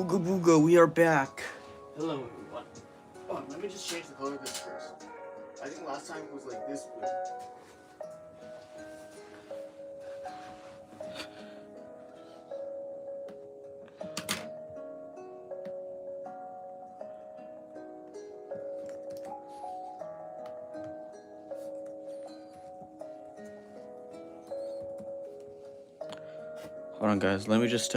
Booga booga, we are back. Hello everyone. Oh, let me just change the color of this first. I think last time it was like this blue. Hold on, guys. Let me just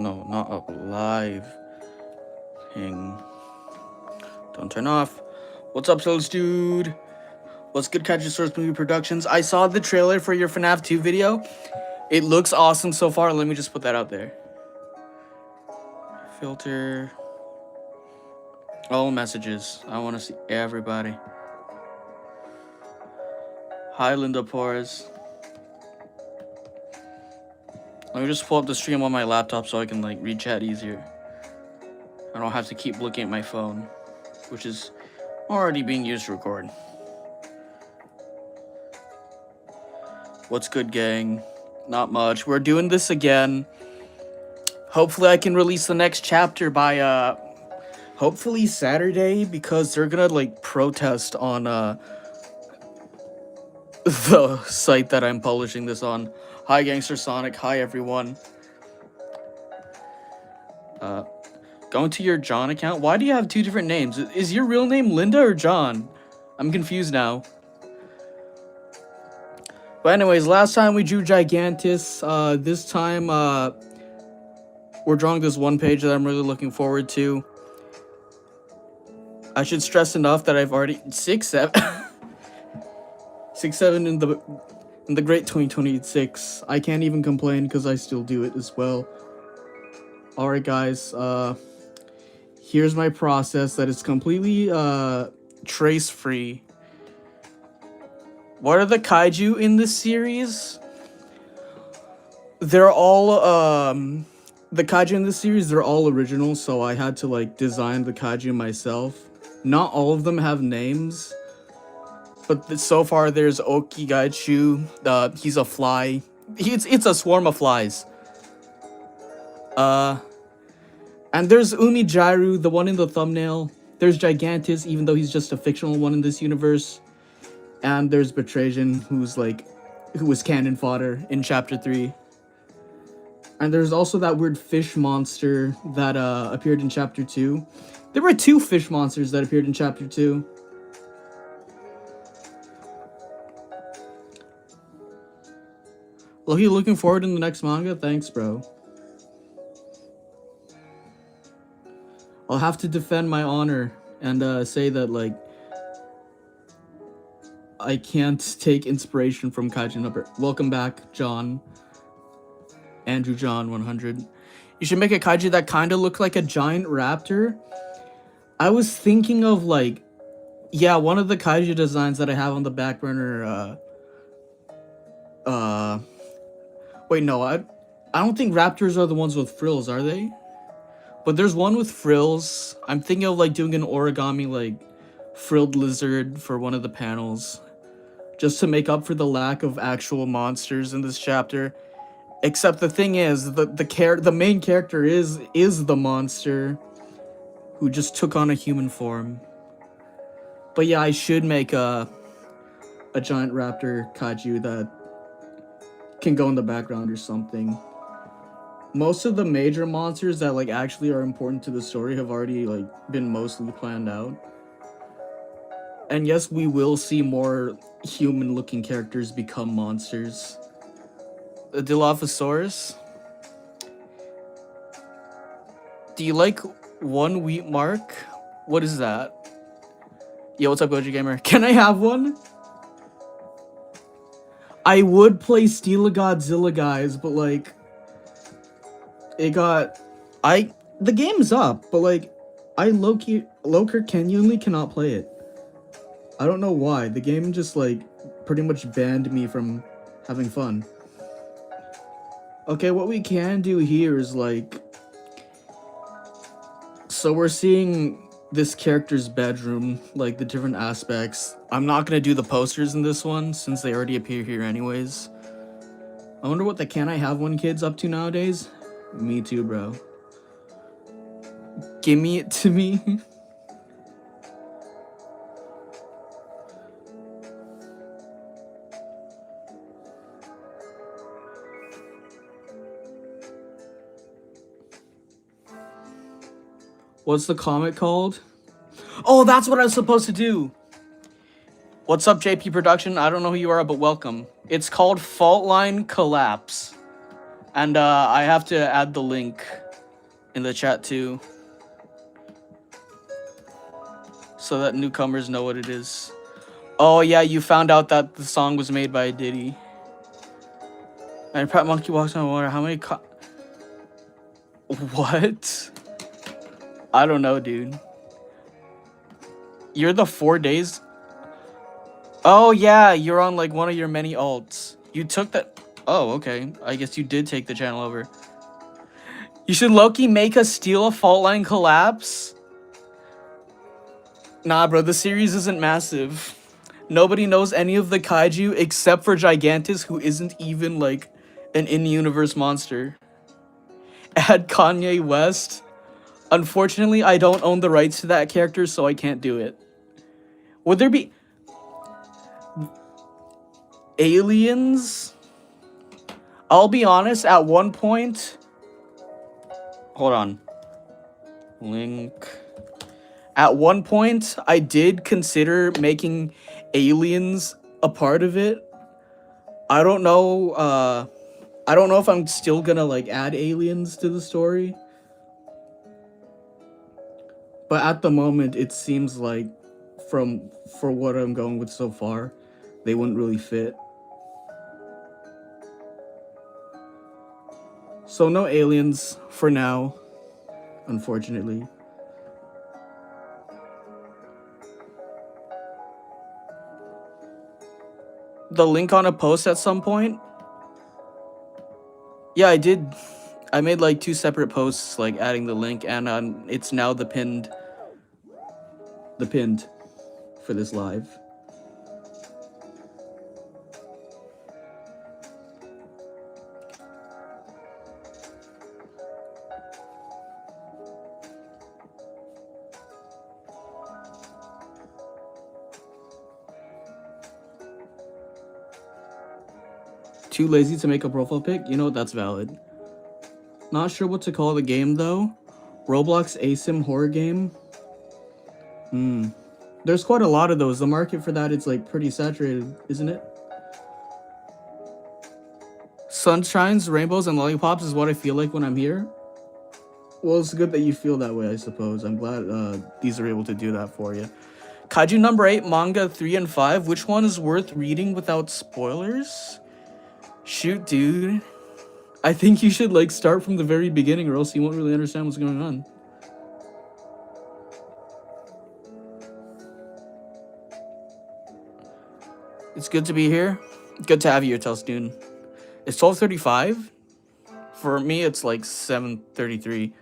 no, not up live. Ping. Don't turn off. What's up, Souls Dude? What's good, Kaiju Source Movie Productions? I saw the trailer for your FNAF 2 video. It looks awesome so far. Let me just put that out there. Filter. All messages. I want to see everybody. Hi, Linda Pores. Let me just pull up the stream on my laptop so I can like read chat easier. I don't have to keep looking at my phone, which is already being used to record. What's good, gang? Not much. We're doing this again. Hopefully I can release the next chapter by hopefully Saturday, because they're gonna like protest on the site that I'm publishing this on. Hi, Gangster Sonic. Hi, everyone. Going to your John account. Why do you have two different names? Is your real name Linda or John? I'm confused now. But anyways, last time we drew Gigantus. This time, we're drawing this one page that I'm really looking forward to. I should stress enough that I've already 6-7 in the great 2026. I can't even complain because I still do it as well. Alright, guys, here's my process that is completely trace free. What are the kaiju in this series? They're all the kaiju in this series, they're all original, so I had to like design the kaiju myself. Not all of them have names, but so far there's Okigaichu. He's a fly. It's a swarm of flies. And there's Umijiru, the one in the thumbnail. There's Gigantus, even though he's just a fictional one in this universe. And there's Betrasion, who was cannon fodder in chapter 3. And there's also that weird fish monster that appeared in chapter 2. There were 2 fish monsters that appeared in chapter 2. Well, you looking forward in the next manga? Thanks, bro. I'll have to defend my honor and say that, like, I can't take inspiration from Kaiju number. Welcome back, John. Andrew John 100. You should make a kaiju that kind of looked like a giant raptor. I was thinking of, like, yeah, one of the kaiju designs that I have on the back burner, wait, no, I don't think raptors are the ones with frills, are they? But there's one with frills. I'm thinking of like doing an origami like frilled lizard for one of the panels, just to make up for the lack of actual monsters in this chapter. Except the thing is, the main character is the monster who just took on a human form. But yeah, I should make a giant raptor kaiju that can go in the background or something. Most of the major monsters that like actually are important to the story have already like been mostly planned out. And yes, we will see more human-looking characters become monsters. The Dilophosaurus. Do you like one wheat mark? What is that? Yo, what's up, Goji Gamer? Can I have one? I would play Steel Godzilla, guys, but like the game's up, but like I low-key genuinely cannot play it. I don't know why. The game just like pretty much banned me from having fun. Okay, what we can do here is like, so we're seeing this character's bedroom, like the different aspects. I'm not gonna do the posters in this one since they already appear here anyways. I wonder what the Can I Have One kid's up to nowadays. Me too, bro. Gimme it to me. What's the comic called? Oh, that's what I was supposed to do. What's up, JP Production? I don't know who you are, but welcome. It's called Fault Line Collapse. And I have to add the link in the chat too, so that newcomers know what it is. Oh yeah, you found out that the song was made by Diddy. And Pet Monkey walks on water. How many what? I don't know, dude. You're the 4 days? Oh yeah, you're on like one of your many alts. You took that. Oh, okay. I guess you did take the channel over. You should low-key make us steal a Fault Line Collapse. Nah, bro, the series isn't massive. Nobody knows any of the kaiju except for Gigantus, who isn't even like an in-universe monster. Add Kanye West. Unfortunately, I don't own the rights to that character, so I can't do it. Would there be aliens? I'll be honest, at one point... Hold on. Link. At one point, I did consider making aliens a part of it. I don't know if I'm still gonna like add aliens to the story. But at the moment, it seems like for what I'm going with so far, they wouldn't really fit. So no aliens for now, unfortunately. The link on a post at some point? Yeah, I did. I made like 2 separate posts, like adding the link, and it's now the pinned for this live. Too lazy to make a profile pic? You know what, that's valid. Not sure what to call the game though. Roblox ASIM horror game? There's quite a lot of those. The market for that is like pretty saturated, isn't it? Sunshines, rainbows, and lollipops is what I feel like when I'm here. Well, it's good that you feel that way, I suppose. I'm glad these are able to do that for you. Kaiju number 8, manga 3 and 5. Which one is worth reading without spoilers? Shoot, dude. I think you should like start from the very beginning, or else you won't really understand what's going on. It's good to be here. Good to have you here, Telstoon. It's 12:35. For me, it's like 7:33.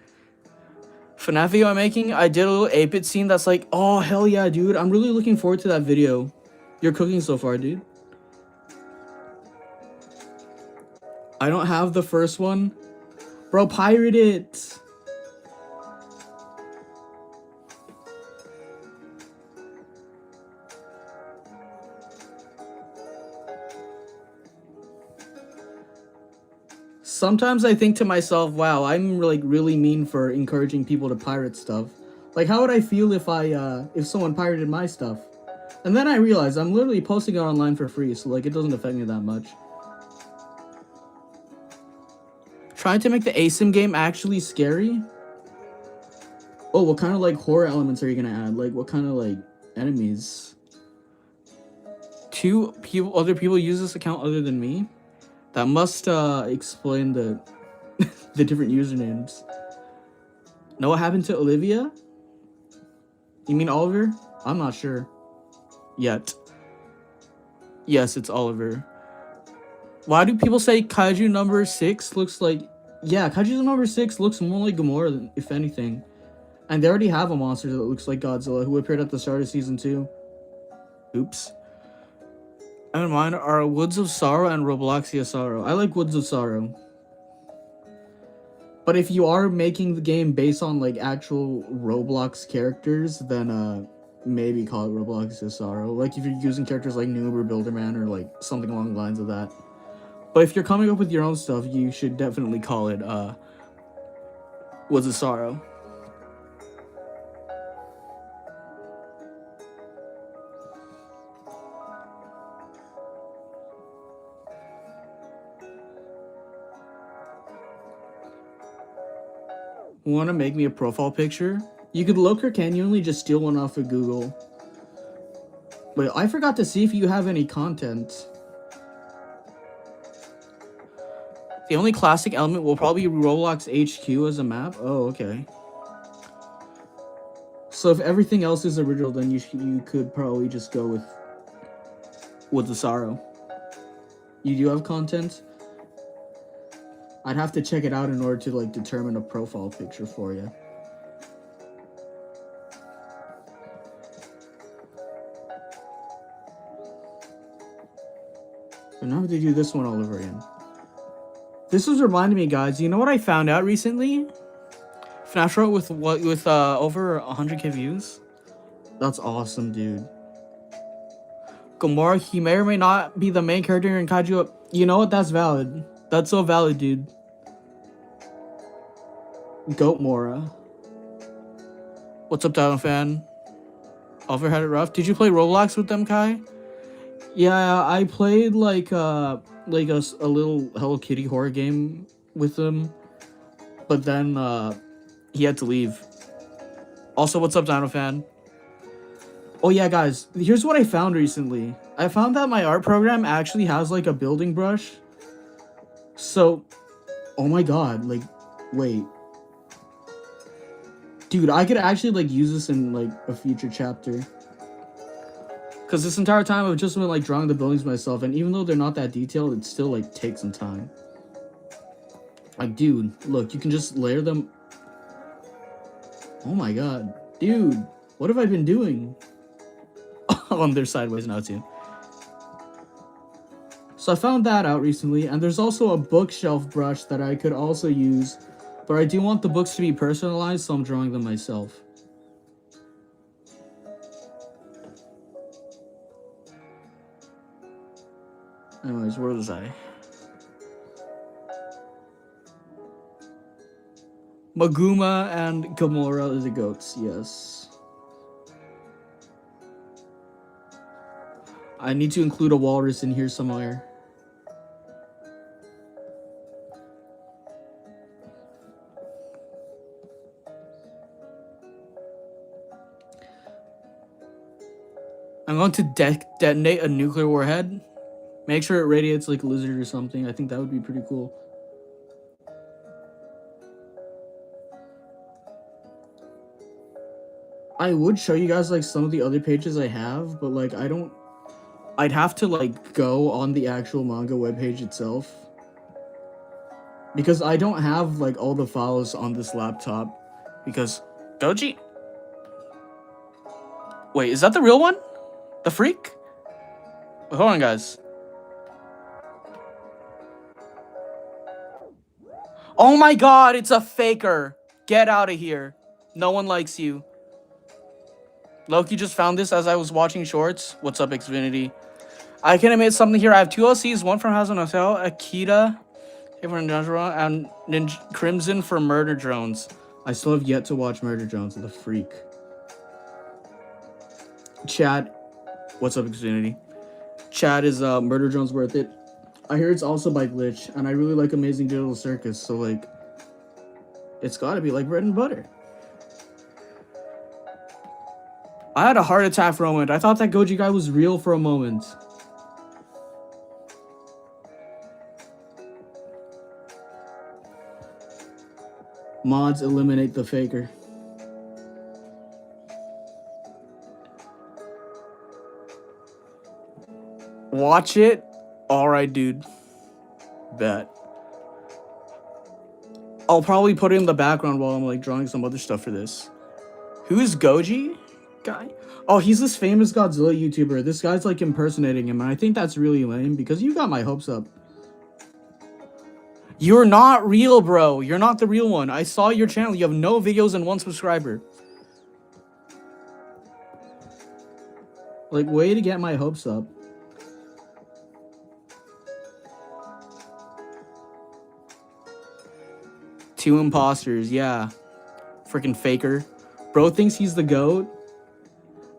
FNAF video I'm making, I did a little 8-bit scene that's like, oh, hell yeah, dude. I'm really looking forward to that video. You're cooking so far, dude. I don't have the first one. Bro, pirate it. Sometimes I think to myself, wow, I'm like really mean for encouraging people to pirate stuff. Like, how would I feel if someone pirated my stuff? And then I realized I'm literally posting it online for free, so like it doesn't affect me that much. Trying to make the ASIM game actually scary? Oh, what kind of like horror elements are you gonna add? Like what kind of like enemies? 2 other people use this account other than me? That must explain the the different usernames. Know what happened to Olivia? You mean Oliver? I'm not sure. Yet. Yes, it's Oliver. Why do people say Kaiju number 6 looks like... Yeah, Kaiju number 6 looks more like Gamora, than, if anything. And they already have a monster that looks like Godzilla, who appeared at the start of Season 2. Oops. And mine are Woods of Sorrow and Robloxia Sorrow. I like Woods of Sorrow. But if you are making the game based on like actual Roblox characters, then maybe call it Robloxia Sorrow. Like if you're using characters like Noob or Builderman or like something along the lines of that. But if you're coming up with your own stuff, you should definitely call it Woods of Sorrow. Want to make me a profile picture? You could look, or can you only just steal one off of Google? Wait, I forgot to see if you have any content. The only classic element will probably be Roblox HQ as a map. Oh, okay. So if everything else is original, then you could probably just go with Woods of Sorrow. You do have content? I'd have to check it out in order to like determine a profile picture for you. But now they do this one all over again. This was reminding me, guys. You know what I found out recently? FNAF wrote with over 100k views. That's awesome, dude. Gamora, he may or may not be the main character in Kaiju. You know what? That's valid. That's so valid, dude. Goat Mora. What's up, Dino fan? Over had it rough. Did you play Roblox with them, Kai? Yeah, I played like a little Hello Kitty horror game with them, but then he had to leave. Also, what's up, Dino fan? Oh yeah, guys, here's what I found recently. I found that my art program actually has like a building brush. So, oh my god, like, wait. Dude, I could actually like use this in like a future chapter. Cause this entire time I've just been like drawing the buildings myself, and even though they're not that detailed, it still like takes some time. Like, dude, look, you can just layer them. Oh my god, dude, what have I been doing? On their sideways now too. So I found that out recently, and there's also a bookshelf brush that I could also use, but I do want the books to be personalized, so I'm drawing them myself. Anyways, where was I? Maguma and Gamora are the goats, yes. I need to include a walrus in here somewhere. I'm going to detonate a nuclear warhead. Make sure it radiates like a lizard or something. I think that would be pretty cool. I would show you guys like some of the other pages I have, but like I'd have to like go on the actual manga webpage itself. Because I don't have like all the files on this laptop. Because Goji. Wait, is that the real one? The freak? Wait, hold on, guys. Oh my god, it's a faker. Get out of here. No one likes you. Loki just found this as I was watching shorts. What's up, Xfinity? I can admit something here. I have two LCs, one from House on Hotel, Akita for Ninja, and Crimson for Murder Drones. I still have yet to watch Murder Drones. The freak. Chad, what's up, Xfinity? Chad, is Murder Drones worth it? I hear it's also by Glitch, and I really like Amazing Digital Circus, so like, it's gotta be like bread and butter. I had a heart attack for a moment. I thought that Goji guy was real for a moment. Mods eliminate the faker. Watch it. Alright, dude. Bet. I'll probably put it in the background while I'm like drawing some other stuff for this. Who's Goji? guy. Oh, he's this famous Godzilla YouTuber. This guy's like impersonating him, and I think that's really lame because you got my hopes up. You're not real, bro. You're not the real one. I saw your channel. You have no videos and 1 subscriber. Like, way to get my hopes up. Two imposters, yeah. Freaking faker. Bro thinks he's the GOAT.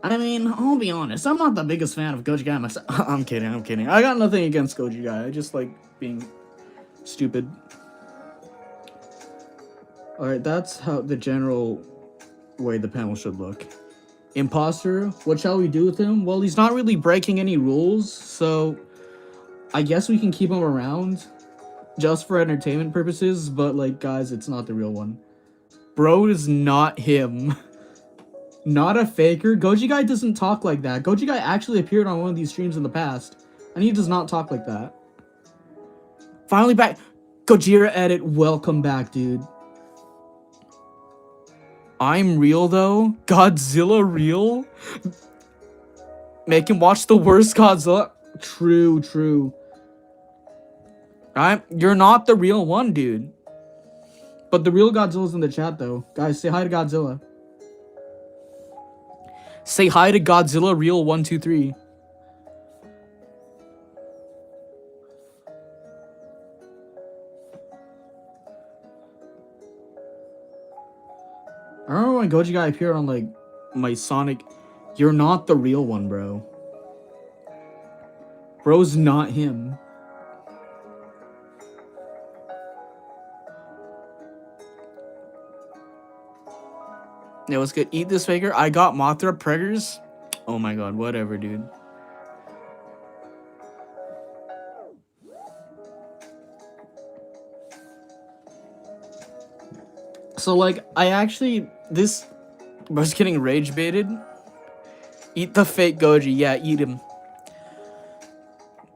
I mean, I'll be honest. I'm not the biggest fan of Goji Guy myself. I'm kidding. I got nothing against Goji Guy. I just like being stupid. Alright, that's how the general way the panel should look. Imposter, what shall we do with him? Well, he's not really breaking any rules, so I guess we can keep him around just for entertainment purposes, but like, guys, it's not the real one. Bro is not him. Not a faker. Goji Guy doesn't talk like that. Goji Guy actually appeared on one of these streams in the past, and he does not talk like that. Finally back. Gojira edit, welcome back, dude. I'm real, though? Godzilla real? Make him watch the worst Godzilla? True. You're not the real one, dude. But the real Godzilla's in the chat, though. Guys, say hi to Godzilla. Say hi to Godzilla Real 123. I remember when Goji Guy appeared on like my Sonic. You're not the real one, bro. Bro's not him. Yeah, what's good? Eat this faker. I got Mothra preggers. Oh my god, whatever, dude. So like, I actually was getting rage baited. Eat the fake Goji. Yeah, eat him.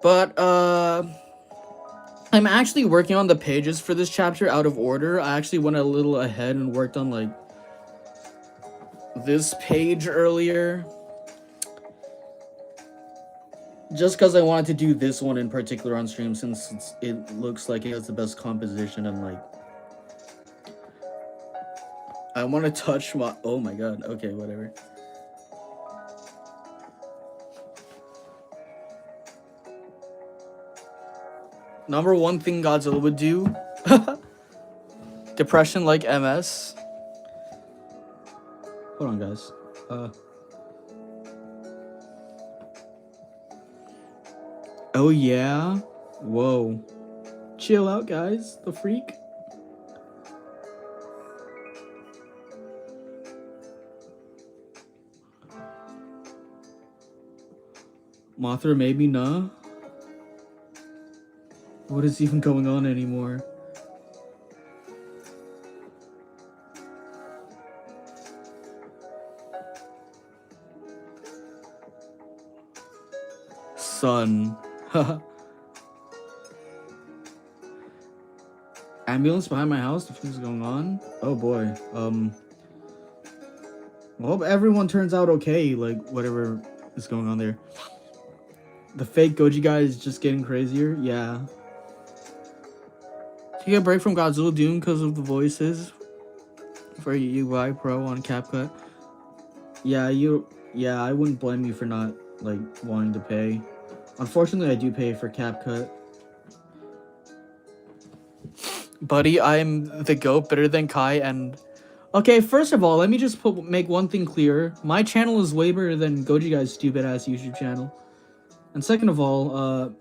But I'm actually working on the pages for this chapter out of order. I actually went a little ahead and worked on like this page earlier. Just because I wanted to do this one in particular on stream, since it looks like it has the best composition and like I want to touch my... Oh my god. Okay, whatever. Number one thing Godzilla would do. Depression like MS. Hold on, guys. Oh yeah? Whoa. Chill out, guys. The freak. Mothra, maybe nah. What is even going on anymore? Son. Ambulance behind my house? What's going on? Oh boy. I hope everyone turns out okay, like whatever is going on there. The fake Goji Guy is just getting crazier. Yeah. Take a break from Godzilla Doom because of the voices for UI Pro on CapCut. Yeah, I wouldn't blame you for not like wanting to pay. Unfortunately, I do pay for CapCut. Buddy, I'm the GOAT, better than Kai, and... Okay, first of all, let me just make one thing clear. My channel is way better than Goji Guy's stupid-ass YouTube channel. And second of all,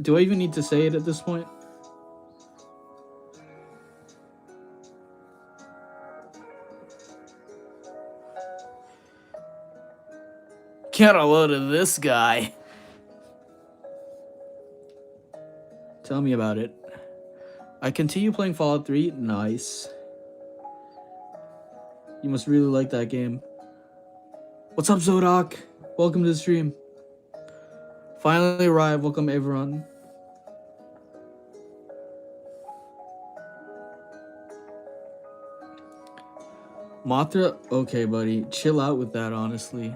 do I even need to say it at this point? Get a load of this guy. Tell me about it. I continue playing Fallout 3. Nice. You must really like that game. What's up, Zodok? Welcome to the stream. Finally arrived. Welcome, everyone. Mothra, okay, buddy. Chill out with that, honestly.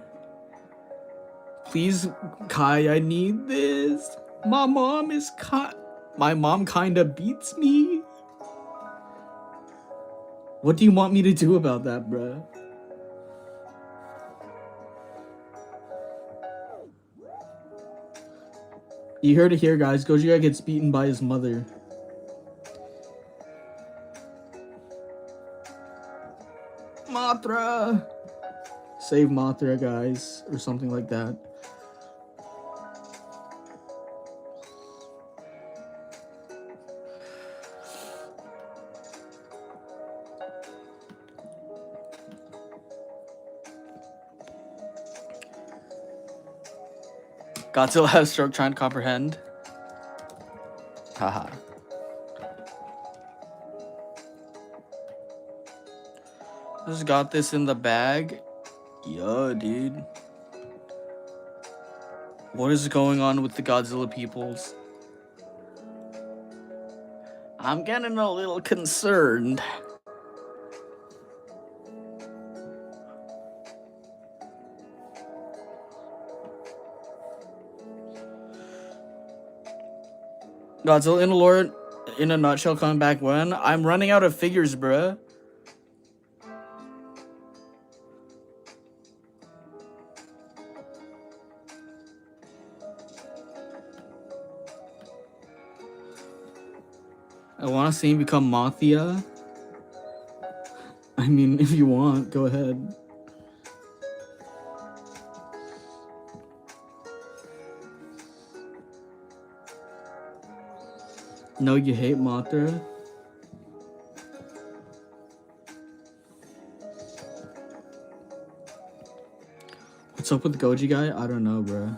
Please, Kai, I need this. My mom kinda beats me. What do you want me to do about that, bruh? You heard it here, guys. Gogeta gets beaten by his mother. Mothra! Save Mothra, guys. Or something like that. Godzilla has stroke trying to comprehend. Haha. Just got this in the bag. Yo, dude. What is going on with the Godzilla peoples? I'm getting a little concerned. Godzilla in a lore, in a nutshell, coming back when? I'm running out of figures, bruh. I want to see him become Mothia. I mean, if you want, go ahead. No, you hate Mothra? What's up with the Goji guy? I don't know, bro.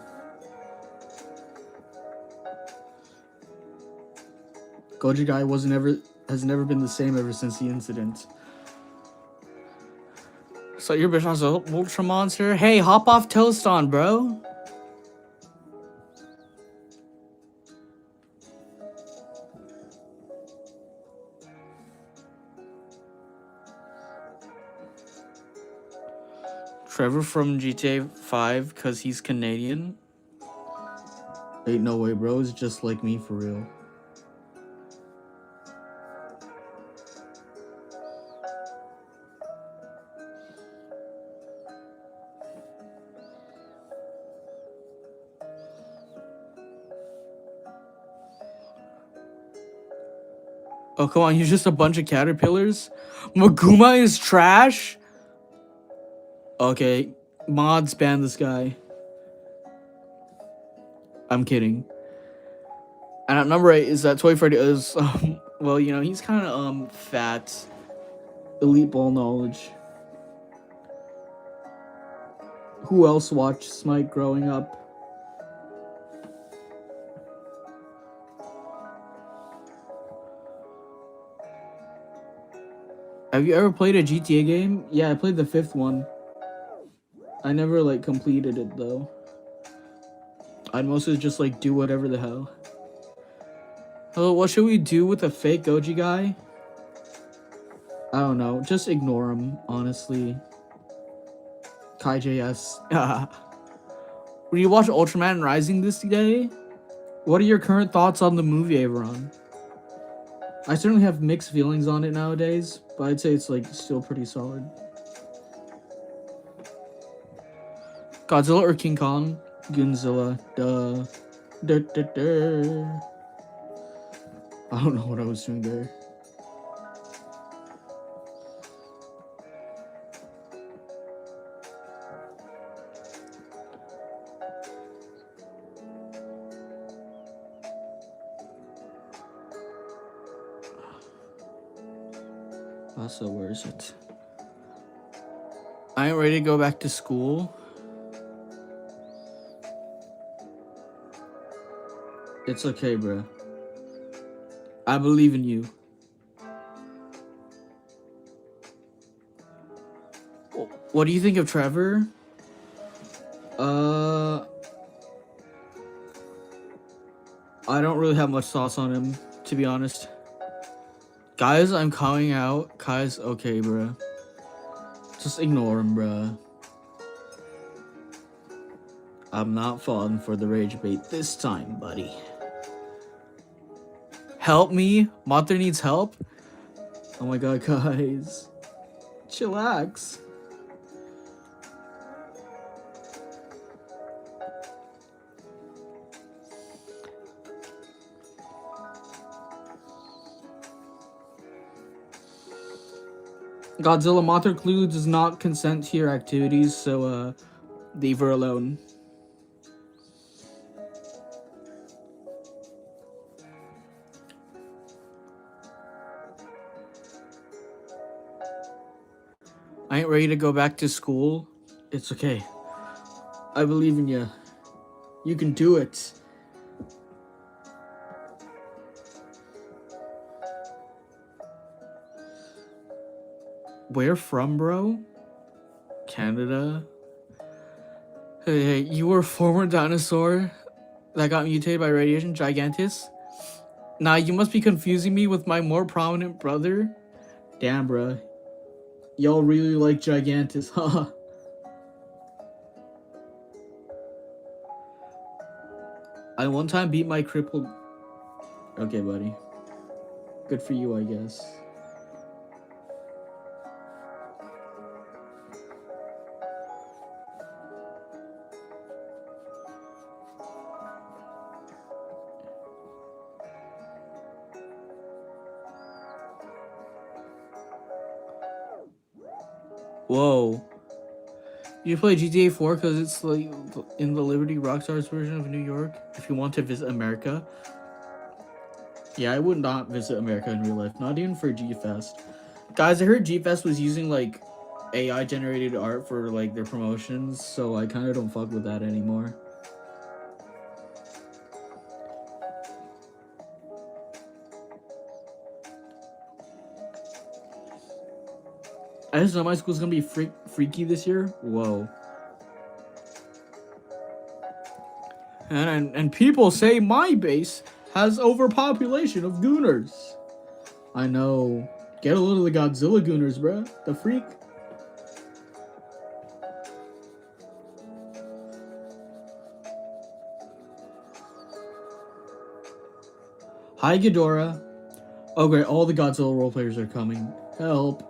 Goji guy has never been the same ever since the incident. So your bitch has a ultra monster? Hey, hop off Toaston, bro. Trevor from GTA 5 because he's Canadian? Ain't no way, bro. It's just like me for real. Oh, come on. You're just a bunch of caterpillars? Maguma is trash? Okay. Mods ban this guy. I'm kidding. And at number 8 is that Toy Freddy is, well, you know, he's kind of, fat. Elite ball knowledge. Who else watched Smite growing up? Have you ever played a GTA game? Yeah, I played the 5th one. I never, like, completed it, though. I'd mostly just, like, do whatever the hell. Hello, what should we do with a fake Goji guy? I don't know. Just ignore him, honestly. KaiJS. Will you watch Ultraman Rising this day? What are your current thoughts on the movie, Averon? I certainly have mixed feelings on it nowadays, but I'd say it's, like, still pretty solid. Godzilla or King Kong? Godzilla. Duh. I don't know what I was doing there. Also, where is it? I ain't ready to go back to school. It's okay, bro. I believe in you. What do you think of Trevor? I don't really have much thoughts on him, to be honest. Guys, I'm calling out. Kai's okay, bro. Just ignore him, bruh. I'm not falling for the rage bait this time, buddy. Help me? Mother needs help? Oh my god, guys. Chillax. Godzilla Mothra Clue does not consent to your activities, so leave her alone. I ain't ready to go back to school. It's okay. I believe in you. You can do it. Where from, bro? Canada? Hey, you were a former dinosaur that got mutated by radiation, Gigantus? Nah, you must be confusing me with my more prominent brother. Damn, bruh. Y'all really like Gigantus, haha. I one time beat my crippled... Okay, buddy. Good for you, I guess. Whoa. You play GTA 4 because it's like in the Liberty Rockstars version of New York? If you want to visit America? Yeah, I would not visit America in real life. Not even for G-Fest. Guys, I heard G-Fest was using like AI generated art for like their promotions, so I kind of don't fuck with that anymore. I just know my school's gonna be freaky this year. Whoa. And people say my base has overpopulation of gooners. I know. Get a load of the Godzilla gooners, bruh. The freak. Hi, Ghidorah. Oh, great. All the Godzilla roleplayers are coming. Help.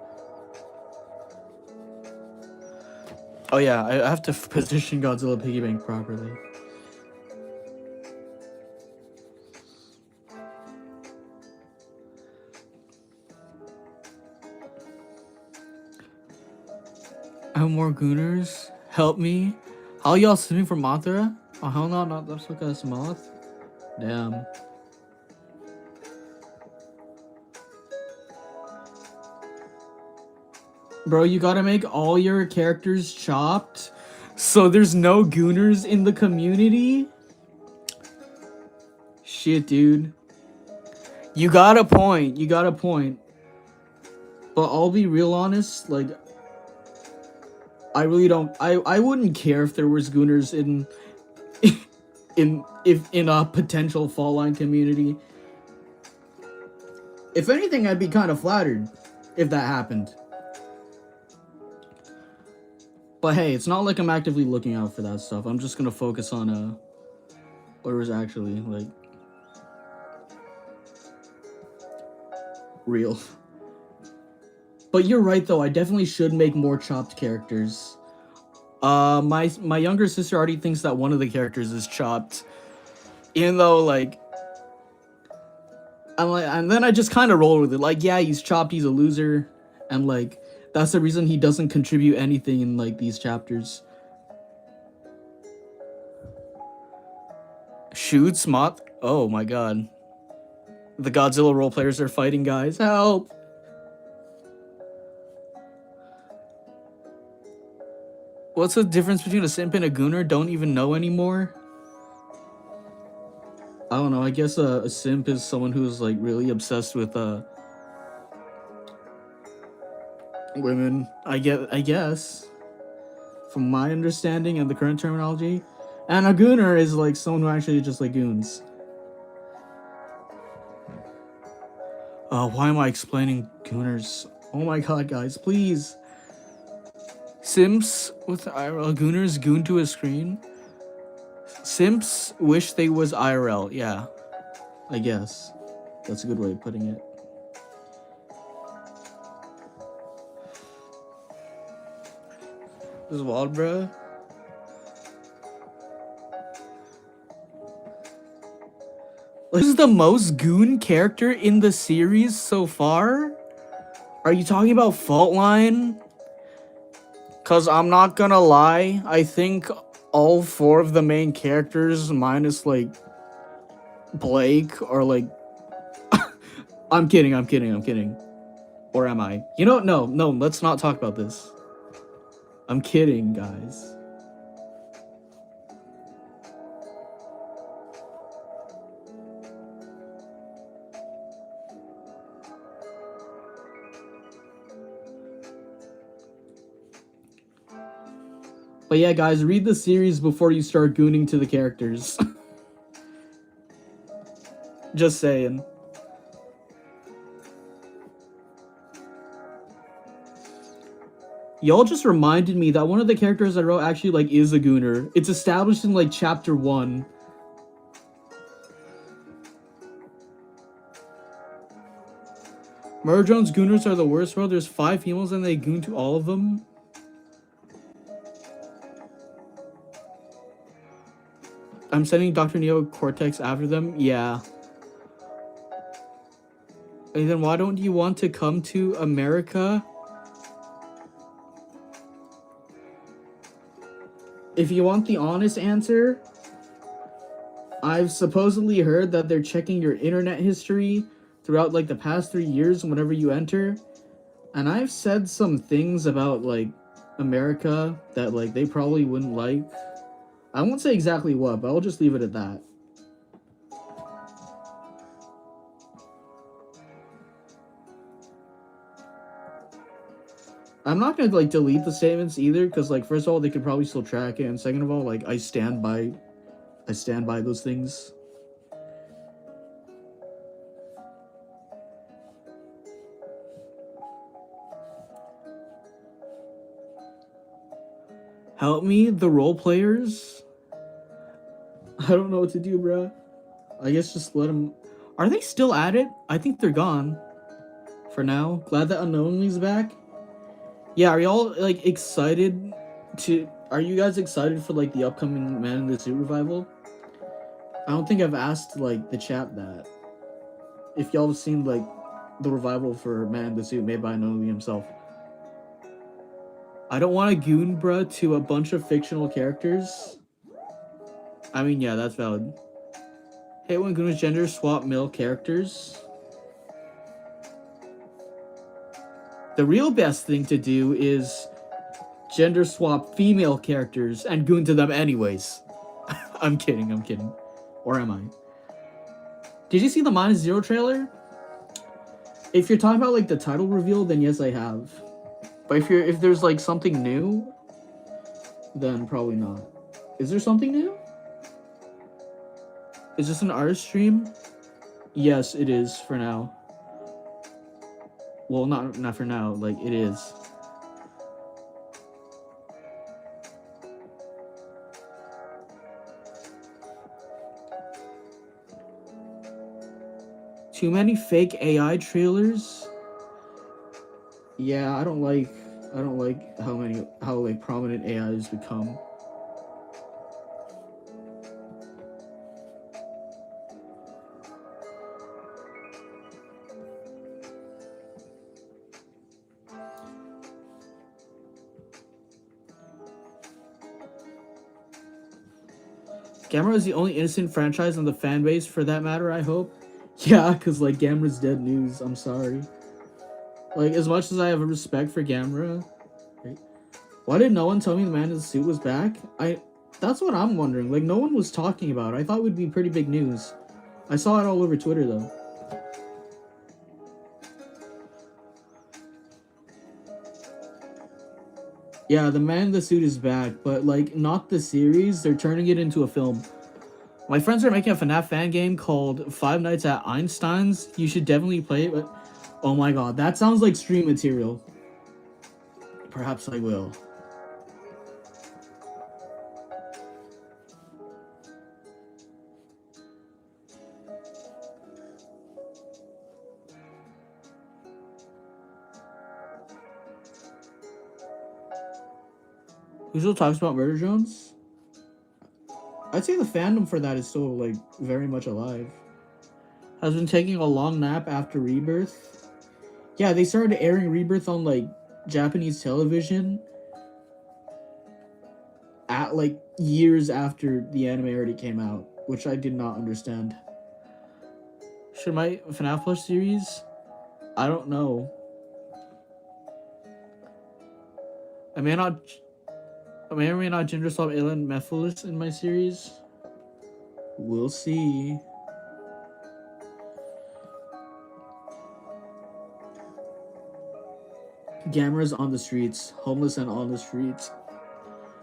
Oh, yeah. I have to position Godzilla Piggy Bank properly. I have more gooners. Help me. How y'all swimming for Mothra? Oh, hell no. Not that's like a moth. Damn. Bro, you gotta make all your characters chopped, so there's no gooners in the community? Shit, dude. You got a point. You got a point. But I'll be real honest, like, I really don't... I wouldn't care if there was gooners in... in a potential fall line community. If anything, I'd be kind of flattered if that happened. But hey, it's not like I'm actively looking out for that stuff. I'm just gonna focus on what was actually like real. But you're right though, I definitely should make more chopped characters. My younger sister already thinks that one of the characters is chopped. Even though like and then I just kind of roll with it. Like, yeah, he's chopped, he's a loser, and like that's the reason he doesn't contribute anything in like these chapters. Shoots Moth. Oh my god. The Godzilla roleplayers are fighting, guys. Help! What's the difference between a simp and a gooner? Don't even know anymore. I don't know. I guess a simp is someone who's like really obsessed with women. I guess. From my understanding and the current terminology. And a gooner is like someone who actually just like goons. Why am I explaining gooners? Oh my god, guys, please. Simps with IRL gooners goon to a screen. Simps wish they was IRL. Yeah, I guess that's a good way of putting it. This is wild, bruh. This is the most goon character in the series so far? Are you talking about Fault Line? Cause I'm not gonna lie, I think all 4 of the main characters, minus like Blake, are like I'm kidding. Or am I? You know, no, let's not talk about this. I'm kidding, guys. But yeah, guys, read the series before you start gooning to the characters. Just saying. Y'all just reminded me that one of the characters I wrote actually, like, is a gooner. It's established in, like, chapter 1. Murder Drone's gooners are the worst, bro. There's 5 females and they goon to all of them. I'm sending Dr. Neo Cortex after them? Yeah. And then why don't you want to come to America? If you want the honest answer, I've supposedly heard that they're checking your internet history throughout, like, the past 3 years whenever you enter. And I've said some things about, like, America that, like, they probably wouldn't like. I won't say exactly what, but I'll just leave it at that. I'm not gonna, like, delete the statements either, because, like, first of all, they could probably still track it, and second of all, like, I stand by those things. Help me, the role players? I don't know what to do, bruh. I guess just let them... Are they still at it? I think they're gone. For now. Glad that Unknowingly's back. Yeah, are y'all, like, excited to... Are you guys excited for, like, the upcoming Man in the Suit revival? I don't think I've asked, like, the chat that. If y'all have seen, like, the revival for Man in the Suit made by Unknowingly himself. I don't want to goon, bruh, to a bunch of fictional characters. I mean, yeah, that's valid. Hate when gooners gender swap male characters. The real best thing to do is gender swap female characters and goon to them anyways. I'm kidding. Or am I? Did you see the -0 trailer? If you're talking about, like, the title reveal, then yes, I have. But if there's, like, something new, then probably not. Is there something new? Is this an art stream? Yes, it is for now. Well, not for now. Like, it is. Too many fake AI trailers? Yeah, I don't like how like prominent AIs become. Gamera is the only innocent franchise on the fan base for that matter, I hope. Yeah, because, like, Gamera's dead news. I'm sorry. Like, as much as I have a respect for Gamera, right? Why did no one tell me the Man in the Suit was back? That's what I'm wondering. Like, no one was talking about it. I thought it would be pretty big news. I saw it all over Twitter, though. Yeah, the Man in the Suit is back, but, like, not the series. They're turning it into a film. My friends are making a FNAF fan game called Five Nights at Einstein's. You should definitely play it, but... Oh my god, that sounds like stream material. Perhaps I will. Who still talks about Murder Jones? I'd say the fandom for that is still like very much alive. Has been taking a long nap after Rebirth. Yeah, they started airing Rebirth on like Japanese television at like years after the anime already came out, which I did not understand. Should my FNAF Plus series? I don't know. I may not. I may or may not gender swap Alien Mephiles in my series. We'll see. Gamera's on the streets, homeless and on the streets.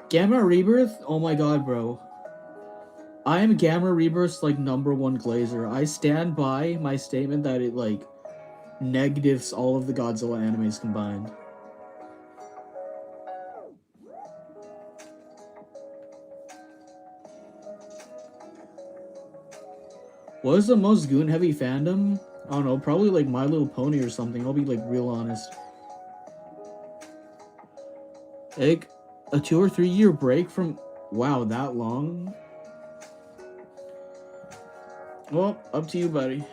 Gamera Rebirth? Oh my god, bro. I am Gamera Rebirth's like #1 glazer. I stand by my statement that it like negatives all of the Godzilla animes combined. What is the most goon heavy fandom? I don't know, probably like My Little Pony or something. I'll be like real honest. Like a 2 or 3 year break from wow, that long? Well, up to you, buddy.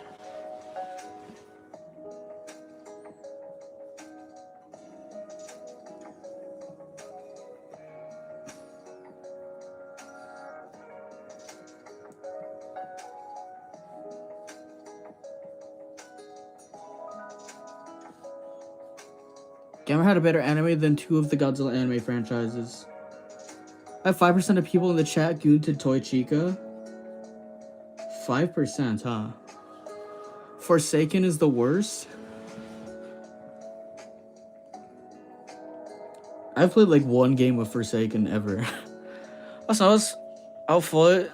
Gamera had a better anime than 2 of the Godzilla anime franchises. I have 5% of people in the chat goon to Toy Chica. 5%, huh? Forsaken is the worst? I've played like 1 game of Forsaken ever. I'll follow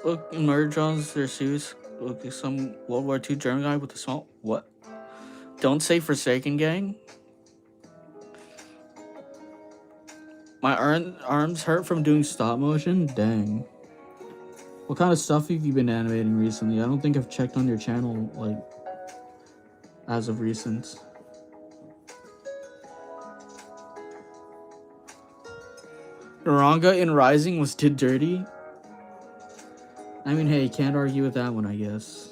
look in Murder Jones, their series. Look, some World War II German guy with a small. What? Don't say Forsaken gang? My arms hurt from doing stop motion? Dang. What kind of stuff have you been animating recently? I don't think I've checked on your channel, like, as of recent. Naranga in Rising was did dirty? I mean, hey, can't argue with that one, I guess.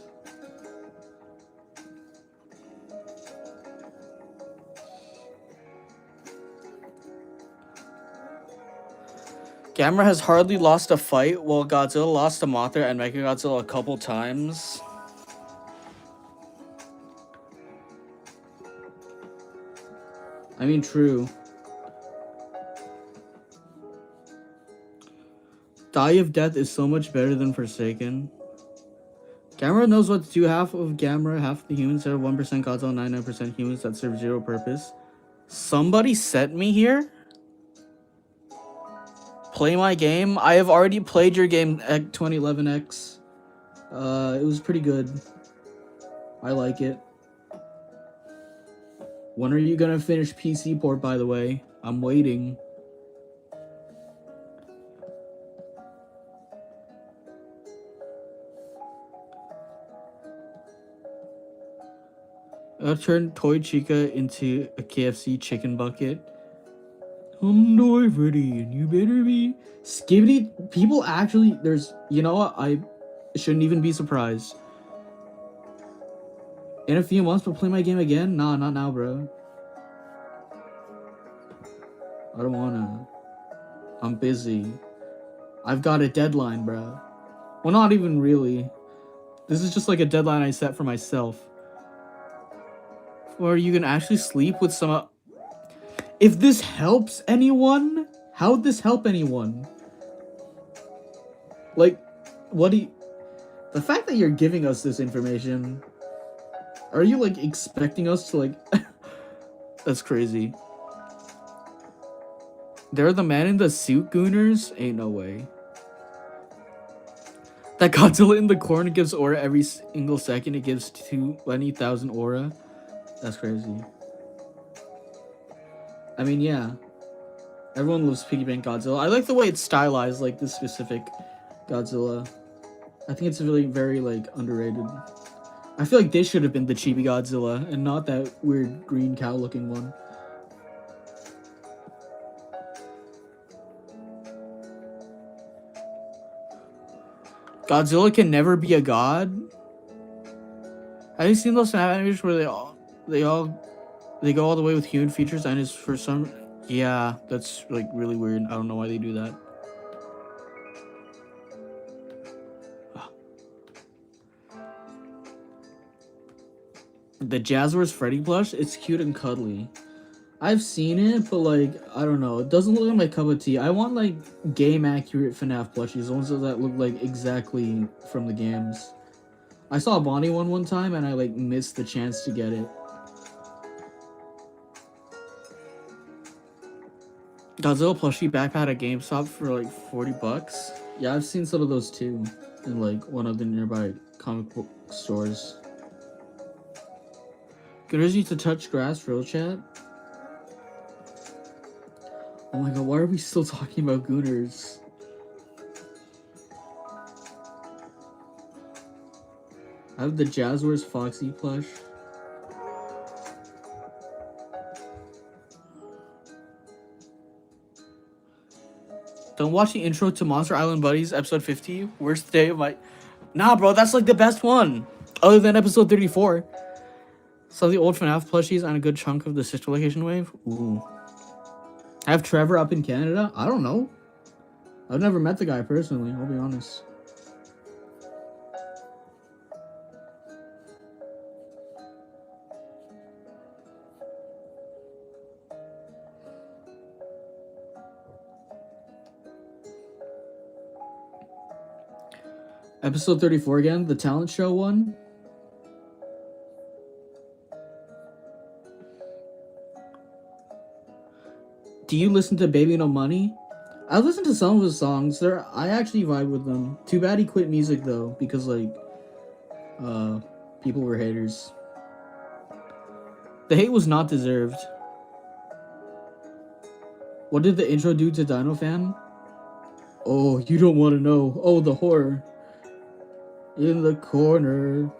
Gamera has hardly lost a fight, while Godzilla lost to Mothra and Mechagodzilla a couple times. I mean, true. Die of Death is so much better than Forsaken. Gamera knows what to do. Half of Gamera, half the humans that are 1% Godzilla, 99% humans that serve zero purpose. Somebody sent me here? Play my game? I have already played your game, 2011X. It was pretty good. I like it. When are you gonna finish PC port, by the way? I'm waiting. I'll turn Toy Chica into a KFC chicken bucket. I'm not ready, and you better be. Skibbity, people actually, there's, you know what, I shouldn't even be surprised. In a few months, we'll play my game again? Nah, not now, bro. I don't wanna. I'm busy. I've got a deadline, bro. Well, not even really. This is just like a deadline I set for myself. Or you can actually sleep with some... If this helps anyone, how would this help anyone? Like, what do you... The fact that you're giving us this information... Are you, like, expecting us to, like... That's crazy. They're the man in the suit gooners? Ain't no way. That Godzilla in the corner gives aura every single second. It gives 20,000 aura. That's crazy. I mean, yeah. Everyone loves Piggy Bank Godzilla. I like the way it's stylized, like this specific Godzilla. I think it's really very, like, underrated. I feel like this should have been the chibi Godzilla and not that weird green cow looking one. Godzilla can never be a god. Have you seen those snap animations where they go all the way with human features and it's for some... Yeah, that's like really weird. I don't know why they do that. The Jazzwares Freddy plush, it's cute and cuddly. I've seen it, but like, I don't know. It doesn't look like my cup of tea. I want like game accurate FNAF plushies, the ones that look like exactly from the games. I saw a Bonnie one time and I like missed the chance to get it. Godzilla plushie backpack at GameStop for like $40. Yeah, I've seen some of those too in like one of the nearby comic book stores. Gooners need to touch grass, real chat. Oh my god, why are we still talking about Gooners? I have the Jazzwares Foxy plush. Don't watch the intro to Monster Island Buddies, episode 50. Worst day of my... Nah, bro, that's like the best one. Other than episode 34. Some of the old FNAF plushies and a good chunk of the sister location wave. Ooh. I have Trevor up in Canada? I don't know. I've never met the guy personally, I'll be honest. Episode 34 again, the talent show one. Do you listen to Baby No Money? I listen to some of his songs. I actually vibe with them. Too bad he quit music though, because like people were haters. The hate was not deserved. What did the intro do to Dino Fan? Oh, you don't want to know. Oh, the horror. In the corner,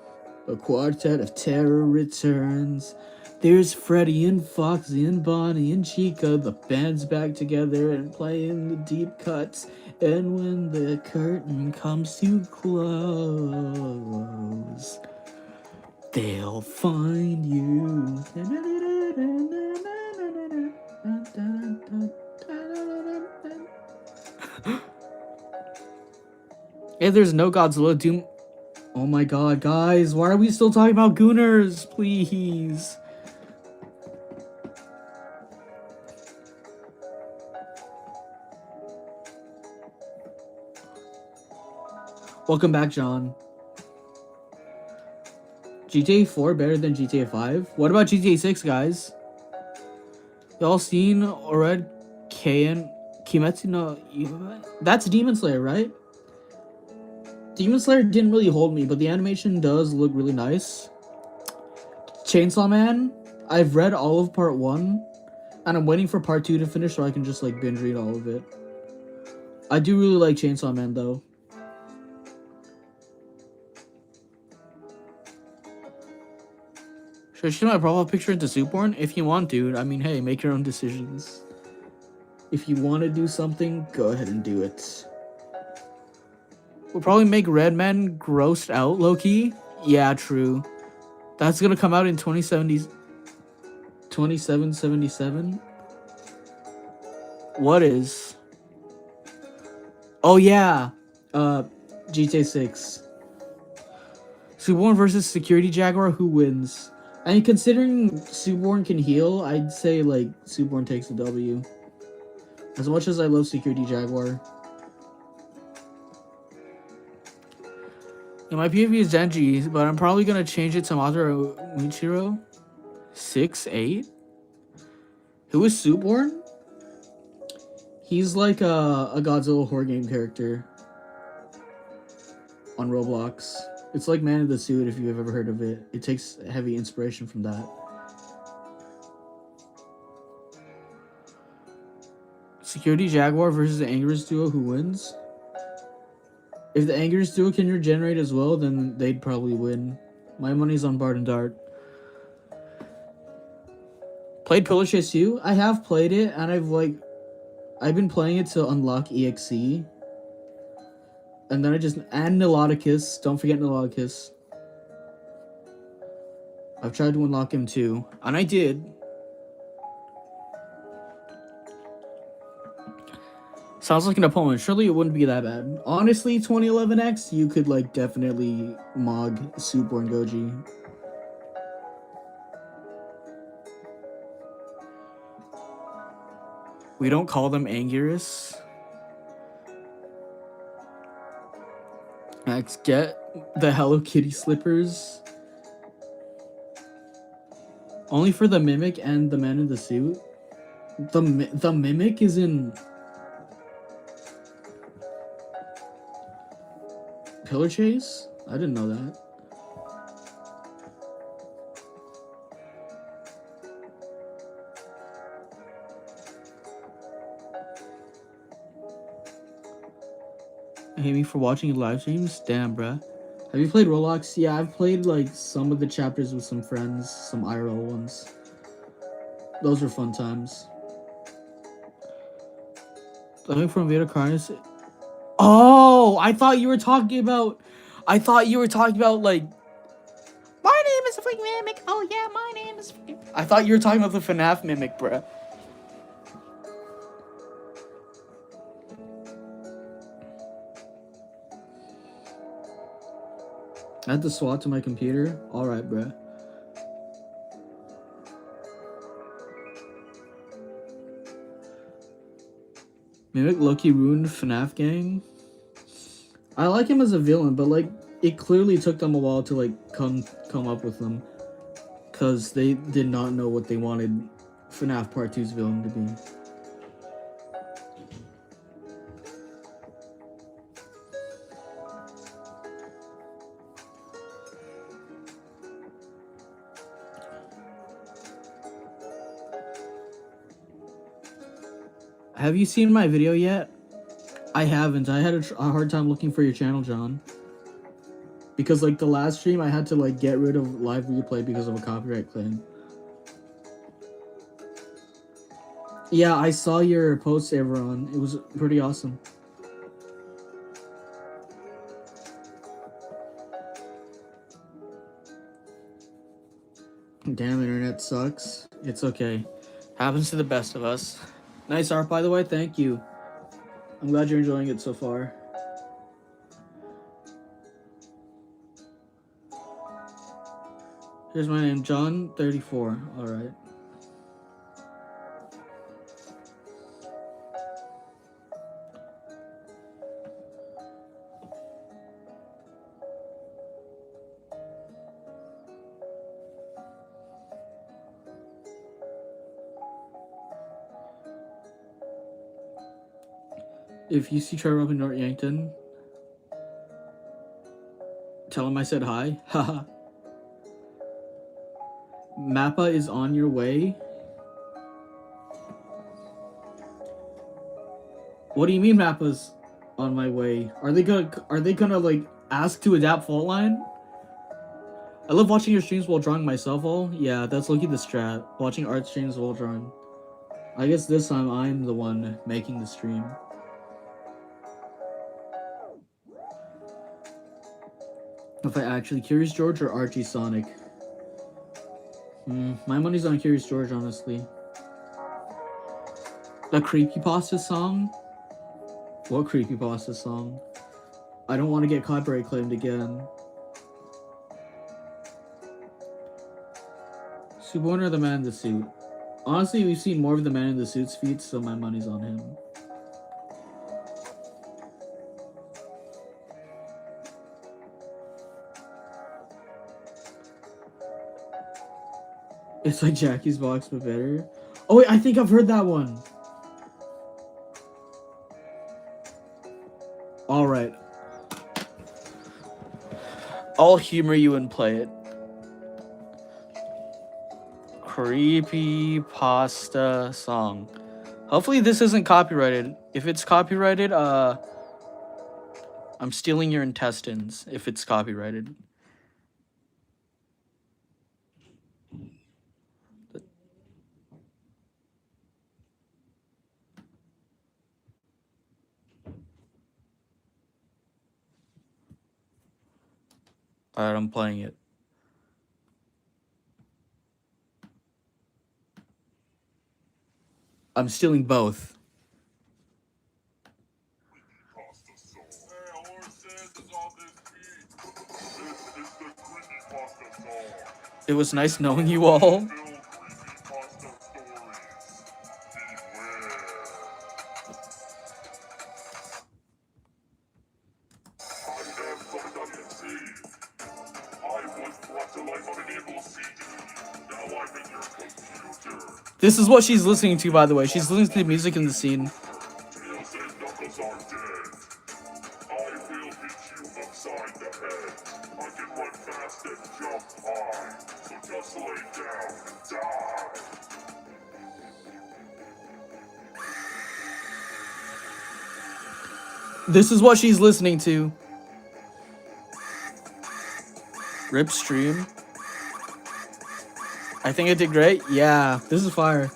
a quartet of terror returns. There's Freddy and Foxy and Bonnie and Chica. The band's back together and playing the deep cuts. And when the curtain comes to close, they'll find you. If there's no Godzilla, Doom... Oh my god, guys, why are we still talking about Gooners? Please. Welcome back, John. GTA 4 better than GTA 5? What about GTA 6, guys? Y'all seen Ored Kain Kimetsu no... That's Demon Slayer, right? Demon Slayer didn't really hold me, but the animation does look really nice. Chainsaw Man, I've read all of part 1, and I'm waiting for part 2 to finish so I can just like binge read all of it. I do really like Chainsaw Man though. Should I change my profile picture into Soupborn? If you want, dude. I mean, hey, make your own decisions. If you want to do something, go ahead and do it. We'll probably make Redman grossed out, low-key. Yeah, true. That's gonna come out in 2777. What is? Oh yeah, GTA 6. Suborn versus Security Jaguar. Who wins? I mean, considering Suborn can heal, I'd say like Suborn takes the W. As much as I love Security Jaguar. Yeah, my PvP is Genji, but I'm probably gonna change it to Madara Michiro. 6'8". Who is Suborn? He's like a Godzilla horror game character on Roblox. It's like Man in the Suit, if you've ever heard of it. It takes heavy inspiration from that. Security Jaguar versus the Angerous duo. Who wins? If the Angerous duo can regenerate as well, then they'd probably win. My money's on Bard and Dart. Played Pillar Chase 2? I have played it, and I've been playing it to unlock EXE. And then and Niloticus. Don't forget Niloticus. I've tried to unlock him too. And I did. Sounds like an opponent. Surely it wouldn't be that bad. Honestly, 2011X, you could like definitely mog Superborn Goji. We don't call them Anguirus. X, get the Hello Kitty slippers. Only for the Mimic and the man in the suit. The Mimic is in Pillar Chase? I didn't know that. Hate me for watching live streams? Damn, bruh. Have you played Roblox? Yeah, I've played like some of the chapters with some friends, some IRL ones. Those were fun times. Coming from Vita Carnes. Oh, I thought you were talking about like my name is freaking Mimic. Oh yeah, my name is freaking... I thought you were talking about the FNAF Mimic, bruh. Add the SWAT to my computer. Alright, bruh. Mimic Loki ruined FNAF gang. I like him as a villain, but like it clearly took them a while to like come up with them, cause they did not know what they wanted FNAF Part 2's villain to be. Have you seen my video yet? I haven't. I had a hard time looking for your channel, John. Because like the last stream, I had to like get rid of live replay because of a copyright claim. Yeah, I saw your post, everyone. It was pretty awesome. Damn, internet sucks. It's okay. Happens to the best of us. Nice art, by the way. Thank you. I'm glad you're enjoying it so far. Here's my name, John 34. Alright. If you see Trevor up in North Yankton, tell him I said hi. Haha. Mappa is on your way. What do you mean Mappa's on my way? Are they gonna like ask to adapt Fault Line? I love watching your streams while drawing myself all. Yeah, that's lucky the strat. Watching art streams while drawing. I guess this time I'm the one making the stream. If I actually Curious George or Archie Sonic? My money's on Curious George, honestly. The Creepypasta song? What Creepypasta song? I don't want to get copyright claimed again. Suborn or the man in the suit? Honestly, we've seen more of the man in the suit's feats, so my money's on him. It's like Jackie's Box, but better. Oh wait, I think I've heard that one. Alright. I'll humor you and play it. Creepypasta song. Hopefully this isn't copyrighted. If it's copyrighted, I'm stealing your intestines if it's copyrighted. Alright, I'm playing it. I'm stealing both. It was nice knowing you all. This is what she's listening to, by the way. She's listening to the music in the scene. This is what she's listening to. Rip stream. I think I did great. Yeah, this is fire.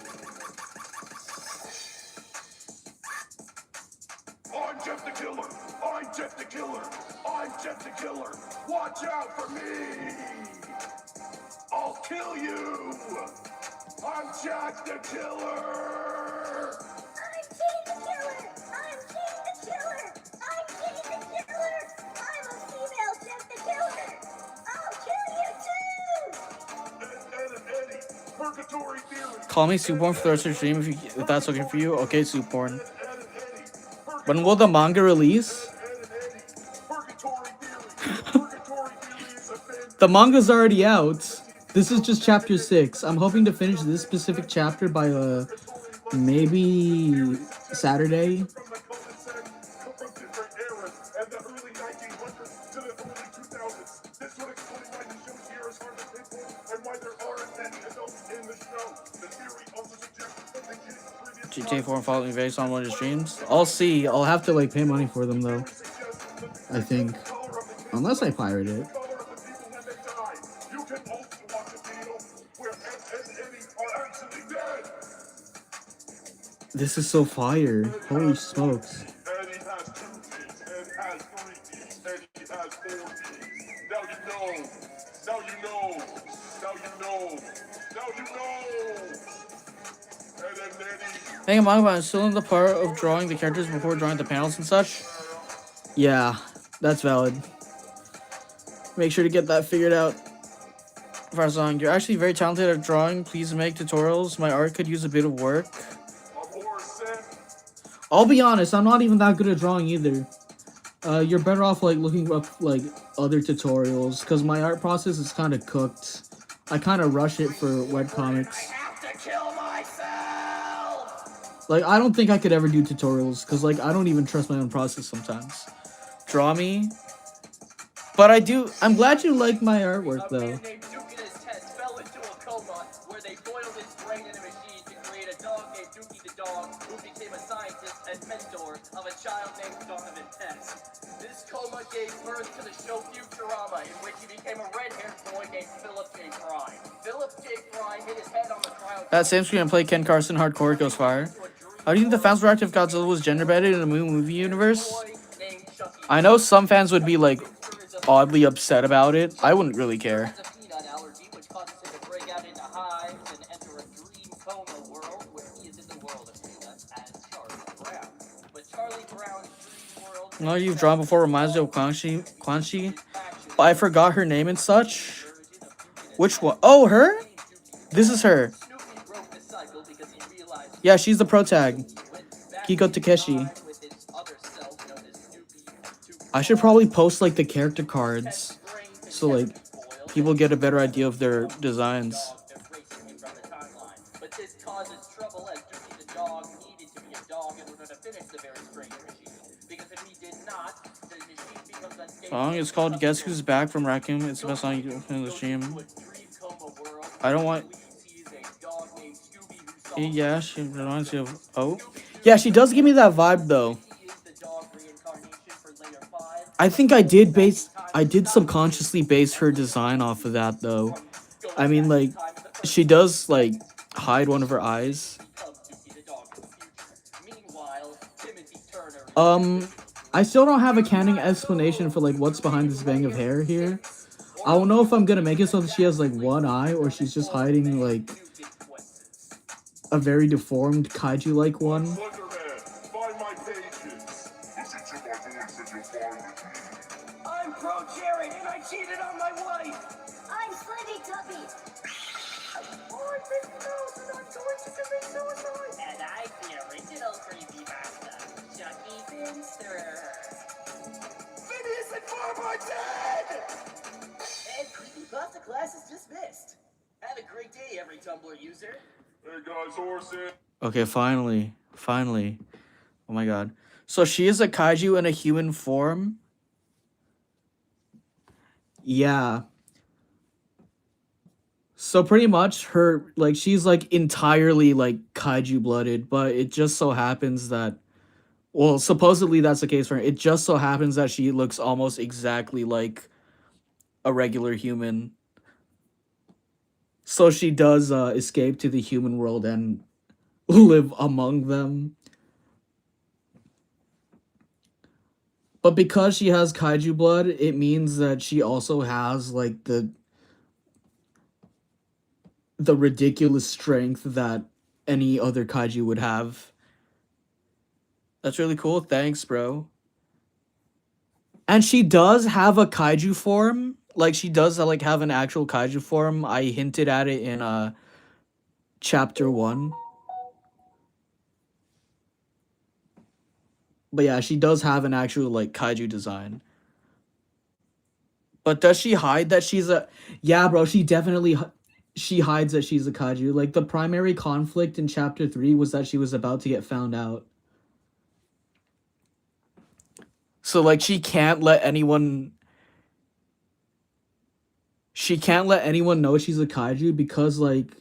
I'm Jeff the Killer. I'm Jeff the Killer. I'm Jeff the Killer. Watch out for me. I'll kill you. I'm Jack the Killer. I'm King the Killer! I'm King the Killer! I'm King the Killer! I'm a female Jeff the Killer! I'll kill you too! Eddie, Purgatory Theory. Call me Soup Porn for the rest of the stream if that's okay for you. Okay, Soup Porn. When will the manga release? Purgatory Theory. Purgatory Theory is a fan. The manga's already out. This is just chapter 6. I'm hoping to finish this specific chapter by maybe Saturday. From the cul-de-sac, from different eras, and the early 1900s to the early 2000s. This would explain why the show's here is hard to pinpoint and why there aren't many adults in the show. The theory also suggests that the kid's previous GTA 4 and follow me based on one of the streams. I'll see. I'll have to like pay money for them though. I think. Unless I pirate it. color of the people when they die. You can also watch a video where Ed and Eddie are actually dead. This is so fire. Holy smokes. Eddie has 2 Ds, Ed has 3 Ds, Eddie has 4 Ds. Now you know. Now you know. Now you know. Now you know. Ed and Eddie. Hey, Manga, I'm still in the part of drawing the characters before drawing the panels and such. Yeah, that's valid. Make sure to get that figured out. Farzang, you're actually very talented at drawing. Please make tutorials. My art could use a bit of work. I'll be honest, I'm not even that good at drawing either. You're better off like looking up like other tutorials because my art process is kind of cooked. I kind of rush it for webcomics. have to kill myself. Like I don't think I could ever do tutorials because like I don't even trust my own process sometimes. Draw me. But I do. I'm glad you like my artwork though. A man named Duke in his test fell into a coma where they boiled his brain in a machine to create a dog named Dookie the dog who became a scientist and mentor of a child named Donovan Test. This coma gave birth to the show Futurama, in which he became a red-haired boy named Philip J. Fry. Philip J. Fry hit his head on the cryo. That same screen and play Ken Carson Hardcore goes fire. How do you think the fans were active if Godzilla was gender-bended in a movie universe? I know some fans would be like oddly upset about it. I wouldn't really care. Has a peanut allergy, which causes him to break out into hives and enter a dream coma world where he is in the world of peanuts as Charlie Brown. But Charlie Brown's dream world. No, you've drawn before reminds me of Quanchi, but I forgot her name and such. Which one? Oh, her? This is her. Snoopy broke the cycle because he realized Yeah, she's the pro tag. Kiko Takeshi. with his other self known as Snoopy to I should probably post like the character cards so like people get a better idea of their designs. erasing him from the timeline. But this causes trouble as Dookie the dog needed to be a dog in order to finish the very strange machine. Because if he did not, the machine becomes unstable. Song is called Guess Who's Back from Raccoon. It's the best song you can in the stream. To a dream coma world I don't want. believes he is a dog named Scooby who solves Yeah, she reminds me of. Oh, yeah, she does give me that vibe though. he is the dog reincarnation for layer 5. I think I did subconsciously base her design off of that though. I mean, like, she does like hide one of her eyes. Becomes Dookie the dog in the future. Meanwhile, Timothy Turner I still don't have a canon explanation for like what's behind this bang of hair here. I don't know if I'm gonna make it so that she has like one eye or she's just hiding like a very deformed kaiju-like one. Slenderman, find my pages. Listen to my voice and you'll find it. I'm Pro Jared and I cheated on my wife! I'm Slendy Tubby. I'm Mickey Mouse and I'm going to commit suicide. And I'm the original creepypasta, Chucky Finster. Phineas and Ferb are dead! And creepypasta class is dismissed. Have a great day, every Tumblr user. Hey guys, Orson. Okay, finally. Oh my god. So she is a kaiju in a human form? Yeah. So pretty much her, like, she's like entirely like kaiju blooded, but it just so happens that, well, supposedly that's the case for her. It just so happens that she looks almost exactly like a regular human. So she does escape to the human world and live among them. But because she has kaiju blood, it means that she also has like the ridiculous strength that any other kaiju would have. That's really cool. Thanks, bro. And she does have a kaiju form. Like she does like have an actual kaiju form. I hinted at it in chapter 1. But yeah, she does have an actual like kaiju design. But does she hide that she's a... Yeah, bro, she definitely... She hides that she's a kaiju. Like, the primary conflict in chapter 3 was that she was about to get found out. So, like, she can't let anyone... She can't let anyone know she's a kaiju because, like,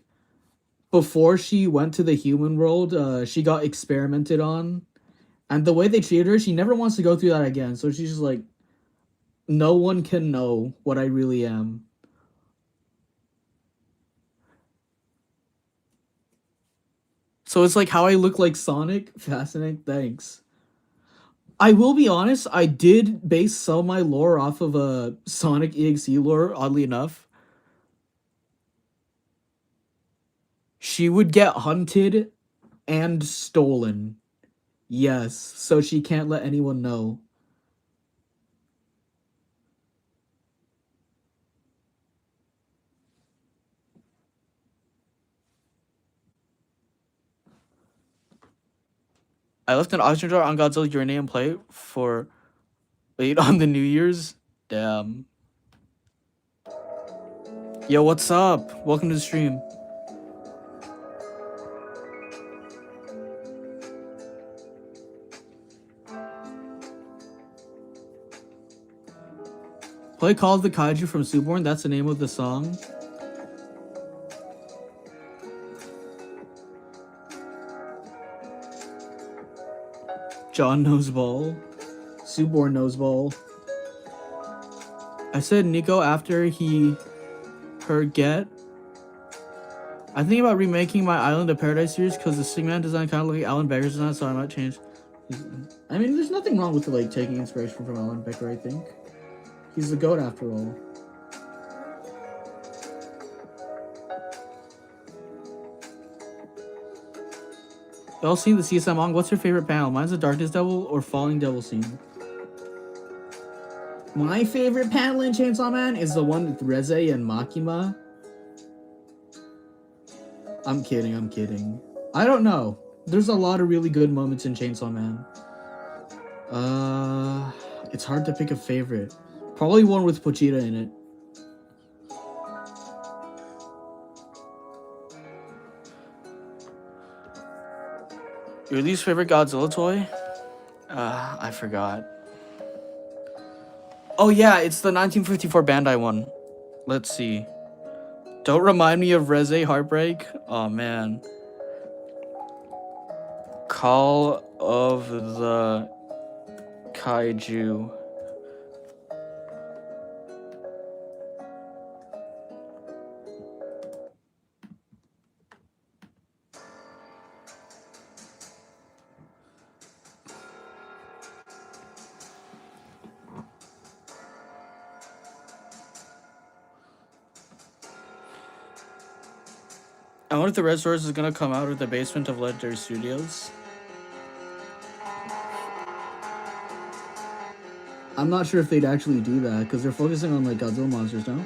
before she went to the human world, she got experimented on. And the way they treated her, she never wants to go through that again. So she's just like, no one can know what I really am. So it's like how I look like Sonic. Fascinating. Thanks. I will be honest, I did base some of my lore off of a Sonic EXE lore, oddly enough. She would get hunted and stolen. Yes, so she can't let anyone know. I left an oxygen jar on Godzilla's uranium plate for wait on the New Year's. Damn. Yo, what's up? Welcome to the stream. Play Call of the Kaiju from Suborn. That's the name of the song. John knows ball. Suborn knows ball. I said Nico after he heard Get. I think about remaking my Island of Paradise series because the Stingman design kind of look like Alan Becker's design, so I might change. I mean, there's nothing wrong with like taking inspiration from Alan Becker, I think. He's the GOAT after all. Y'all seen the CSM manga? What's your favorite panel? Mine's the Darkness Devil or Falling Devil scene. My favorite panel in Chainsaw Man is the one with Reze and Makima. I'm kidding. I don't know. There's a lot of really good moments in Chainsaw Man. It's hard to pick a favorite. Probably one with Pochita in it. Your least favorite Godzilla toy? I forgot. Oh yeah, it's the 1954 Bandai one. Let's see. Don't remind me of Reze Heartbreak. Oh man. Call of the Kaiju. I wonder if the Red Source is gonna come out of the basement of Legendary Studios. I'm not sure if they'd actually do that because they're focusing on like Godzilla monsters now.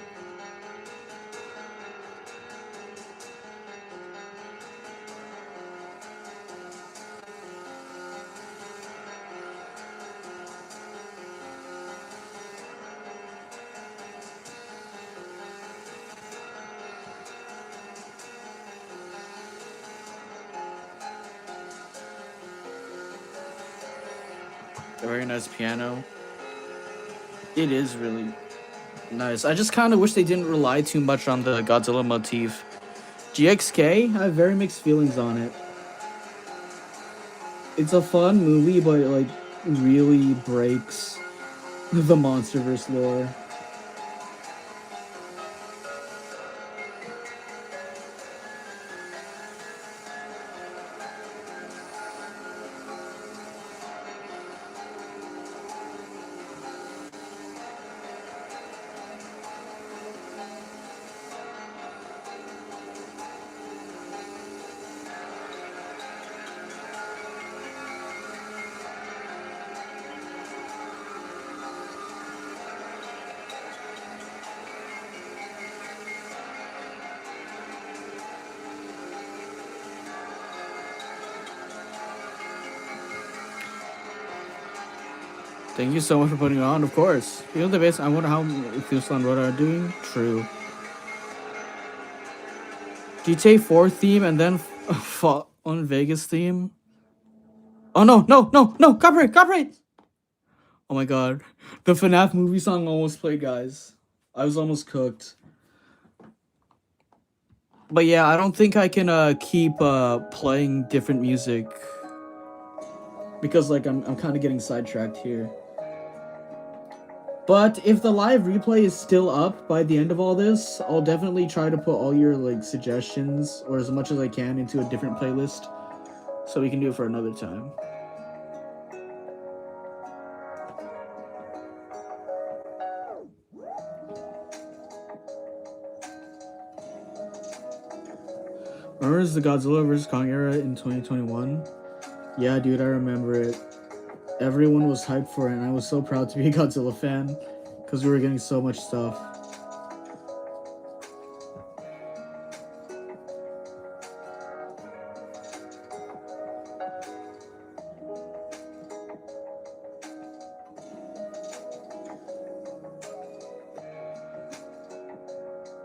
A very nice piano. It is really nice. I just kind of wish they didn't rely too much on the Godzilla motif. GXK, I have very mixed feelings on it. It's a fun movie, but it like really breaks the MonsterVerse lore. Thank you so much for putting it on, of course. You know the base, I wonder how Fusel and Rhoda are doing? True. GTA 4 theme and then on Vegas theme? Oh no, no, no, no! Copyright, copyright! Oh my god. The FNAF movie song almost played, guys. I was almost cooked. But yeah, I don't think I can keep playing different music. Because like I'm kind of getting sidetracked here. But if the live replay is still up by the end of all this, I'll definitely try to put all your like suggestions or as much as I can into a different playlist so we can do it for another time. Remember the Godzilla vs. Kong era in 2021? Yeah, dude, I remember it. Everyone was hyped for it, and I was so proud to be a Godzilla fan because we were getting so much stuff.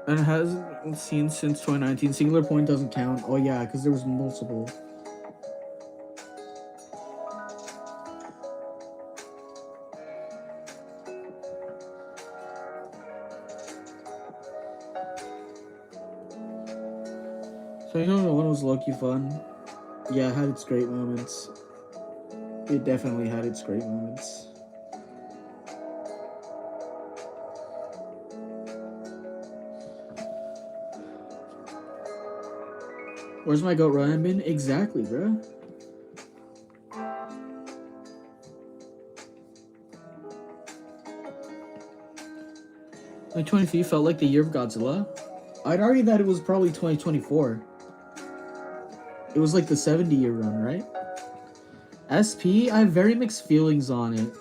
And it hasn't been seen since 2019. Singular Point doesn't count. Oh yeah, because there was multiple. So you know, one was low-key fun. Yeah, it had its great moments. It definitely had its great moments. Where's my goat Ryan been? Exactly, bruh. Like 2023 felt like the year of Godzilla. I'd argue that it was probably 2024. It was like the 70-year run, right? SP, I have very mixed feelings on it.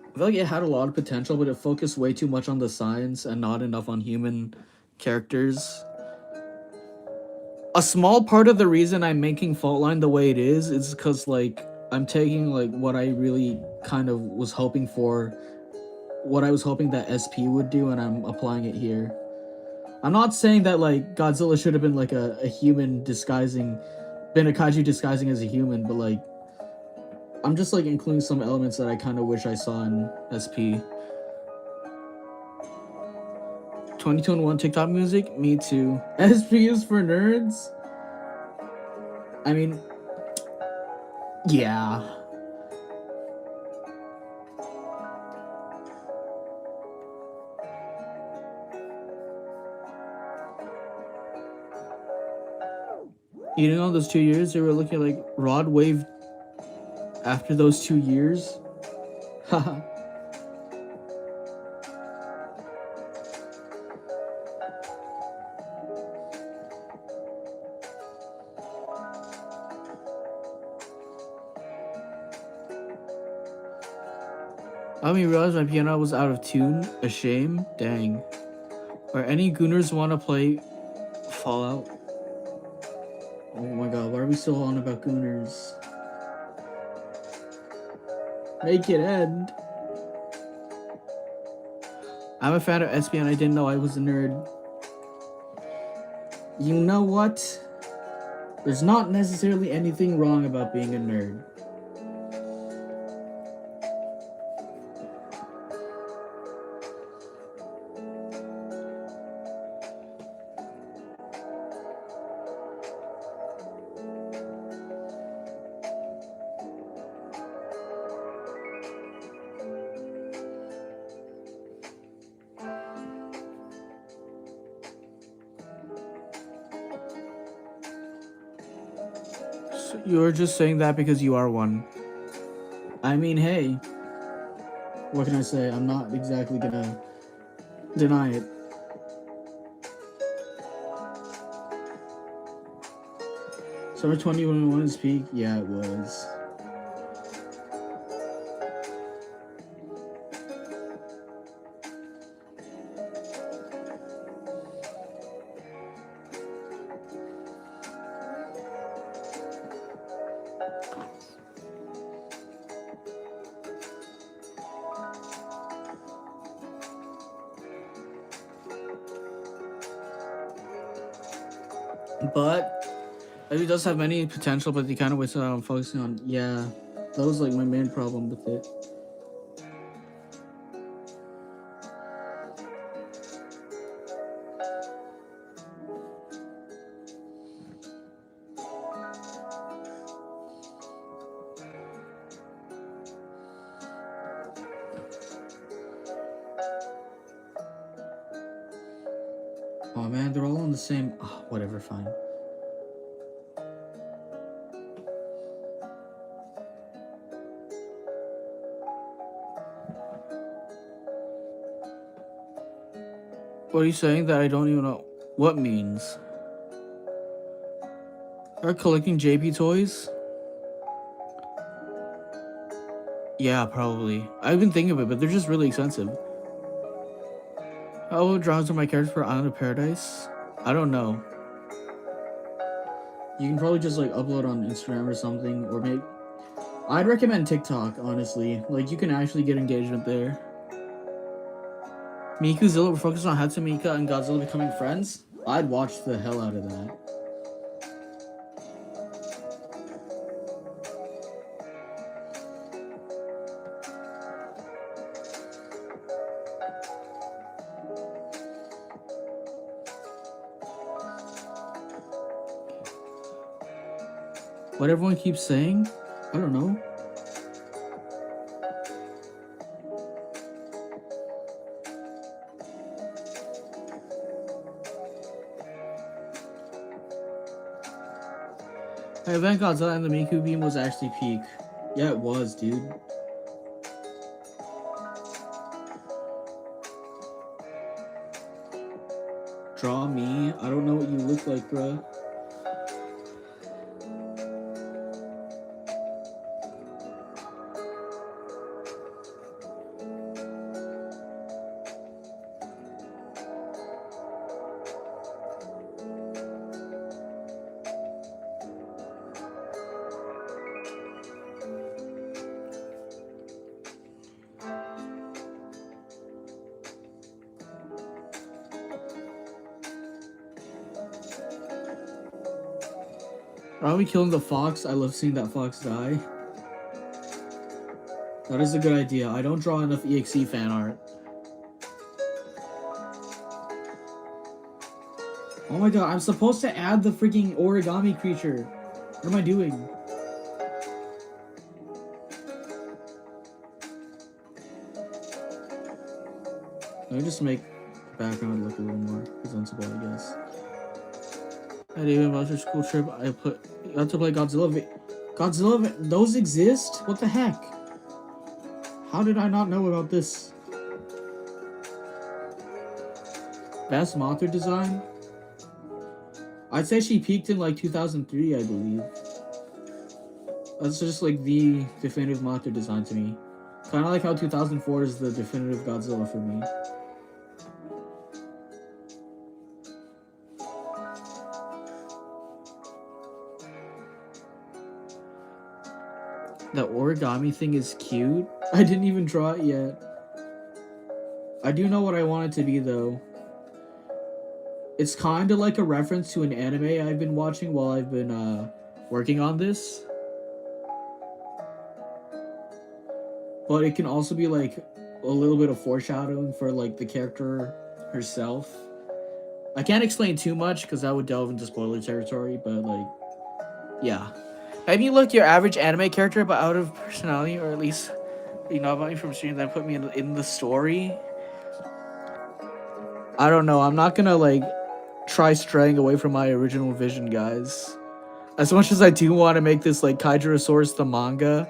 I feel like it had a lot of potential, but it focused way too much on the science and not enough on human characters. A small part of the reason I'm making Faultline the way it is because, like, I'm taking, like, what I really kind of was hoping for, what I was hoping that SP would do, and I'm applying it here. I'm not saying that, like, Godzilla should have been, like, a human disguising, been a kaiju disguising as a human, but, like, I'm just, like, including some elements that I kind of wish I saw in SP. 2021 TikTok music? Me too. SP is for nerds? I mean, yeah. You know, those 2 years, they were looking like Rod Wave after those 2 years. Haha. I didn't realize my piano was out of tune. A shame. Dang. Are any gooners want to play Fallout? Oh my god, why are we still on about gooners? Make it end. I'm a fan of SPN. I didn't know I was a nerd. You know what? There's not necessarily anything wrong about being a nerd. So you're just saying that because you are one. I mean, hey. What can I say? I'm not exactly gonna deny it. Summer 2021 is peak? Yeah, it was. But it does have many potential, but they kind of wasted out on focusing on. Yeah, that was like my main problem with it. Oh man, they're all on the same. Oh, whatever, fine. What are you saying that I don't even know what means? Are collecting JP toys? Yeah, probably. I've been thinking of it, but they're just really expensive. How drawings of my characters for Island of Paradise? I don't know. You can probably just like upload on Instagram or something, or maybe I'd recommend TikTok, honestly. Like you can actually get engagement there. Mikuzilla, we're focused on Hatsumika and Godzilla becoming friends. I'd watch the hell out of that. What everyone keeps saying? I don't know. Hey, Event Godzilla and the Miku beam was actually peak. Yeah, it was, dude. Draw me? I don't know what you look like, bruh. Are we killing the fox? I love seeing that fox die. That is a good idea. I don't draw enough EXE fan art. Oh my god, I'm supposed to add the freaking origami creature. What am I doing? Let me just make the background look a little more presentable, I guess. At even Monster School Trip, I got to play Godzilla. Godzilla, those exist? What the heck? How did I not know about this? Best Mothra design? I'd say she peaked in like 2003, I believe. That's just like the definitive Mothra design to me. kind of like how 2004 is the definitive Godzilla for me. The origami thing is cute. I didn't even draw it yet. I do know what I want it to be though. It's kind of like a reference to an anime I've been watching while I've been working on this. But it can also be like a little bit of foreshadowing for like the character herself. I can't explain too much because that would delve into spoiler territory, but like, yeah. Maybe look your average anime character, but out of personality, or at least you know about me from seeing that put me in the story. I don't know. I'm not gonna like try straying away from my original vision, guys. As much as I do want to make this like Kaiju the manga,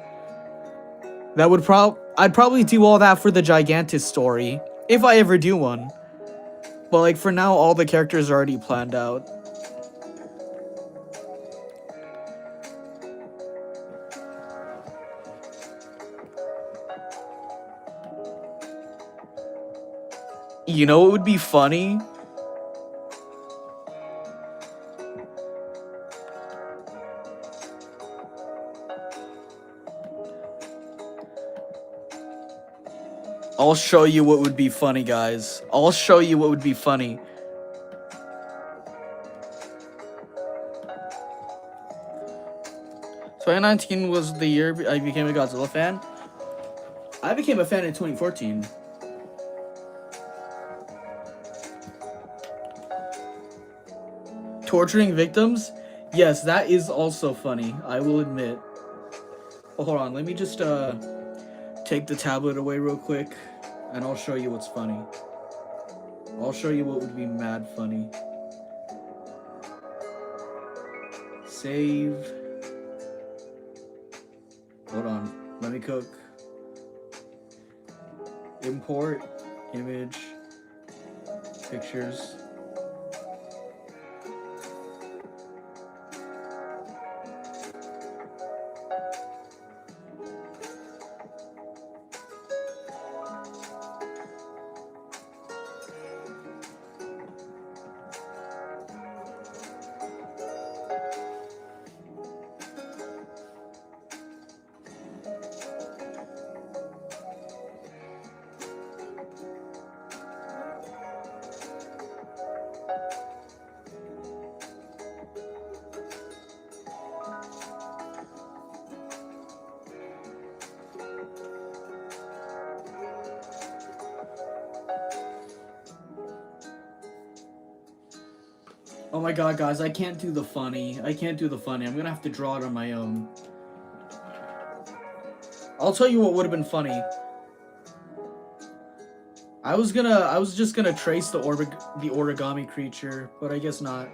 that would I'd probably do all that for the Gigantis story if I ever do one. But like for now, all the characters are already planned out. You know what would be funny? I'll show you what would be funny, guys. I'll show you what would be funny. So 2019 was the year I became a Godzilla fan. I became a fan in 2014. Torturing victims? Yes, that is also funny, I will admit. Oh, hold on, let me just take the tablet away real quick, and I'll show you what's funny. I'll show you what would be mad funny. Save. Hold on, let me cook. Import, image, pictures. Oh my god, guys, I can't do the funny. I can't do the funny. I'm gonna have to draw it on my own. I'll tell you what would have been funny. I was just gonna trace the origami creature, but I guess not.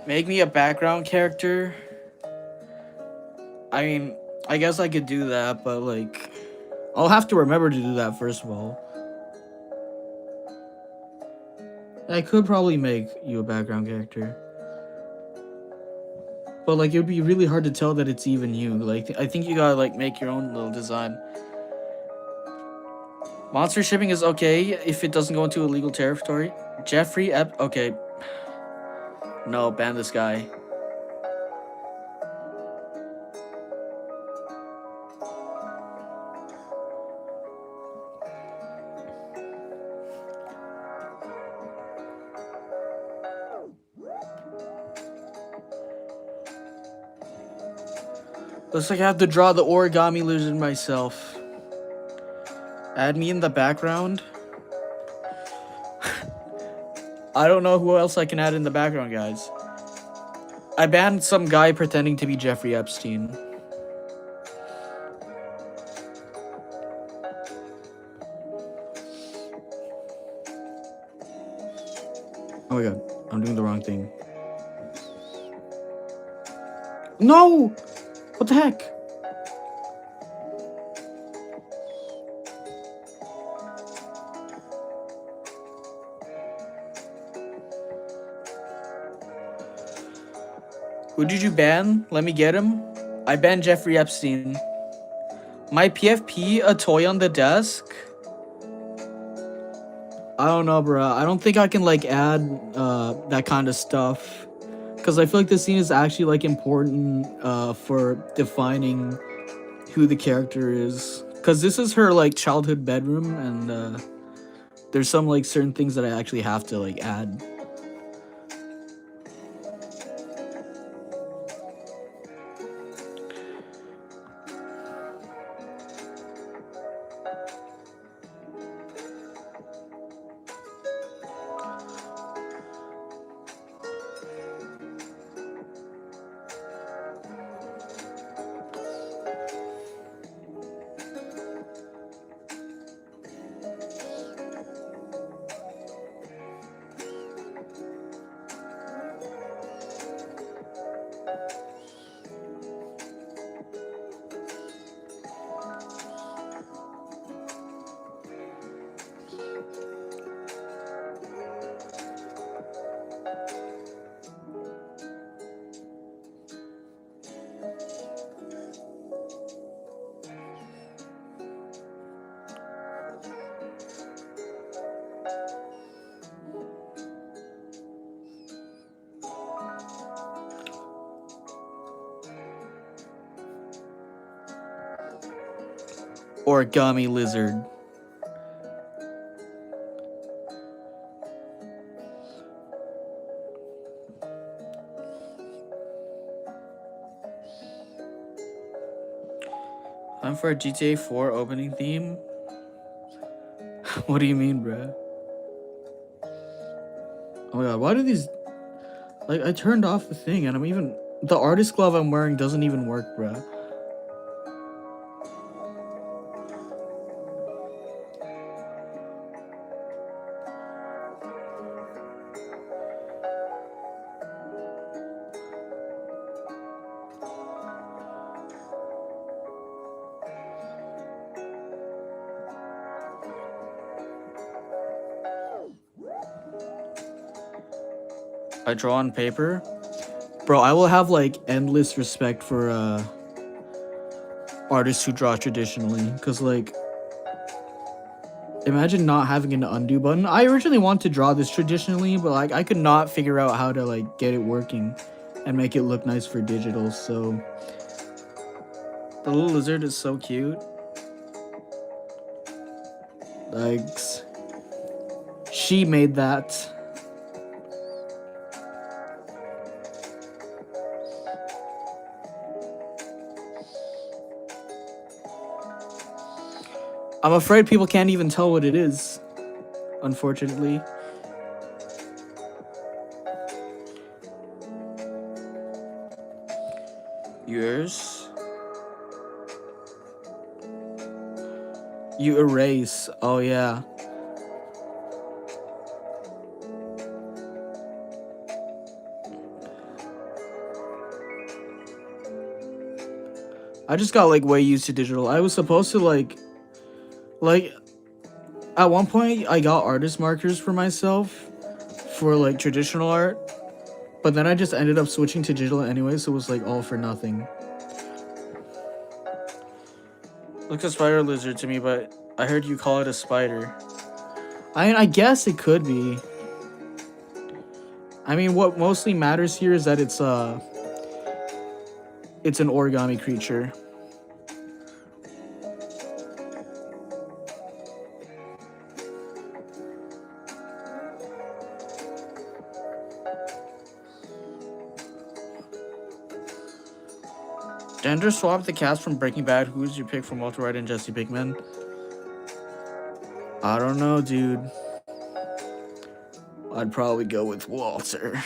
Make me a background character. I mean, I guess I could do that, but like, I'll have to remember to do that first of all. I could probably make you a background character. But like, it would be really hard to tell that it's even you. Like, I think you gotta like make your own little design. Monster shipping is okay if it doesn't go into illegal territory. Jeffrey okay. No, ban this guy. Looks like I have to draw the origami lizard myself. Add me in the background. I don't know who else I can add in the background, guys. I banned some guy pretending to be Jeffrey Epstein. Oh my god, I'm doing the wrong thing. No! What the heck? Who did you ban? Let me get him. I banned Jeffrey Epstein. My PFP, a toy on the desk. I don't know, bro. I don't think I can like add that kind of stuff, because I feel like the scene is actually like important for defining who the character is. Because this is her like childhood bedroom, and there's some like certain things that I actually have to like add. Origami lizard. I'm for a GTA 4 opening theme. What do you mean, bruh? Oh my god, why do these... Like, I turned off the thing and I'm even... The artist glove I'm wearing doesn't even work, bruh. I draw on paper? Bro, I will have, like, endless respect for, artists who draw traditionally. Because, like... Imagine not having an undo button. I originally wanted to draw this traditionally, but, like, I could not figure out how to, like, get it working and make it look nice for digital, so... The little lizard is so cute. Like... She made that. I'm afraid people can't even tell what it is, unfortunately. Yours? You erase. Oh, yeah. I just got, like, way used to digital. I was supposed to, like, at one point, I got artist markers for myself for, like, traditional art. But then I just ended up switching to digital anyway, so it was, like, all for nothing. Looks a spider lizard to me, but I heard you call it a spider. I guess it could be. I mean, what mostly matters here is that it's an origami creature. Gender swap the cast from Breaking Bad. Who's your pick from Walter White and Jesse Pinkman? I don't know, dude. I'd probably go with Walter.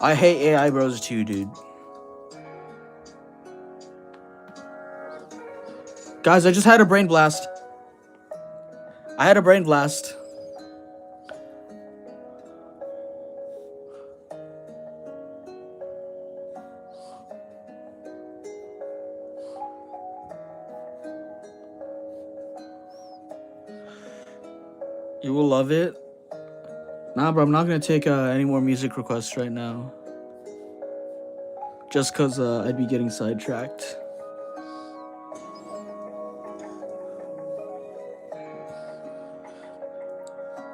I hate AI bros too, dude. Guys, I just had a brain blast. I had a brain blast. You will love it. Nah, bro, I'm not gonna take any more music requests right now. Just cause I'd be getting sidetracked.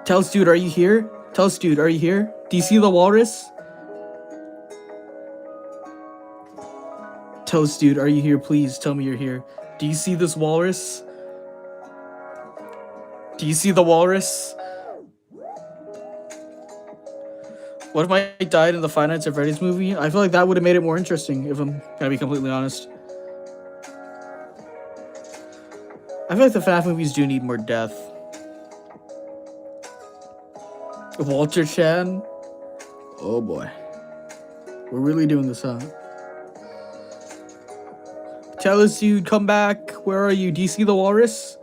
Tells dude, are you here? Tells dude, are you here? Do you see the walrus? Toast dude, are you here? Please tell me you're here. Do you see this walrus? Do you see the walrus? What if Mike died in the Five Nights at Freddy's movie? I feel like that would have made it more interesting, if I'm gonna be completely honest. I feel like the FNAF movies do need more death. Walter Chan? Oh boy. We're really doing this, huh? Tell us, dude, come back. Where are you? Do you see the walrus?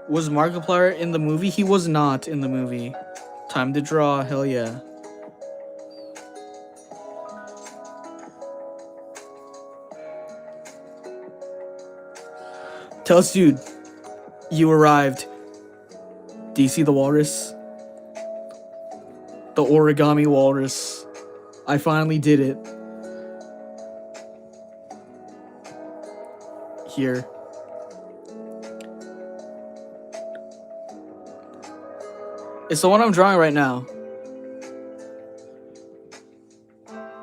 Was Markiplier in the movie? He was not in the movie. Time to draw, hell yeah. Tell us, dude, you arrived. Do you see the walrus? The origami walrus. I finally did it. Here. It's the one I'm drawing right now.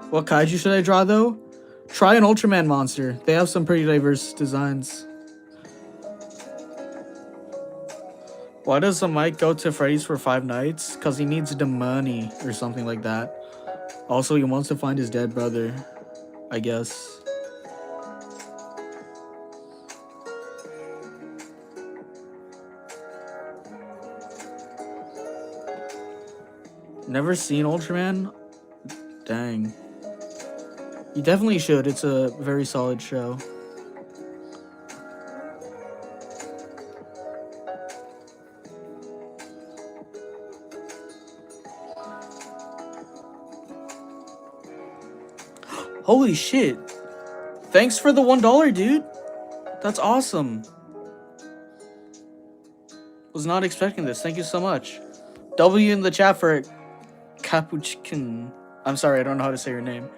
What kaiju should I draw though? Try an Ultraman monster. They have some pretty diverse designs. Why does the Mike go to Freddy's for 5 nights? Cause he needs the money or something like that. Also, he wants to find his dead brother, I guess. Never seen Ultraman? Dang. You definitely should. It's a very solid show. Holy shit. Thanks for the $1, dude. That's awesome. Was not expecting this. Thank you so much. W in the chat for Capuchin. I'm sorry, I don't know how to say your name.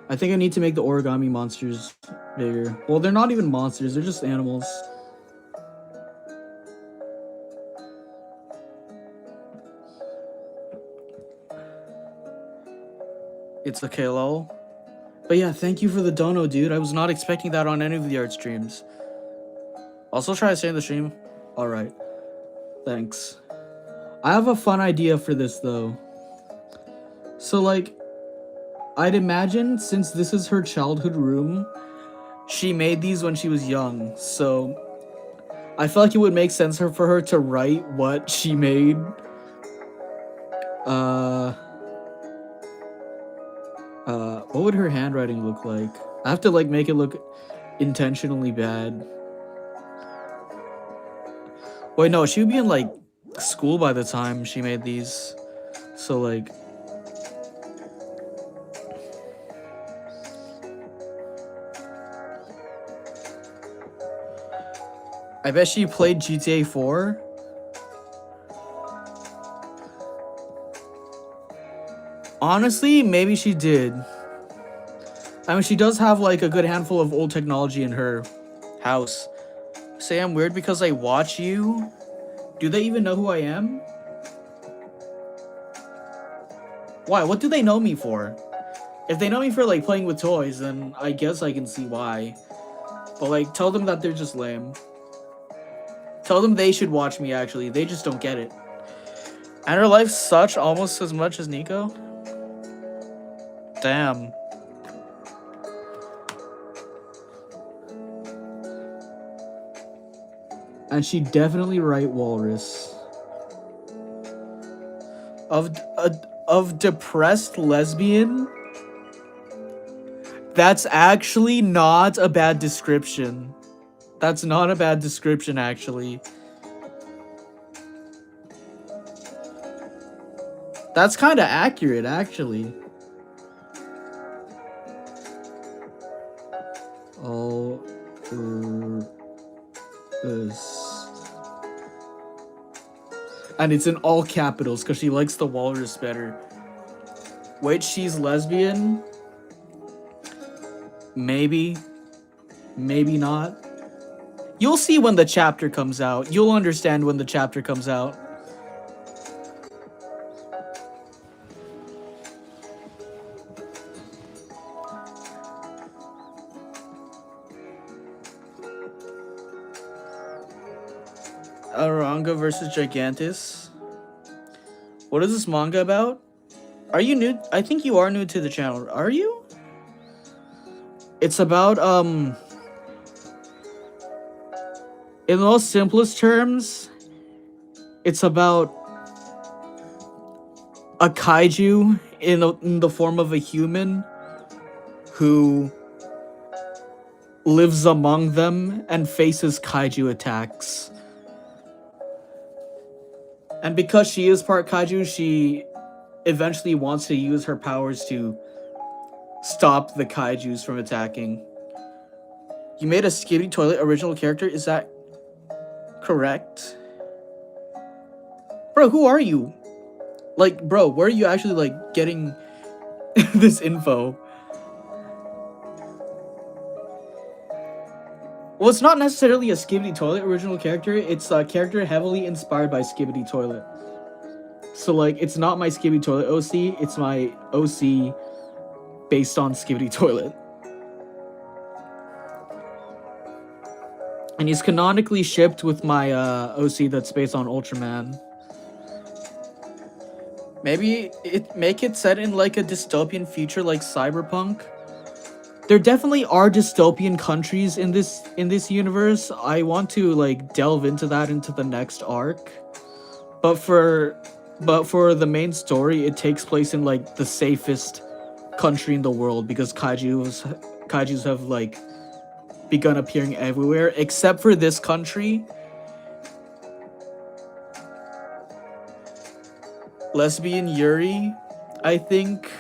I think I need to make the origami monsters bigger. Well, they're not even monsters, they're just animals. It's okay, lol. But yeah, thank you for the dono, dude. I was not expecting that on any of the art streams. Also try to stay in the stream. Alright. Thanks. I have a fun idea for this, though. So, like, I'd imagine, since this is her childhood room, she made these when she was young. So, I feel like it would make sense for her to write what she made. What would her handwriting look like? I have to, like, make it look intentionally bad. Wait, no, she would be in, like, school by the time she made these. So, like... I bet she played GTA 4. Honestly, maybe she did. I mean, she does have, like, a good handful of old technology in her house. Say I'm weird because I watch you? Do they even know who I am? Why? What do they know me for? If they know me for, like, playing with toys, then I guess I can see why. But, like, tell them that they're just lame. Tell them they should watch me, actually. They just don't get it. And her life such almost as much as Nico? Damn. And she definitely write walrus. Of depressed lesbian? That's actually not a bad description. That's not a bad description, actually. That's kind of accurate, actually. All this. And it's in all capitals because she likes the walrus better. Wait, she's lesbian? Maybe. Maybe not. You'll see when the chapter comes out. You'll understand when the chapter comes out. Aranga versus Gigantus. What is this manga about? Are you new? I think you are new to the channel. Are you? It's about, in the most simplest terms, it's about a kaiju in the form of a human who lives among them and faces kaiju attacks. And because she is part kaiju, she eventually wants to use her powers to stop the kaijus from attacking. You made a Skibidi Toilet original character? Is that correct? Bro, who are you? Like, bro, where are you actually, like, getting this info? Well, it's not necessarily a Skibidi Toilet original character. It's a character heavily inspired by Skibidi Toilet. So, like, it's not my Skibidi Toilet OC. It's my OC based on Skibidi Toilet. And he's canonically shipped with my OC that's based on Ultraman. Maybe make it set in, like, a dystopian future like Cyberpunk. There definitely are dystopian countries in this universe. I want to, like, delve into that into the next arc. But for the main story, it takes place in, like, the safest country in the world because kaijus have, like, begun appearing everywhere except for this country. Lesbian Yuri, I think.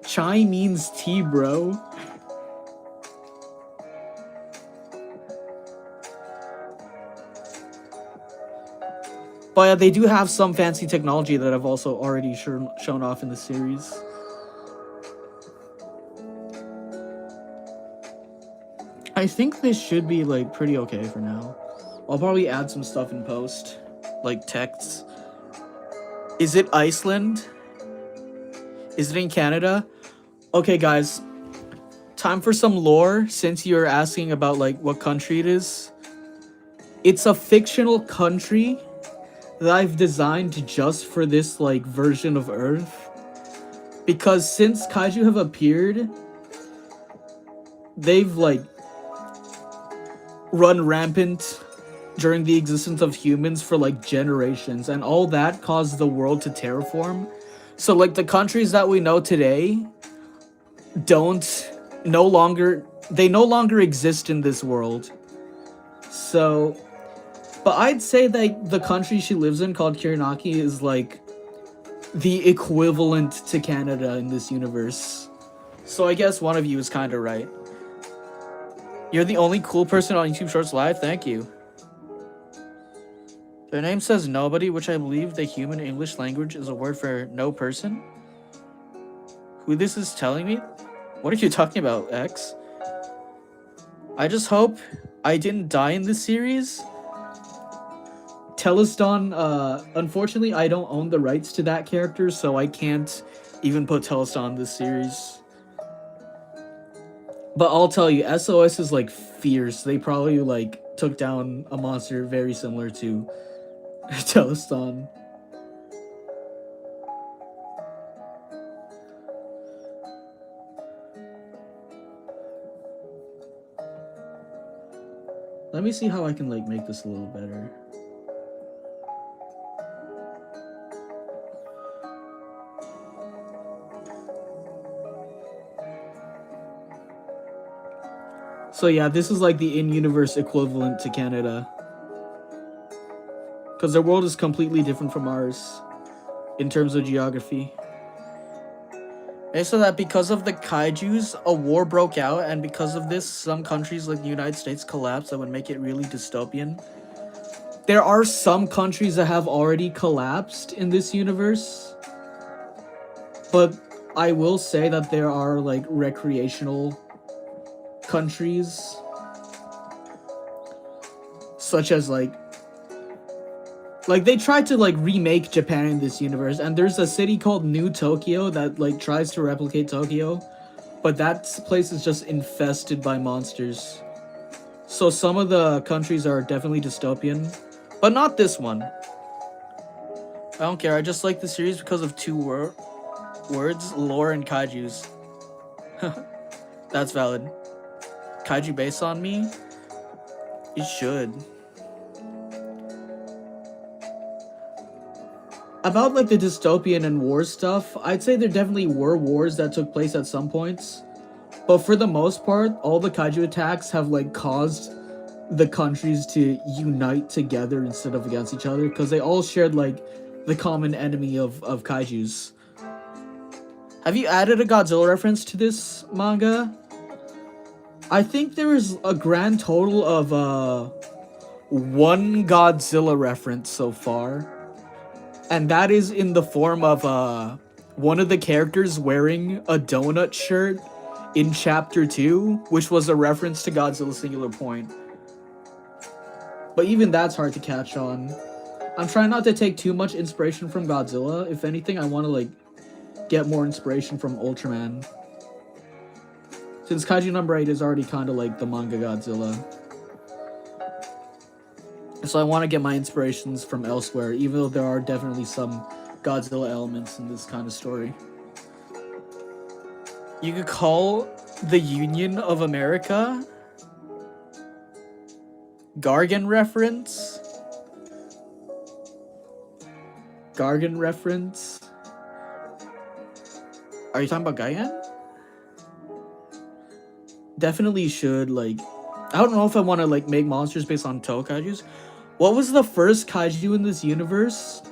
Chai means tea, bro. But yeah, they do have some fancy technology that I've also already shown off in the series. I think this should be, like, pretty okay for now. I'll probably add some stuff in post, like texts. Is it Iceland? Is it in Canada? Okay, guys. Time for some lore, since you're asking about, like, what country it is. It's a fictional country that I've designed just for this, like, version of Earth. Because since kaiju have appeared, they've, like, run rampant during the existence of humans for, like, generations, and all that caused the world to terraform. So, like, the countries that we know today no longer exist in this world. So, but I'd say that the country she lives in, called Kirinaki, is, like, the equivalent to Canada in this universe. So I guess one of you is kind of right. You're the only cool person on YouTube Shorts Live? Thank you. Their name says nobody, which I believe the human English language is a word for no person. Who this is telling me? What are you talking about, X? I just hope I didn't die in this series. Teleston, unfortunately, I don't own the rights to that character, so I can't even put Teleston in this series. But I'll tell you, SOS is, like, fierce. They probably, like, took down a monster very similar to Teleston. Let me see how I can, like, make this a little better. So yeah, this is, like, the in-universe equivalent to Canada. Because their world is completely different from ours. in terms of geography. They said that because of the kaijus, a war broke out, and because of this, some countries like the United States collapsed. That would make it really dystopian. There are some countries that have already collapsed in this universe, but I will say that there are like recreational countries, such as like they tried to like remake Japan in this universe, and there's a city called New Tokyo that like tries to replicate Tokyo, but that place is just infested by monsters. So some of the countries are definitely dystopian, but not this one. I don't care. I just like the series because of two words, lore and kaijus. That's valid. Kaiju based on me? It should. About like the dystopian and war stuff, I'd say there definitely were wars that took place at some points. But for the most part, all the kaiju attacks have like caused the countries to unite together instead of against each other, because they all shared like the common enemy of kaijus. Have you added a Godzilla reference to this manga? I think there is a grand total of one Godzilla reference so far. And that is in the form of one of the characters wearing a donut shirt in Chapter 2, which was a reference to Godzilla Singular Point. But even that's hard to catch on. I'm trying not to take too much inspiration from Godzilla. If anything, I want to like get more inspiration from Ultraman. Since Kaiju number 8 is already kind of like the manga Godzilla. So I want to get my inspirations from elsewhere, even though there are definitely some Godzilla elements in this kind of story. You could call the Union of America Gargan reference. Gargan reference. Are you talking about Gaigan? Definitely should, like, I don't know if I want to like make monsters based on Toho kaijus. What was the first kaiju in this universe?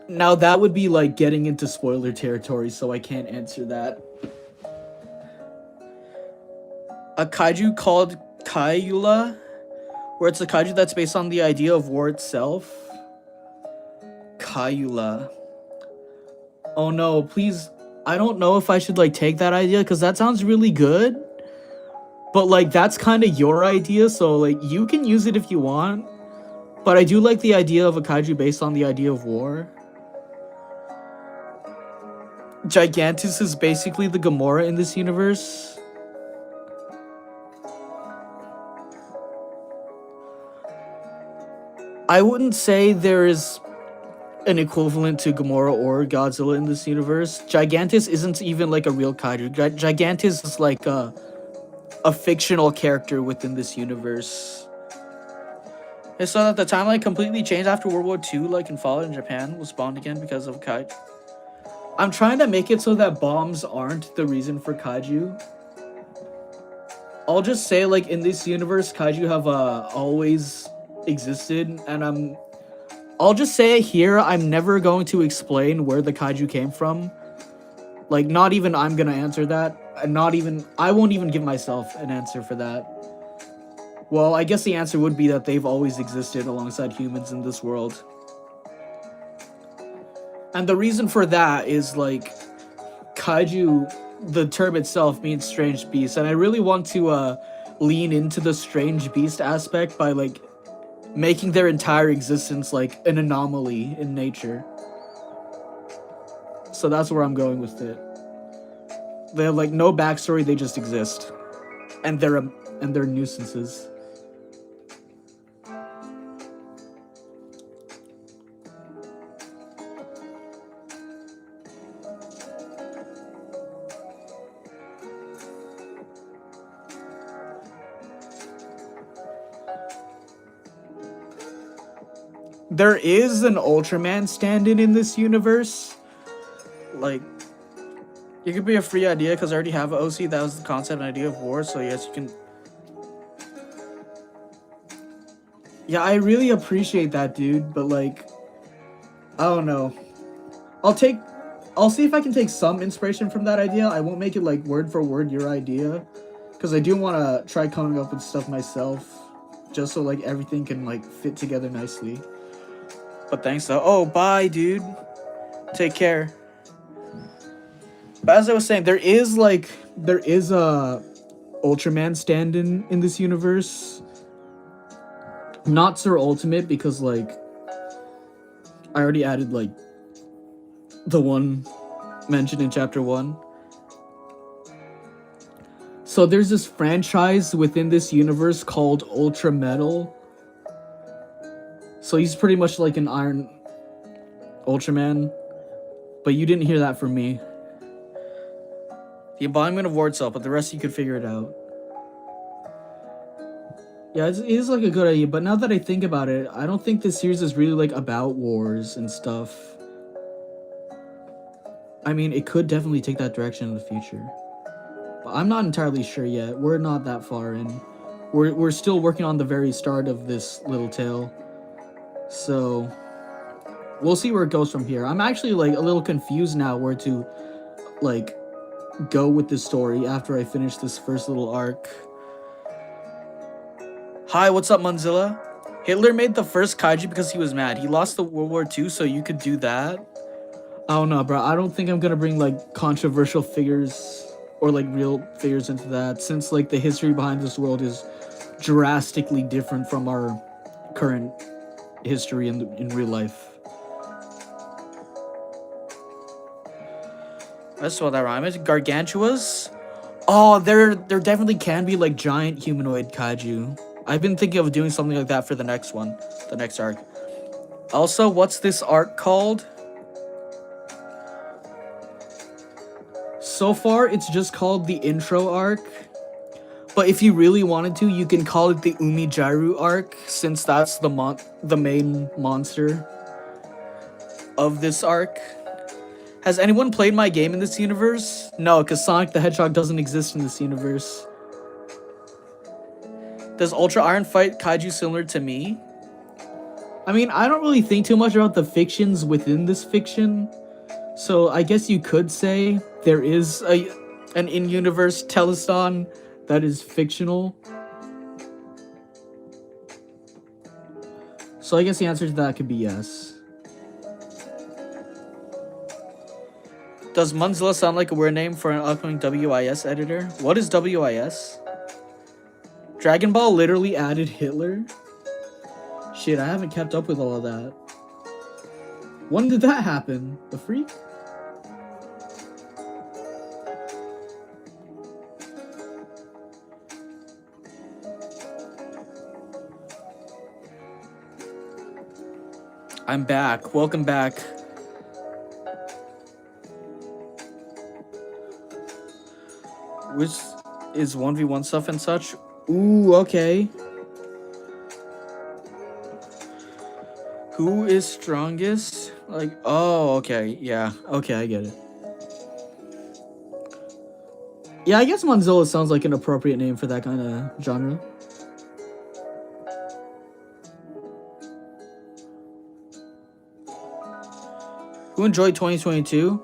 Now that would be like getting into spoiler territory, so I can't answer that. A kaiju called Kaiyula, where it's a kaiju that's based on the idea of war itself. Kaiyula. Oh no, please. I don't know if I should like take that idea, because that sounds really good. But like that's kind of your idea, so like you can use it if you want. But I do like the idea of a kaiju based on the idea of war. Gigantus is basically the Gamora in this universe. I wouldn't say there is an equivalent to Gamora or Godzilla in this universe. Gigantus isn't even like a real kaiju. Gigantus is like a fictional character within this universe. It's so that the timeline completely changed after World War II, like in Fallout in Japan, was spawned again because of kaiju. I'm trying to make it so that bombs aren't the reason for kaiju. I'll just say, like, in this universe, kaiju have always existed, and I'll just say it here, I'm never going to explain where the kaiju came from. Like, not even I'm gonna answer that. And I won't even give myself an answer for that. Well, I guess the answer would be that they've always existed alongside humans in this world. And the reason for that is, like, kaiju, the term itself means strange beast. And I really want to lean into the strange beast aspect by, like, making their entire existence, like, an anomaly in nature. So that's where I'm going with it. They have like no backstory, they just exist. And they're nuisances. There is an Ultraman stand-in in this universe. Like, you could be a free idea because I already have an OC that was the concept and idea of war, so yes, you can. Yeah, I really appreciate that, dude. But like, I don't know. I'll take. I'll see if I can take some inspiration from that idea. I won't make it like word for word your idea, because I do want to try coming up with stuff myself, just so like everything can like fit together nicely. But thanks though. Oh, bye, dude. Take care. But as I was saying, there is a Ultraman stand-in in this universe. Not Sir Ultimate, because like I already added like the one mentioned in chapter 1. So there's this franchise within this universe called Ultra Metal. So he's pretty much like an Iron Ultraman, but you didn't hear that from me. The embodiment of Ward Cell, but the rest you could figure it out. Yeah, it is like a good idea, but now that I think about it, I don't think this series is really like about wars and stuff. I mean, it could definitely take that direction in the future, but I'm not entirely sure yet. We're not that far in. We're still working on the very start of this little tale, so we'll see where it goes from here. I'm actually like a little confused now where to like go with this story after I finish this first little arc. Hi, what's up, Manzilla? Hitler made the first kaiju because he was mad. He lost the World War II, so you could do that. I don't know, bro. I don't think I'm gonna bring like controversial figures or like real figures into that, since like the history behind this world is drastically different from our current history in real life. I saw that rhyme. Is gargantuas? Oh, there definitely can be like giant humanoid kaiju. I've been thinking of doing something like that for the next one, the next arc. Also, what's this arc called? So far, it's just called the intro arc. But if you really wanted to, you can call it the Umijaru arc, since that's the main monster of this arc. Has anyone played my game in this universe? No, because Sonic the Hedgehog doesn't exist in this universe. Does Ultra Iron fight kaiju similar to me? I mean, I don't really think too much about the fictions within this fiction. So I guess you could say there is an in-universe Teleston that is fictional. So I guess the answer to that could be yes. Does Munzilla sound like a weird name for an upcoming WIS editor? What is WIS? Dragon Ball literally added Hitler? Shit, I haven't kept up with all of that. When did that happen? The freak? I'm back. Welcome back. Which is 1v1 stuff and such? Ooh, okay. Who is strongest? Like, oh, okay. Yeah. Okay, I get it. Yeah, I guess Monzilla sounds like an appropriate name for that kind of genre. Who enjoyed 2022?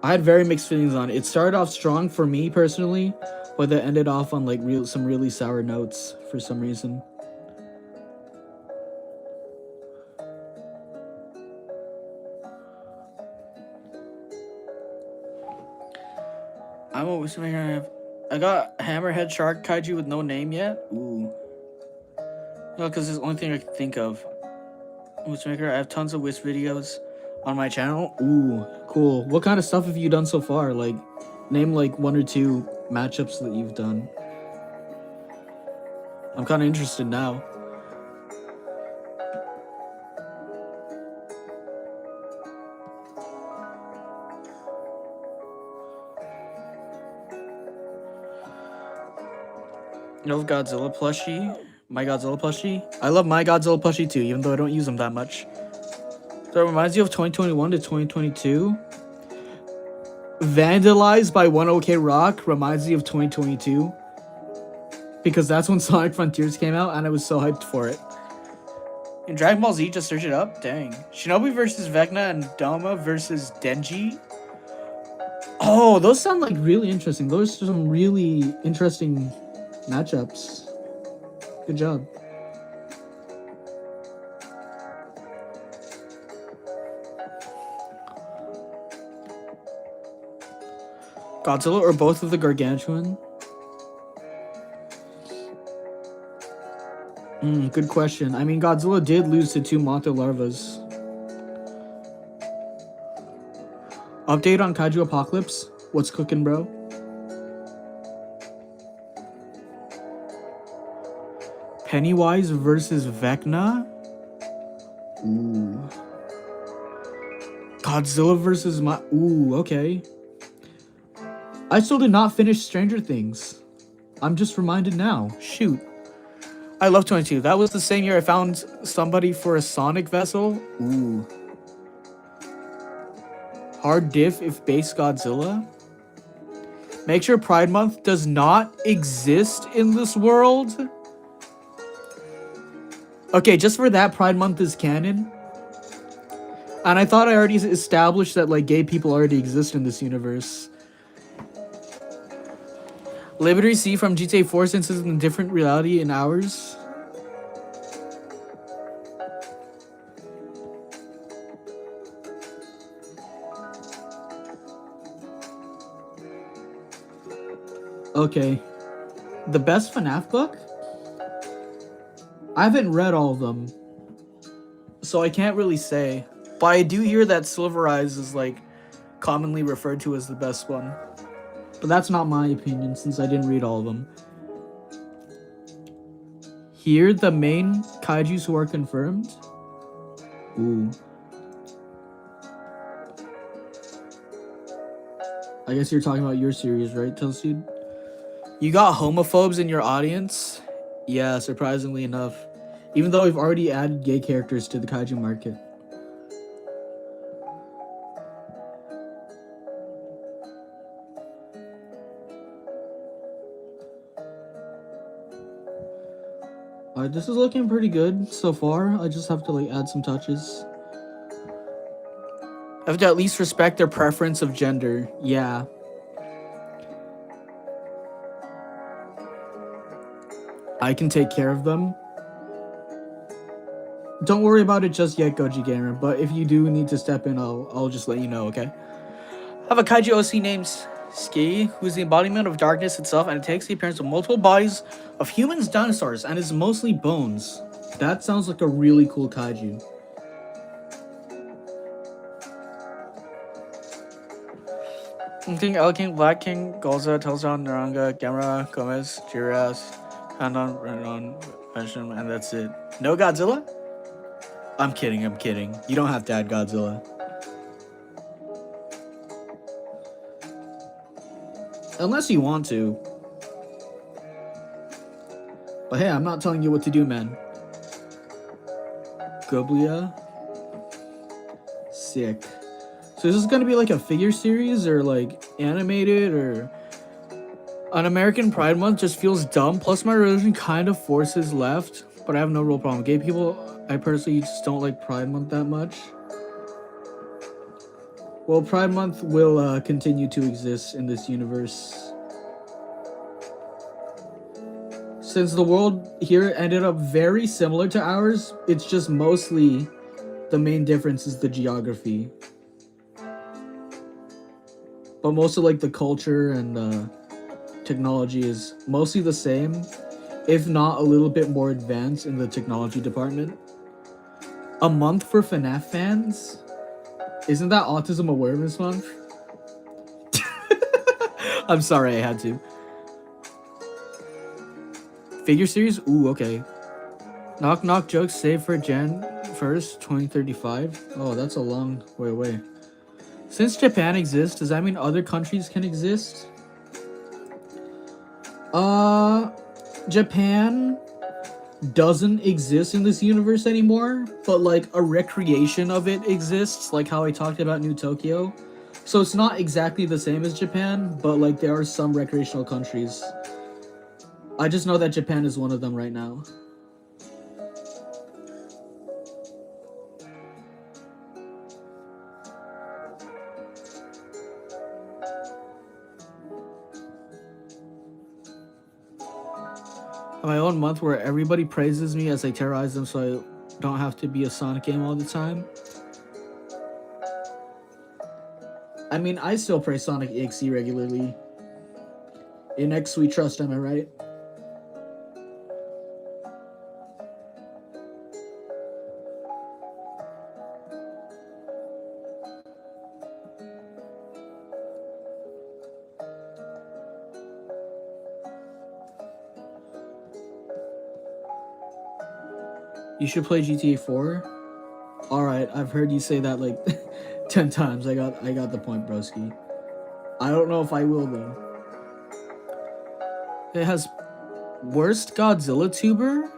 I had very mixed feelings on it. It started off strong for me personally, but it ended off on like some really sour notes for some reason. I'm always I got Hammerhead Shark Kaiju with no name yet. Ooh. No, because it's the only thing I can think of. Wishmaker, I have tons of Wish videos on my channel. Ooh, cool. What kind of stuff have you done so far? Like, name like 1 or 2 matchups that you've done. I'm kind of interested now. No Godzilla plushie. My Godzilla plushie. I love my Godzilla plushie too, even though I don't use them that much. So it reminds you of 2021 to 2022. Vandalized by 1OK Rock reminds you of 2022. because that's when Sonic Frontiers came out, and I was so hyped for it. In Dragon Ball Z, just search it up. Dang. Shinobi versus Vecna and Doma versus Denji. Oh, those sound like really interesting. Those are some really interesting matchups. Good job. Godzilla or both of the Gargantuan? Good question. I mean, Godzilla did lose to 2 Manta larvas. Update on Kaiju Apocalypse? What's cooking, bro? Pennywise versus Vecna? Ooh. Godzilla versus Ooh, okay. I still did not finish Stranger Things. I'm just reminded now. Shoot. I love 22. That was the same year I found somebody for a Sonic vessel. Ooh. Hard diff if base Godzilla. Make sure Pride Month does not exist in this world. Okay, just for that, Pride Month is canon. And I thought I already established that like gay people already exist in this universe. Liberty C from GTA 4 since it's in a different reality in ours. Okay. The best FNAF book? I haven't read all of them, so I can't really say. But I do hear that Silver Eyes is like commonly referred to as the best one. But that's not my opinion since I didn't read all of them. Here, the main kaijus who are confirmed. Ooh. I guess you're talking about your series, right, Telseed? You got homophobes in your audience? Yeah, surprisingly enough. Even though we've already added gay characters to the kaiju market. Alright, this is looking pretty good so far. I just have to like add some touches. I have to at least respect their preference of gender. Yeah. I can take care of them. Don't worry about it just yet, Goji Gamer, but if you do need to step in, I'll just let you know, okay? I have a kaiju OC named Ski, who's the embodiment of darkness itself, and it takes the appearance of multiple bodies of humans, dinosaurs, and is mostly bones. That sounds like a really cool kaiju. I think El King, Black King, Golza, Telzon, Naranga, Gamera, Gomez, Jiras, Kandon, Renon, Benjamin, and that's it. No Godzilla? I'm kidding. You don't have to add Godzilla. Unless you want to. But hey, I'm not telling you what to do, man. Goblia. Sick. So is this gonna be like a figure series or like animated or... An American Pride Month just feels dumb, plus my religion kind of forces left, but I have no real problem. Gay people, I personally just don't like Pride Month that much. Well, Pride Month will continue to exist in this universe. Since the world here ended up very similar to ours, it's just mostly the main difference is the geography. But most of like the culture and technology is mostly the same, if not a little bit more advanced in the technology department. A month for FNAF fans? Isn't that Autism Awareness Month? I'm sorry, I had to. Figure series? Ooh, okay. Knock Knock Jokes saved for Jan 1st, 2035. Oh, that's a long way away. Since Japan exists, does that mean other countries can exist? Japan doesn't exist in this universe anymore, but like a recreation of it exists, like how I talked about New Tokyo. So it's not exactly the same as Japan, but like there are some recreational countries. I just know that Japan is one of them right now. My own month where everybody praises me as I terrorize them so I don't have to be a Sonic game all the time. I mean, I still praise Sonic EXE regularly. In X we trust, am I right? You should play GTA 4. Alright, I've heard you say that like 10 times. I got the point, broski. I don't know if I will though. It has worst Godzilla tuber?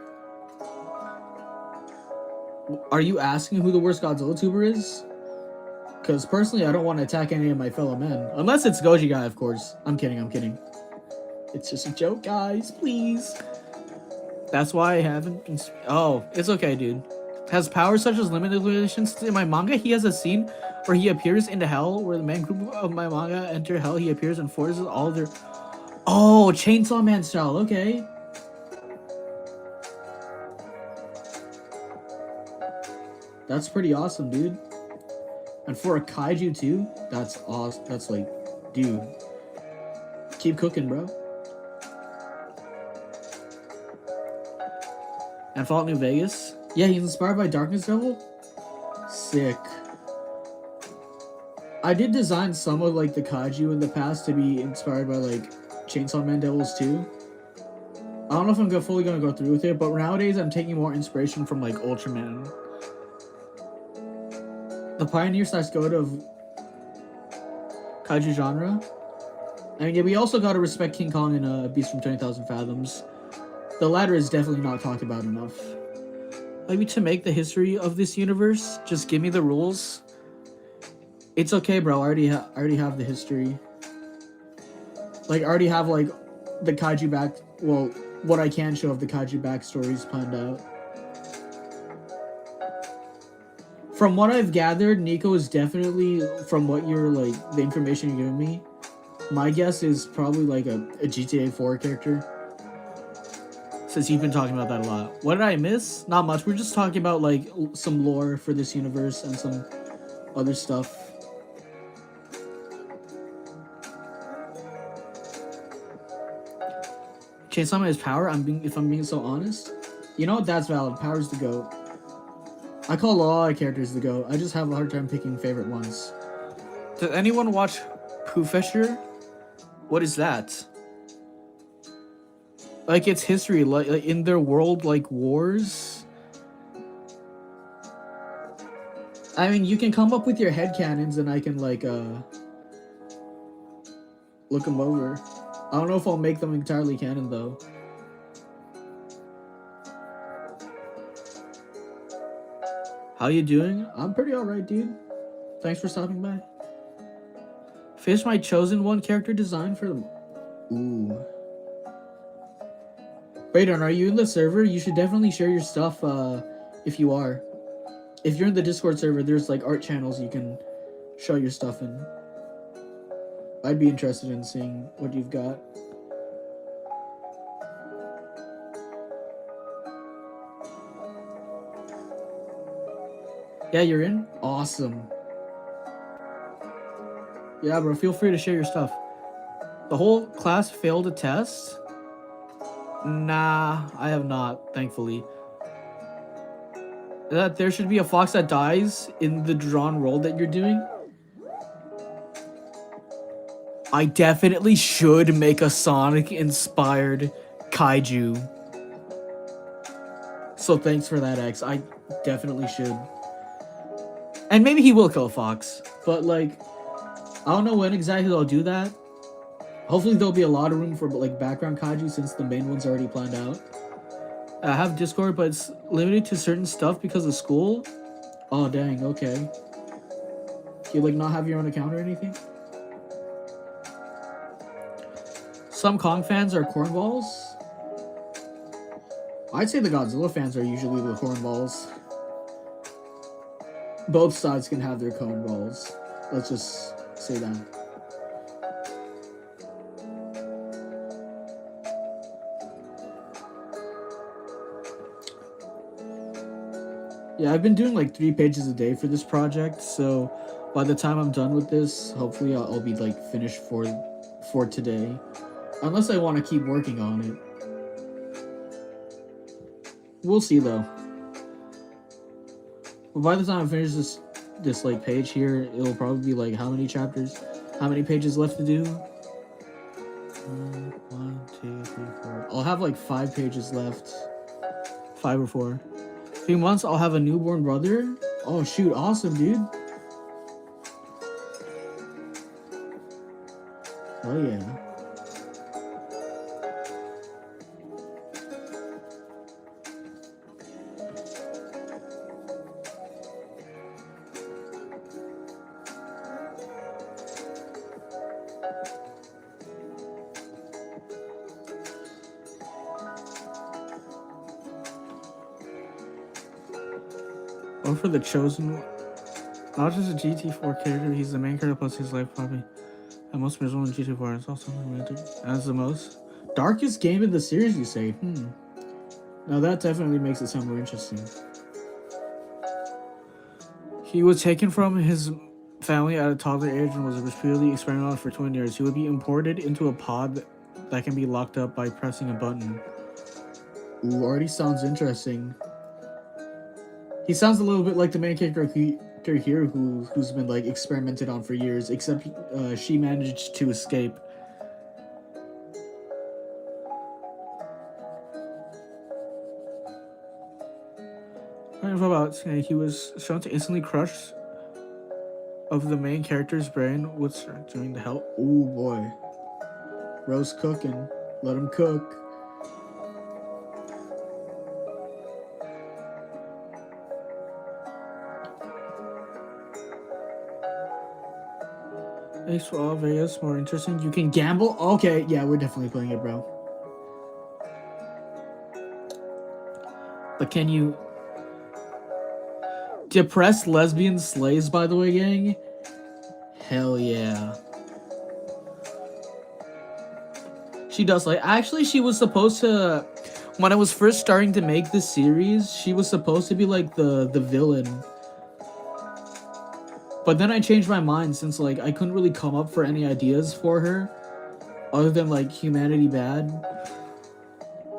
Are you asking who the worst Godzilla tuber is? Because personally, I don't want to attack any of my fellow men. Unless it's Goji Guy, of course. I'm kidding. It's just a joke, guys. Please. That's why I haven't been... Oh, it's okay, dude. Has powers such as limited limitations. In my manga, he has a scene where he appears into hell, where the main group of my manga enter hell. He appears and forces all their... Oh, Chainsaw Man style. Okay. That's pretty awesome, dude. And for a kaiju too, that's awesome. That's like, dude, keep cooking, bro. And Fallout New Vegas. Yeah, he's inspired by Darkness Devil. Sick. I did design some of like the kaiju in the past to be inspired by like Chainsaw Man Devils too. I don't know if I'm fully gonna go through with it, but nowadays I'm taking more inspiration from like Ultraman. The pioneer / goat of kaiju genre. I mean, yeah, we also gotta respect King Kong and Beast from 20,000 Fathoms. The latter is definitely not talked about enough. Maybe to make the history of this universe, just give me the rules. It's okay, bro. I already have the history. Like, I already have like the kaiju back. Well, what I can show of the kaiju backstories planned out. From what I've gathered, Nico is definitely, from what you're like, the information you're giving me, my guess is probably like a GTA 4 character. Since you've been talking about that a lot. What did I miss? Not much. We're just talking about like some lore for this universe and some other stuff. Chainsaw Man is power. If I'm being so honest. You know what? That's valid. Power's the GOAT. I call a lot of characters the GOAT. I just have a hard time picking favorite ones. Does anyone watch Poofisher? What is that? Like, it's history, like in their world, like wars. I mean, you can come up with your headcanons and I can like look them over. I don't know if I'll make them entirely canon though. How you doing? I'm pretty alright, dude. Thanks for stopping by. Finish my chosen one character design for them. Ooh. Radon, are you in the server? You should definitely share your stuff if you are. If you're in the Discord server, there's like art channels you can show your stuff in. I'd be interested in seeing what you've got. Yeah, you're in? Awesome. Yeah, bro, feel free to share your stuff. The whole class failed a test? Nah, I have not, thankfully. That there should be a fox that dies in the drawn roll that you're doing? I definitely should make a Sonic-inspired kaiju. So thanks for that, X. I definitely should. And maybe he will kill a fox. But, like, I don't know when exactly I'll do that. Hopefully there'll be a lot of room for, like, background kaiju since the main one's already planned out. I have Discord, but it's limited to certain stuff because of school. Oh, dang, okay. You, like, not have your own account or anything? Some Kong fans are cornballs. I'd say the Godzilla fans are usually the cornballs. Both sides can have their cornballs. Let's just say that. Yeah, I've been doing like 3 pages a day for this project, so by the time I'm done with this, hopefully I'll be like finished for today. Unless I want to keep working on it. We'll see though. But by the time I finish this like page here, it'll probably be like how many chapters? How many pages left to do? 1, 2, 3, 4. I'll have like 5 pages left. 5 or 4. 3 months, I'll have a newborn brother. Oh shoot, awesome, dude. Oh yeah. Or for the chosen one. Not just a GT4 character, he's the main character plus his life probably. And most miserable in GT4 is also romantic. As the most darkest game in the series, you say? Now that definitely makes it sound more interesting. He was taken from his family at a toddler age and was repeatedly experimented on for 20 years. He would be imported into a pod that can be locked up by pressing a button. Ooh, already sounds interesting. He sounds a little bit like the main character here who's been like experimented on for years, except she managed to escape. He was shown to instantly crush of the main character's brain what's doing the hell. Oh boy. Roast cooking. Let him cook. Makes for all videos more interesting. You can gamble? Okay, yeah, we're definitely playing it, bro. But can you... Depressed lesbian slays, by the way, gang? Hell yeah. She does like... Actually, she was supposed to... When I was first starting to make this series, she was supposed to be like the villain. But then I changed my mind since like I couldn't really come up for any ideas for her other than like humanity bad.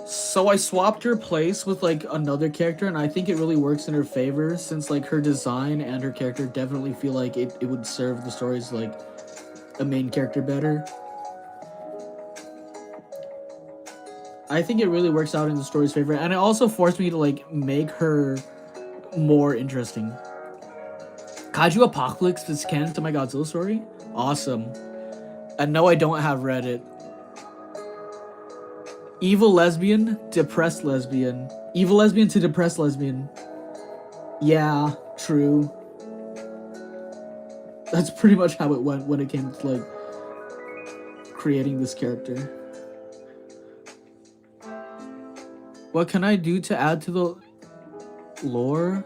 So I swapped her place with like another character, and I think it really works in her favor since like her design and her character definitely feel like it would serve the stories like a main character better. I think it really works out in the story's favor, and it also forced me to like make her more interesting. Kaiju Apocalypse is canon to my Godzilla story? Awesome. And no, I don't have Reddit. Evil lesbian, depressed lesbian. Evil lesbian to depressed lesbian. Yeah, true. That's pretty much how it went when it came to, like, creating this character. What can I do to add to the lore?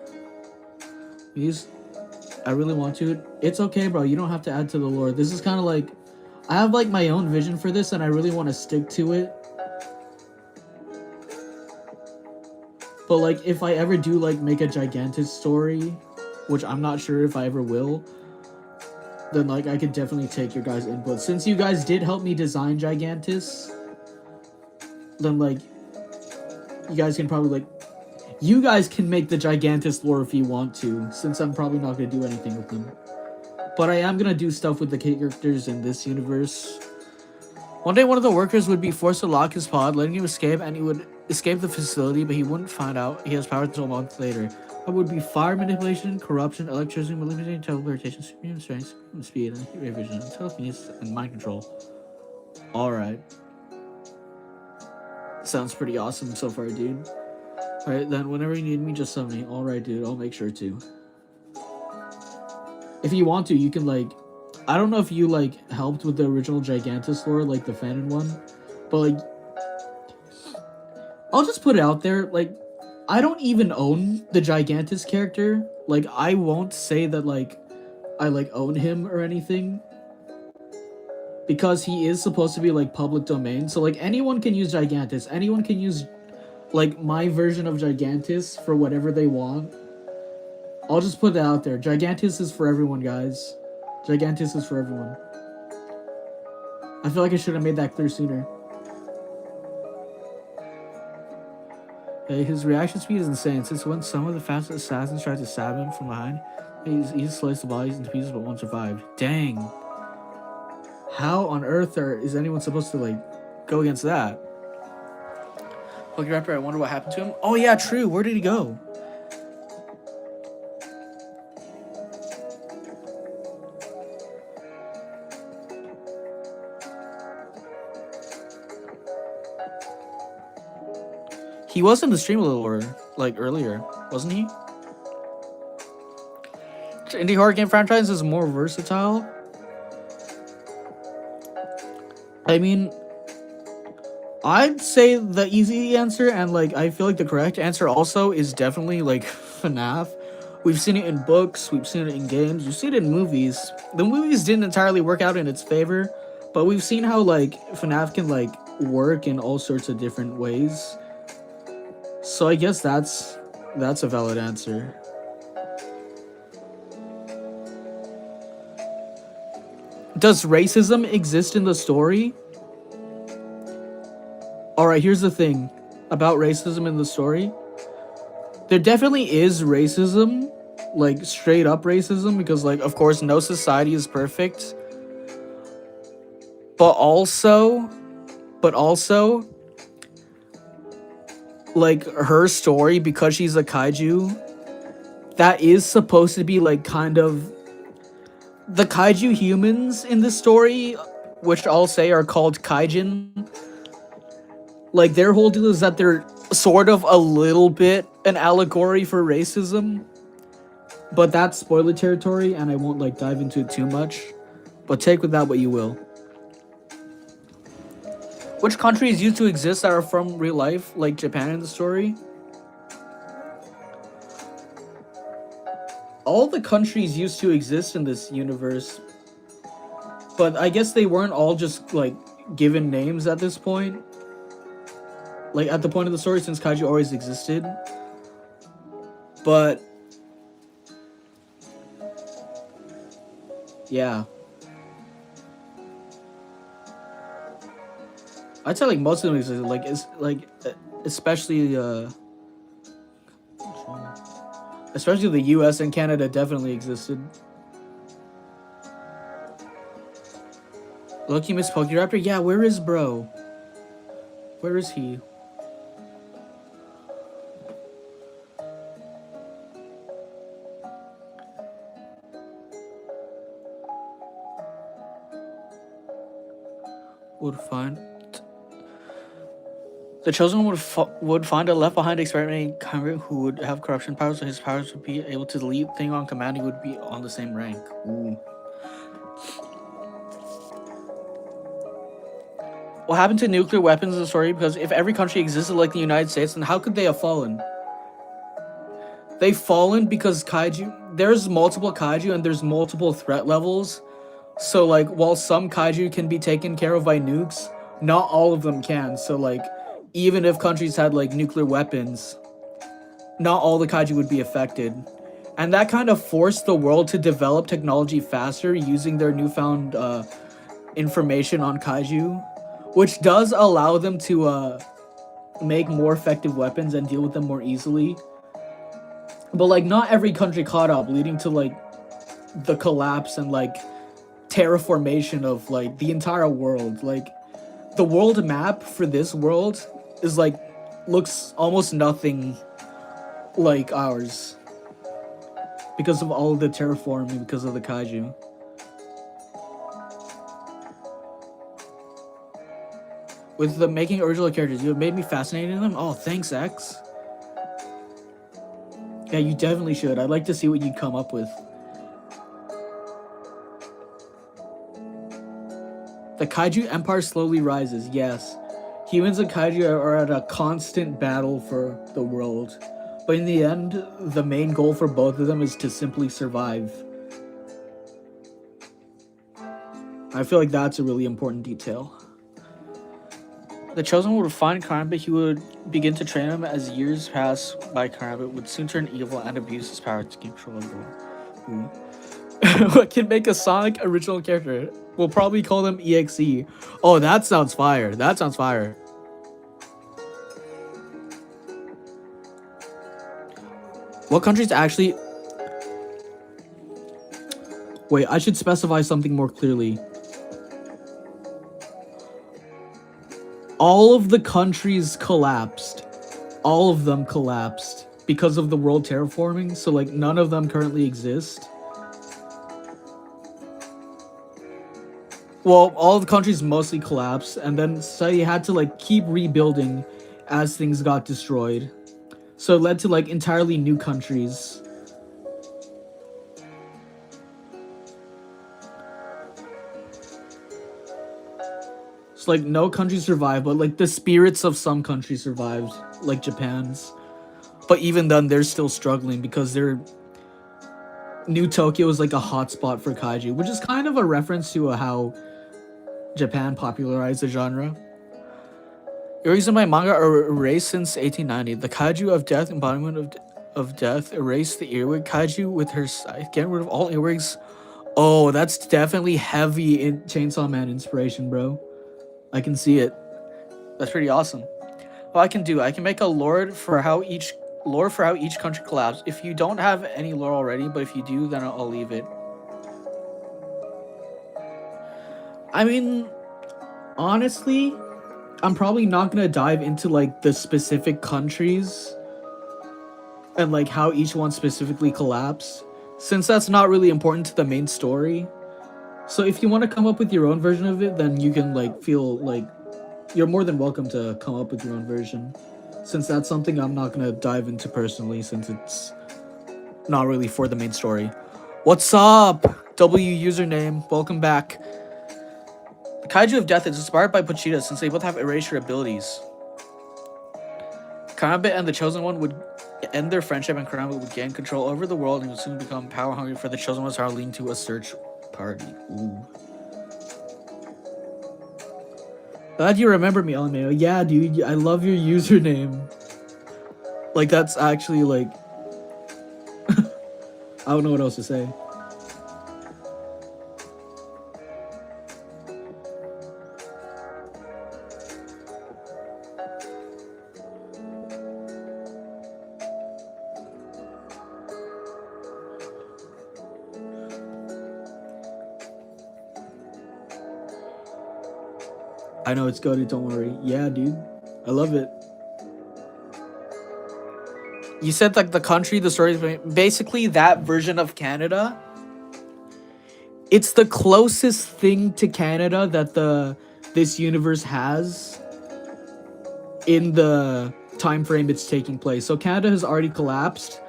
These... I really want to. It's okay, bro. You don't have to add to the lore. This is kind of like... I have, like, my own vision for this, and I really want to stick to it. But, like, if I ever do, like, make a Gigantus story, which I'm not sure if I ever will, then, like, I could definitely take your guys' input. Since you guys did help me design Gigantus, then, like, you guys can probably, like... You guys can make the Gigantus lore if you want to, since I'm probably not going to do anything with them. But I am going to do stuff with the characters in this universe. One day, one of the workers would be forced to lock his pod, letting him escape, and he would escape the facility, but he wouldn't find out he has powers until a month later. It would be fire manipulation, corruption, electricity, manipulation, teleportation, supreme strength, supreme speed, and heat ray vision, telekinesis, and mind control. Alright. Sounds pretty awesome so far, dude. Alright, then whenever you need me, just summon me. Alright, dude, I'll make sure to. If you want to, you can, like... I don't know if you, like, helped with the original Gigantus lore, like the Fanon one. But, like... I'll just put it out there, like, I don't even own the Gigantus character. Like, I won't say that, like, I, like, own him or anything. Because he is supposed to be, like, public domain. So, like, anyone can use Gigantus. Anyone can use, like, my version of Gigantus for whatever they want. I'll just put it out there. Gigantus is for everyone, guys. Gigantus is for everyone. I feel like I should have made that clear sooner. His reaction speed is insane. Since when some of the fastest assassins tried to stab him from behind, he sliced the bodies into pieces, but one survived. Dang. How on earth is anyone supposed to, like, go against that? Pokey Rapper, I wonder what happened to him. Oh yeah, true. Where did he go? He was in the stream a little earlier, wasn't he? Indie horror game franchise is more versatile. I mean, I'd say the easy answer, and like I feel like the correct answer also, is definitely like FNAF. We've seen it in books, we've seen it in games, we've seen it in movies. The movies didn't entirely work out in its favor, but we've seen how like FNAF can like work in all sorts of different ways. So I guess that's a valid answer. Does racism exist in the story? Alright, here's the thing about racism in the story. There definitely is racism, like straight up racism, because like of course no society is perfect. But also like her story, because she's a kaiju, that is supposed to be like kind of the kaiju humans in this story, which I'll say are called kaijin. Like their whole deal is that they're sort of a little bit an allegory for racism, but that's spoiler territory and I won't like dive into it too much, but take with that what you will. Which countries used to exist that are from real life, like Japan in the story? All the countries used to exist in this universe, but I guess they weren't all just like given names at this point. Like at the point of the story, since kaiju always existed. But yeah, I'd say like most of them existed. Like it's like especially the US and Canada definitely existed. Look, you miss Pokéraptor? Yeah, where is bro? Where is he? Would find the chosen would find a left behind experimenting convict who would have corruption powers, so his powers would be able to delete thing on command. He would be on the same rank. Ooh. What happened to nuclear weapons in the story? Because if every country existed like the United States, then how could they have fallen? They've fallen because kaiju. There's multiple kaiju and there's multiple threat levels. So like, while some kaiju can be taken care of by nukes, not all of them can. So like, even if countries had like nuclear weapons, not all the kaiju would be affected. And that kind of forced the world to develop technology faster using their newfound information on kaiju, which does allow them to make more effective weapons and deal with them more easily. But like, not every country caught up, leading to like the collapse and like terraformation of like the entire world. Like the world map for this world is like looks almost nothing like ours because of all the terraforming, because of the kaiju. With the making original characters, you have made me fascinated in them. Oh, thanks, X. Yeah, you definitely should. I'd like to see what you'd come up with. The Kaiju Empire slowly rises. Yes. Humans and kaiju are at a constant battle for the world. But in the end, the main goal for both of them is to simply survive. I feel like that's a really important detail. The Chosen One would find Karambit. He would begin to train him. As years pass by, Karambit would soon turn evil and abuse his power to control the world. What can make a Sonic original character? We'll probably call them EXE. Oh, that sounds fire. That sounds fire. What countries actually... Wait, I should specify something more clearly. All of the countries collapsed. All of them collapsed because of the world terraforming. So, like, none of them currently exist. Well, all of the countries mostly collapsed. And then society had to, like, keep rebuilding as things got destroyed. So it led to, like, entirely new countries. So, like, no country survived, but, like, the spirits of some countries survived, like Japan's. But even then, they're still struggling because they're... New Tokyo is, like, a hotspot for kaiju, which is kind of a reference to how Japan popularized the genre. Earwigs in my manga are erased since 1890. The kaiju of death, embodiment of death, erased the earwig kaiju with her scythe. Getting rid of all earwigs. Oh, that's definitely heavy in Chainsaw Man inspiration, bro. I can see it. That's pretty awesome. Well, I can make a lore for how each country collapsed. If you don't have any lore already, but if you do, then I'll leave it. I mean, honestly, I'm probably not gonna dive into, like, the specific countries and, like, how each one specifically collapsed, since that's not really important to the main story. So if you want to come up with your own version of it, then you can, like, feel like you're more than welcome to come up with your own version, since that's something I'm not gonna dive into personally, since it's not really for the main story. What's up? W username, welcome back. The Kaiju of Death is inspired by Pochita since they both have erasure abilities. Karambit and the Chosen One would end their friendship, and Karambit would gain control over the world and would soon become power hungry for the Chosen One's power, leading to a search party. Ooh. Glad you remember me, LMAO. Yeah, dude, I love your username. Like, that's actually, like... I don't know what else to say. I know it's goated, don't worry. Yeah, dude. I love it. You said, like, the country, the story, basically that version of Canada. It's the closest thing to Canada that this universe has in the time frame it's taking place. So Canada has already collapsed,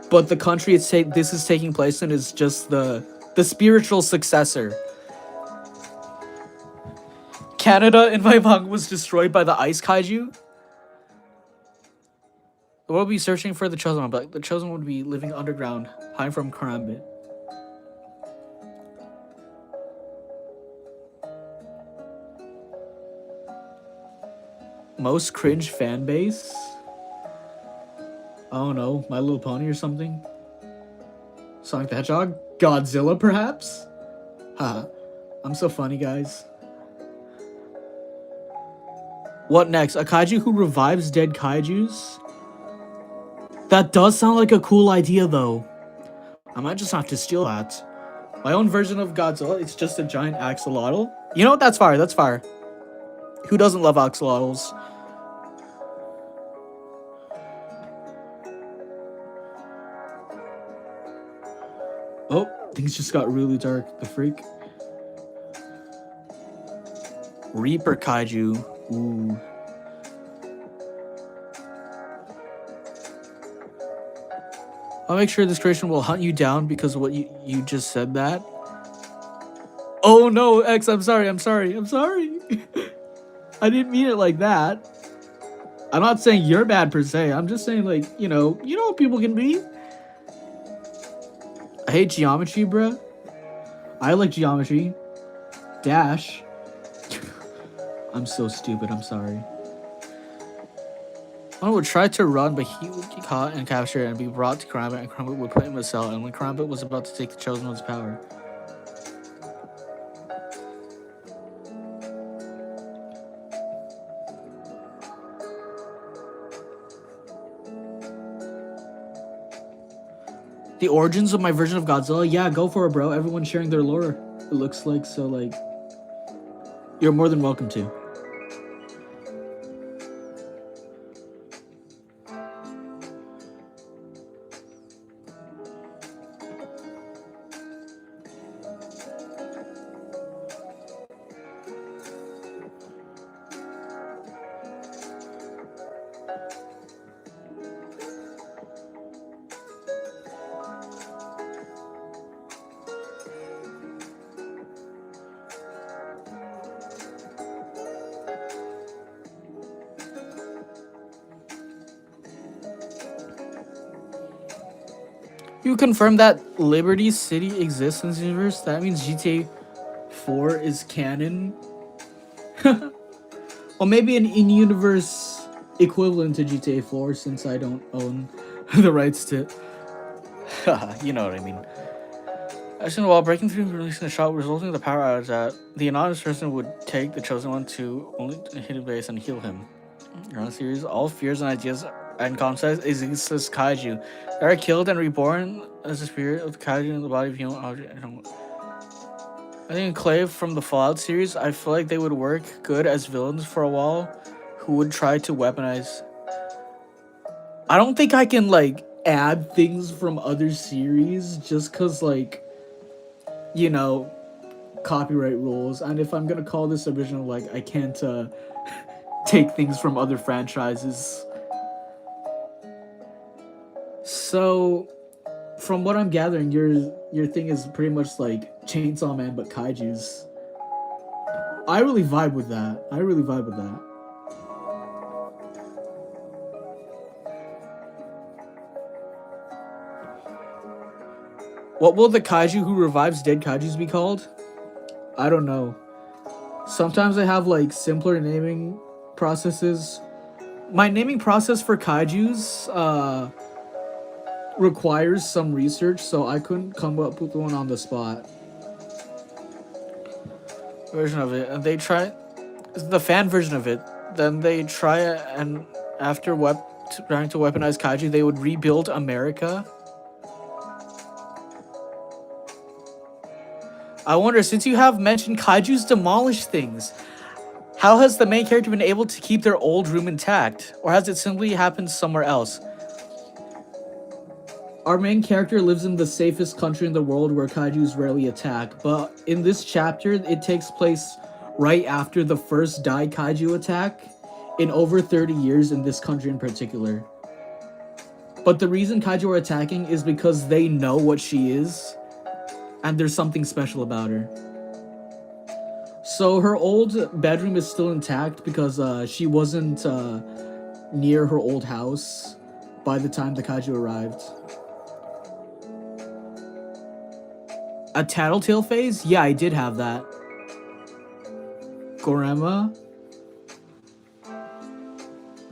but the country this is taking place in is just the spiritual successor. Canada in my manga was destroyed by the ice kaiju. The world would be searching for the Chosen One, but the Chosen One would be living underground, hiding from Karambit. Most cringe fan base? I don't know, My Little Pony or something? Sonic the Hedgehog? Godzilla, perhaps? Haha, I'm so funny, guys. What next? A kaiju who revives dead kaijus? That does sound like a cool idea, though. I might just have to steal that. My own version of Godzilla, it's just a giant axolotl. You know what? That's fire. That's fire. Who doesn't love axolotls? Oh, things just got really dark. The freak. Reaper kaiju. Ooh. I'll make sure this creation will hunt you down because of what you just said that. Oh no, X, I'm sorry. I didn't mean it like that. I'm not saying you're bad per se. I'm just saying, like, you know how people can be. I hate geometry, bruh. I like geometry. Dash. I'm so stupid. I'm sorry. One would try to run, but he would get caught and captured and be brought to Karambit, and Karambit would put him in a cell. And when Karambit was about to take the Chosen One's power, the origins of my version of Godzilla, yeah, go for it, bro. Everyone's sharing their lore, it looks like, so, like, you're more than welcome to. You confirm that Liberty City exists in this universe? That means GTA 4 is canon? Well, maybe an in-universe equivalent to GTA 4, since I don't own the rights to it. You know what I mean. Actually, while breaking through and releasing the shot, resulting in the power outage, that the anonymous person would take the Chosen One to only hit a base and heal him. Around the series, all fears and ideas and concepts exist as kaiju. They are killed and reborn as the spirit of kaiju in the body of human object. I think Clave from the Fallout series, I feel like they would work good as villains for a while who would try to weaponize. I don't think I can, like, add things from other series just because, like, you know, copyright rules. And if I'm gonna call this original, like, I can't take things from other franchises. So, from what I'm gathering, your thing is pretty much like Chainsaw Man but kaijus. I really vibe with that. I really vibe with that. What will the kaiju who revives dead kaijus be called? I don't know. Sometimes I have, like, simpler naming processes. My naming process for kaijus requires some research, so I couldn't come up with one on the spot. Version of it, and they try the fan version of it. Then they try, and after trying to weaponize kaiju, they would rebuild America. I wonder, since you have mentioned kaijus demolish things, how has the main character been able to keep their old room intact? Or has it simply happened somewhere else? Our main character lives in the safest country in the world where kaijus rarely attack, but in this chapter, it takes place right after the first Dai Kaiju attack in over 30 years in this country in particular. But the reason kaiju are attacking is because they know what she is, and there's something special about her. So her old bedroom is still intact because she wasn't near her old house by the time the kaiju arrived. A Tattletale phase? Yeah, I did have that. Gorema.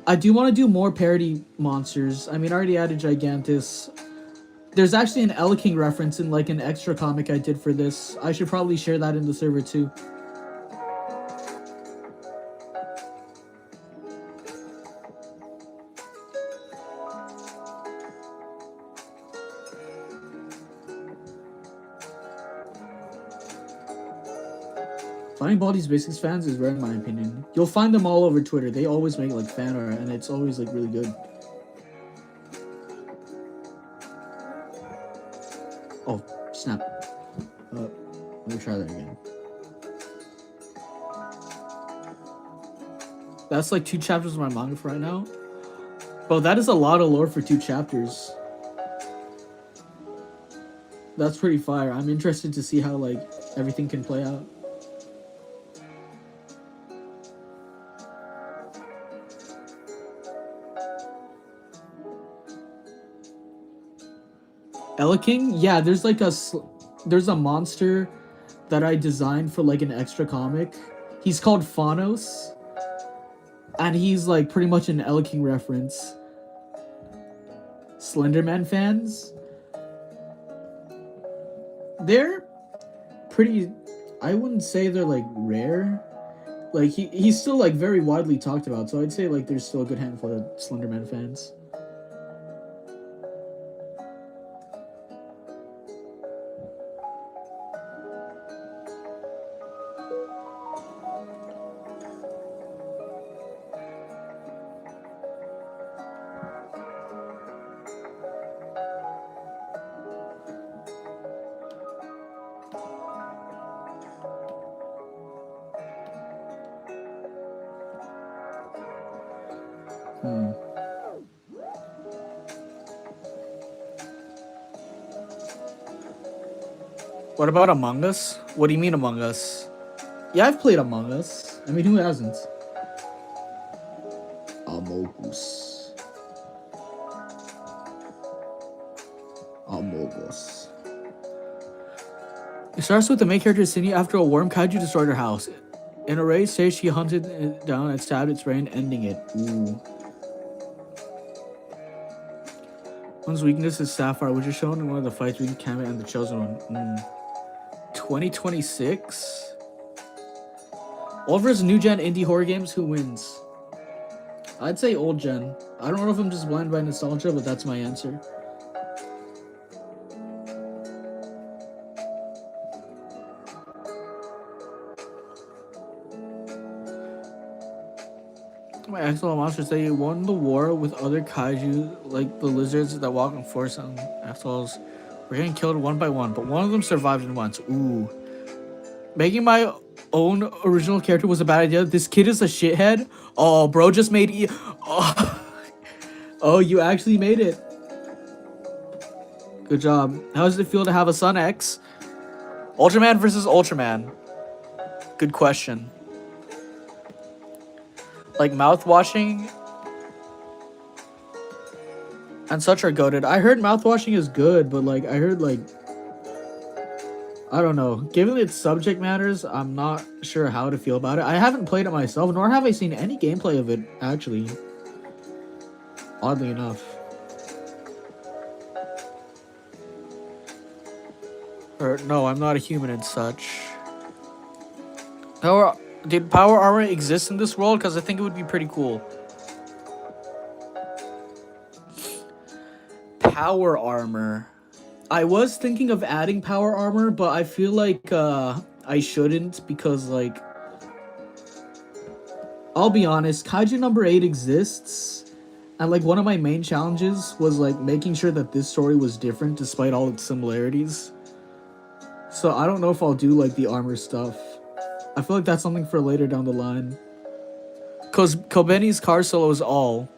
I do want to do more parody monsters. I mean, I already added Gigantus. There's actually an Eleking reference in, like, an extra comic I did for this. I should probably share that in the server too. Finding Baldi's Basics fans is rare in my opinion. You'll find them all over Twitter. They always make, like, fan art, and it's always, like, really good. Oh, snap. Let me try that again. That's like 2 chapters of my manga for right now. But that is a lot of lore for 2 chapters. That's pretty fire. I'm interested to see how, like, everything can play out. King? Yeah, there's like there's a monster that I designed for like an extra comic. He's called Phanos, and he's like pretty much an King reference. Slenderman fans, they're pretty. I wouldn't say they're like rare. Like he's still like very widely talked about, so I'd say like there's still a good handful of Slenderman fans. What about Among Us? What do you mean Among Us? Yeah, I've played Among Us. I mean, who hasn't? Among Us. Among Us. It starts with the main character Cindy after a worm kaiju destroyed her house. In a raid stage, she hunted it down and stabbed its brain, ending it. Ooh. One's weakness is Sapphire, which is shown in one of the fights between Kamen and the Chosen One. 2026? Old versus new gen indie horror games, who wins? I'd say old gen. I don't know if I'm just blind by nostalgia, but that's my answer. My excellent monsters, they won the war with other kaiju, like the lizards that walk on force on assholes. We're getting killed one by one, but one of them survived and once. Ooh. Making my own original character was a bad idea. This kid is a shithead. Oh, bro just made Oh, you actually made it. Good job. How does it feel to have a son, X? Ultraman versus Ultraman. Good question. Like mouthwashing and such are goated. I heard mouthwashing is good, but like I heard like I don't know. Given its subject matters, I'm not sure how to feel about it. I haven't played it myself, nor have I seen any gameplay of it, actually. Oddly enough. Or, no, I'm not a human and such. Did power armor exist in this world? Because I think it would be pretty cool. Power armor. I was thinking of adding power armor, but I feel like I shouldn't because, like, I'll be honest, Kaiju number 8 exists, and like one of my main challenges was like making sure that this story was different despite all its similarities. So I don't know if I'll do like the armor stuff. I feel like that's something for later down the line. Cause Kobeni's car solo is all.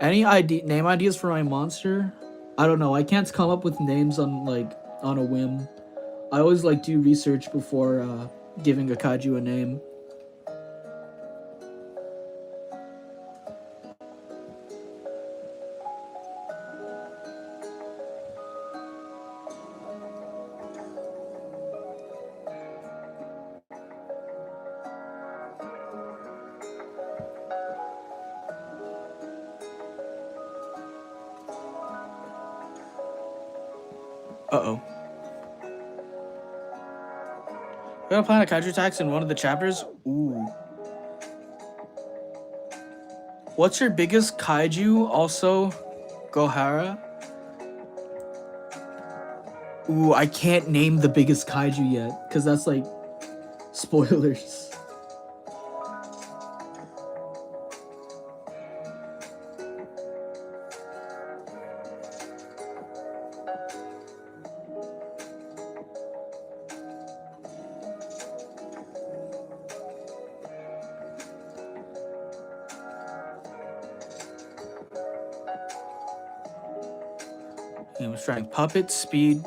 Any name ideas for my monster? I don't know. I can't come up with names on a whim. I always like do research before giving a kaiju a name. Uh-oh. We're gonna plan a kaiju attacks in one of the chapters? Ooh. What's your biggest kaiju? Also, Gohara? Ooh, I can't name the biggest kaiju yet, because that's like spoilers. Strength, puppet, speed,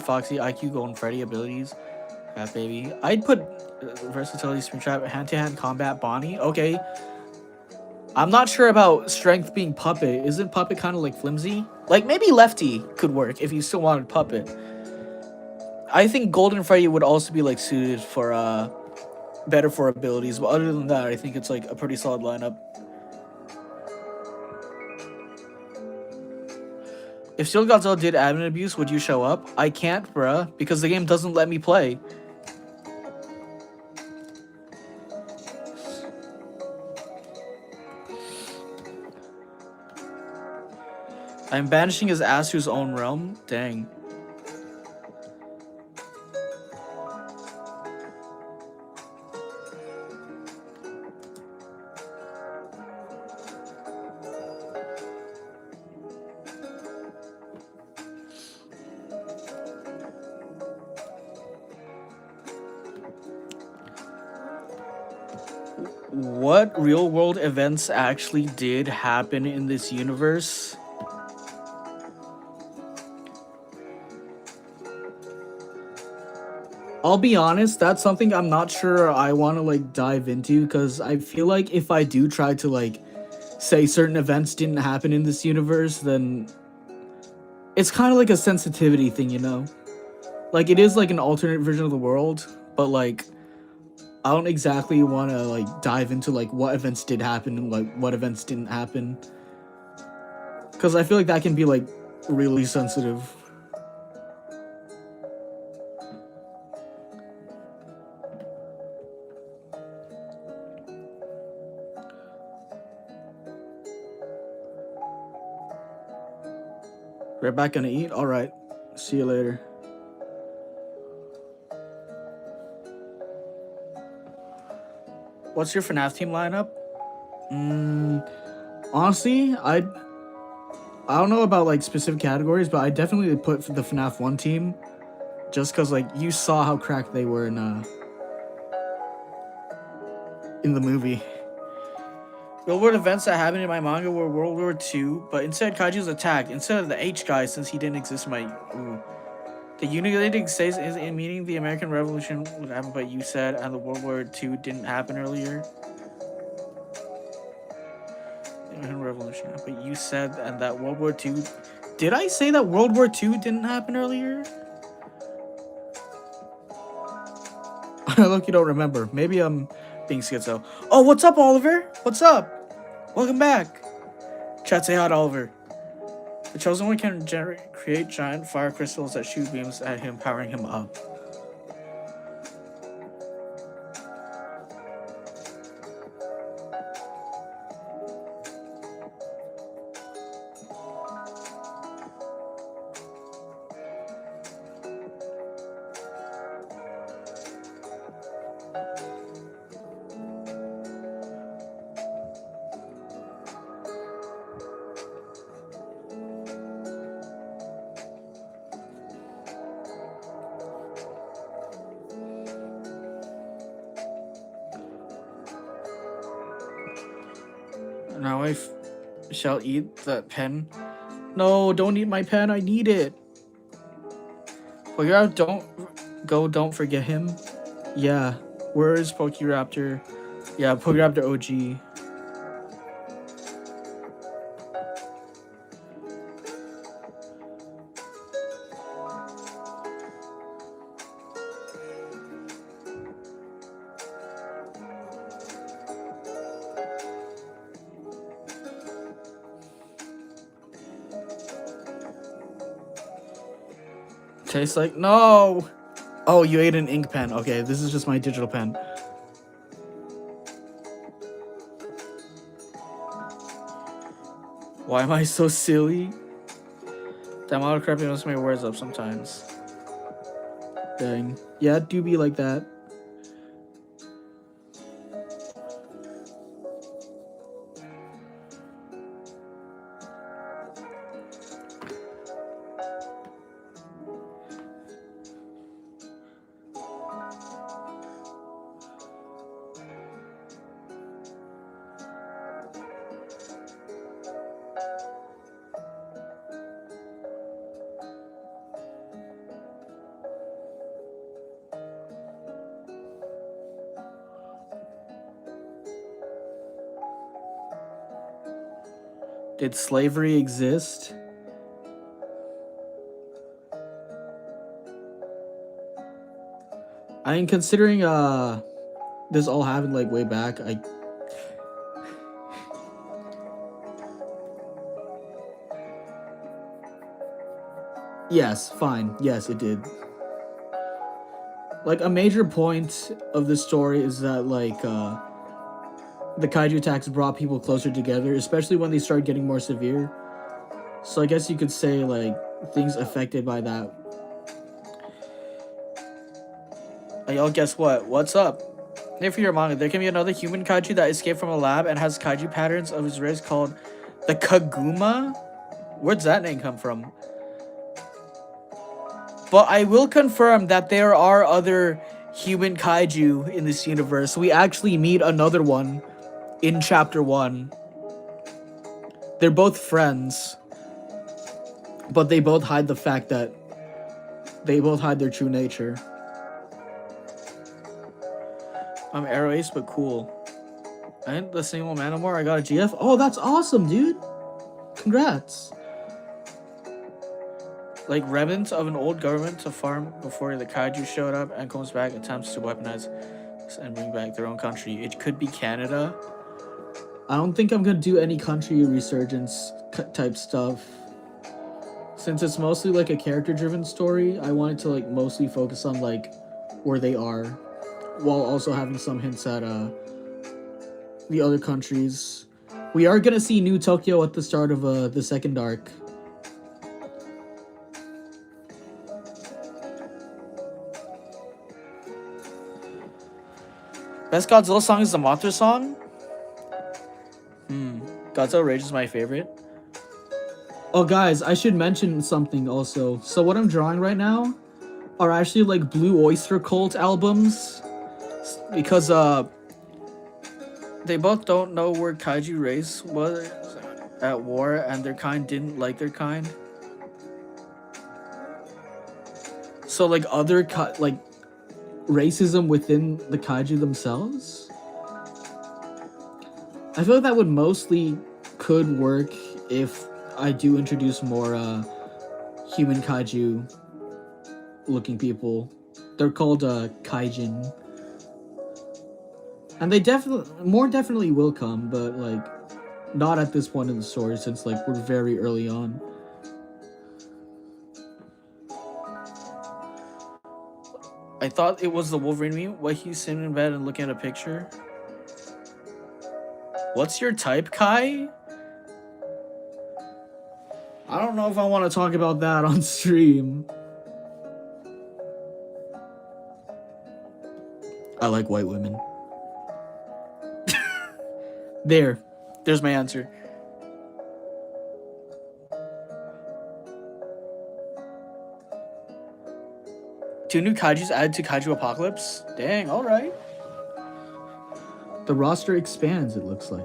foxy, IQ, golden Freddy, abilities, Cat Baby. I'd put versatility, speed trap, hand-to-hand combat, Bonnie. Okay. I'm not sure about strength being puppet. Isn't puppet kind of like flimsy? Like maybe lefty could work if you still wanted puppet. I think Golden Freddy would also be like suited for better for abilities, but other than that, I think it's like a pretty solid lineup. If Steel Godzilla did admin abuse, would you show up? I can't, bruh, because the game doesn't let me play. I'm banishing his ass to his own realm? Dang. What real world events actually did happen in this universe? I'll be honest, that's something I'm not sure I want to like dive into, because I feel like if I do try to like say certain events didn't happen in this universe, then it's kind of like a sensitivity thing, you know? Like it is like an alternate version of the world, but like I don't exactly want to like dive into like what events did happen and like what events didn't happen, because I feel like that can be like really sensitive. Right back gonna eat? Alright. See you later. What's your FNAF team lineup? Honestly, I don't know about like specific categories, but I definitely put the FNAF 1 team, just because like you saw how cracked they were in the movie. Real world events that happened in my manga were World War II, but instead Kaiju's attacked instead of the H guy, since he didn't exist in my. Ooh. The United States is in meaning the American Revolution would happen, but you said, and the World War II didn't happen earlier. The American Revolution, but you said, and that World War II. Did I say that World War II didn't happen earlier? Look, you don't remember. Maybe I'm being schizo. Oh, what's up, Oliver? What's up? Welcome back. Chat, say hi to Oliver. The Chosen One can create giant fire crystals that shoot beams at him, powering him up. Now I shall eat the pen. No, don't eat my pen. I need it. Pokéraptor, don't forget him. Yeah, where is Pokéraptor? Yeah, Pokéraptor OG. Tastes like no. Oh, you ate an ink pen. Okay, this is just my digital pen. Why am I so silly? That autocorrecting must make words up sometimes. Dang. Yeah, it do be like that. Did slavery exist? I mean, considering this all happened like way back, yes, fine. Yes, it did. Like, a major point of the story is that, like, the kaiju attacks brought people closer together, especially when they started getting more severe. So I guess you could say, like, things affected by that. Hey, y'all, guess what? What's up? Here for your manga, there can be another human kaiju that escaped from a lab and has kaiju patterns of his race called the Kaguma? Where'd that name come from? But I will confirm that there are other human kaiju in this universe. We actually meet another one in chapter 1. They're both friends, but they both hide the fact that they both hide their true nature. I'm Arrow Ace, but cool. I ain't the single man no more. I got a GF. Oh, that's awesome, dude. Congrats. Like remnants of an old government to farm before the kaiju showed up and comes back, attempts to weaponize and bring back their own country. It could be Canada. I don't think I'm gonna do any country resurgence type stuff. Since it's mostly like a character driven story, I wanted to like mostly focus on like where they are, while also having some hints at the other countries. We are gonna see New Tokyo at the start of the second arc. Best Godzilla song is the Mothra song? Godzilla Rage is my favorite. Oh, guys, I should mention something also. So what I'm drawing right now are actually like Blue Oyster Cult albums. Because they both don't know where kaiju race was at war and their kind didn't like their kind. So like other like racism within the kaiju themselves. I feel like that would mostly could work if I do introduce more human kaiju looking people. They're called kaijin. And they definitely will come, but like not at this point in the story since like we're very early on. I thought it was the Wolverine meme. Why he's sitting in bed and looking at a picture. What's your type, Kai? I don't know if I want to talk about that on stream. I like white women. There's my answer. Two new kaijus added to Kaiju Apocalypse? Dang, alright. The roster expands, it looks like.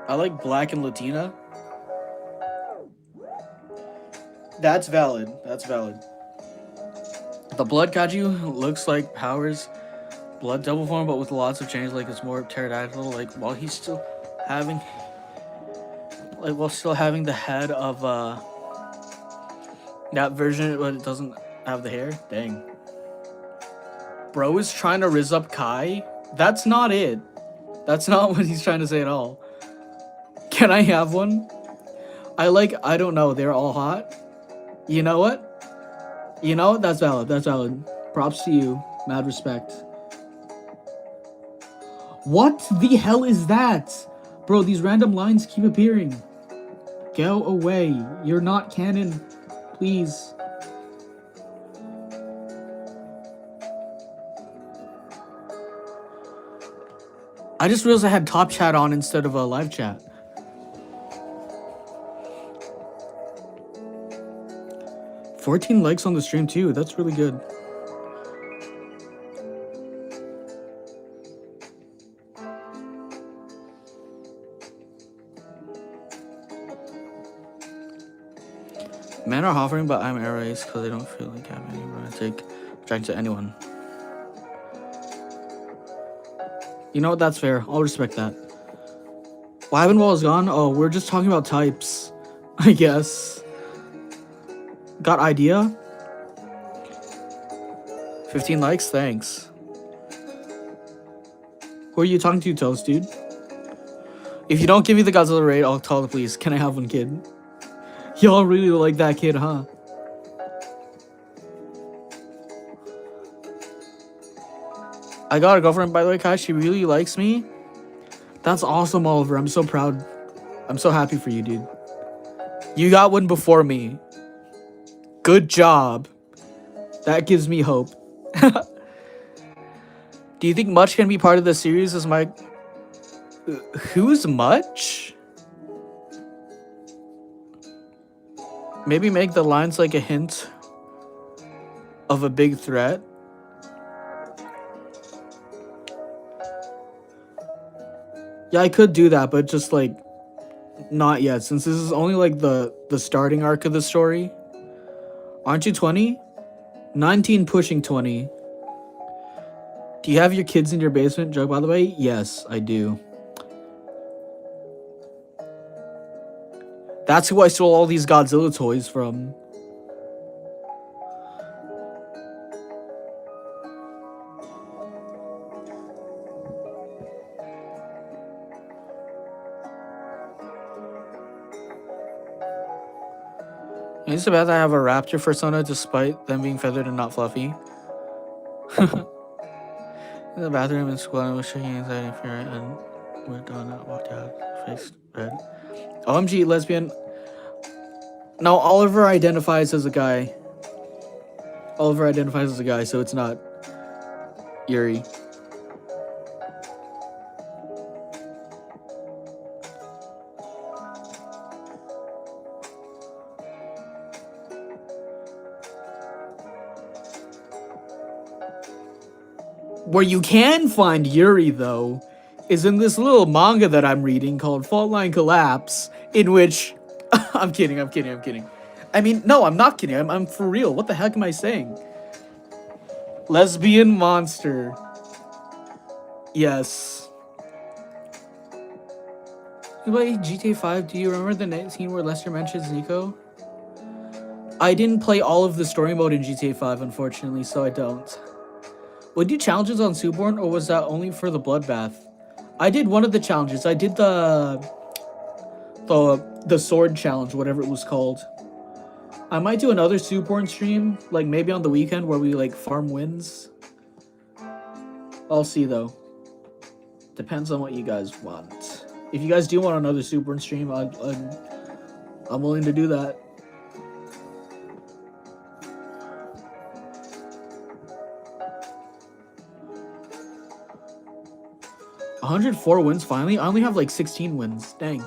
I like Black and Latina. That's valid. That's valid. The Blood Kaiju looks like Powers' Blood double form, but with lots of change. Like it's more pterodactyl. Like while still having the head of that version, but it doesn't have the hair. Dang. Bro is trying to rizz up Kai. That's not it. That's not what he's trying to say at all. Can I have one? I don't know. They're all hot. You know what? You know what? That's valid. That's valid. Props to you. Mad respect. What the hell is that? Bro, these random lines keep appearing. Go away. You're not canon. Please. I just realized I had top chat on instead of a live chat. $14 likes on the stream too. That's really good. Men are hovering, but I'm erased because I don't feel like having any romantic attraction to anyone. You know what? That's fair. I'll respect that. Why haven't Wall is gone? Oh, we're just talking about types, I guess. Got idea? 15 likes? Thanks. Who are you talking to, Toast, dude? If you don't give me the Godzilla raid, I'll call the police. Can I have one, kid? Y'all really like that kid, huh? I got a girlfriend, by the way, Kai. She really likes me. That's awesome, Oliver. I'm so proud. I'm so happy for you, dude. You got one before me. Good job. That gives me hope. Do you think Much can be part of the series as my... Who's Much? Maybe make the lines like a hint of a big threat. Yeah, I could do that, but just like not yet, since this is only like the starting arc of the story. Aren't you 20? 19 pushing 20. Do you have your kids in your basement? Joke, by the way? Yes, I do. That's who I stole all these Godzilla toys from. It's about that I have a raptor persona despite them being feathered and not fluffy. In the bathroom in school, I was shaking anxiety and fear, and we're gonna walk out, face red. OMG, lesbian. No, Oliver identifies as a guy. Oliver identifies as a guy, so it's not Yuri. Where you can find Yuri, though, is in this little manga that I'm reading called Fault Line Collapse, in which... I'm kidding. I mean, no, I'm not kidding. I'm for real. What the heck am I saying? Lesbian monster. Yes. You play GTA 5? Do you remember the scene where Lester mentions Nico? I didn't play all of the story mode in GTA 5, unfortunately, so I don't. Would you do challenges on Suborn, or was that only for the bloodbath? I did one of the challenges. I did the sword challenge, whatever it was called. I might do another Suborn stream, like maybe on the weekend where we like farm wins. I'll see though. Depends on what you guys want. If you guys do want another Suborn stream, I'm willing to do that. $104 wins finally? I only have like 16 wins. Dang.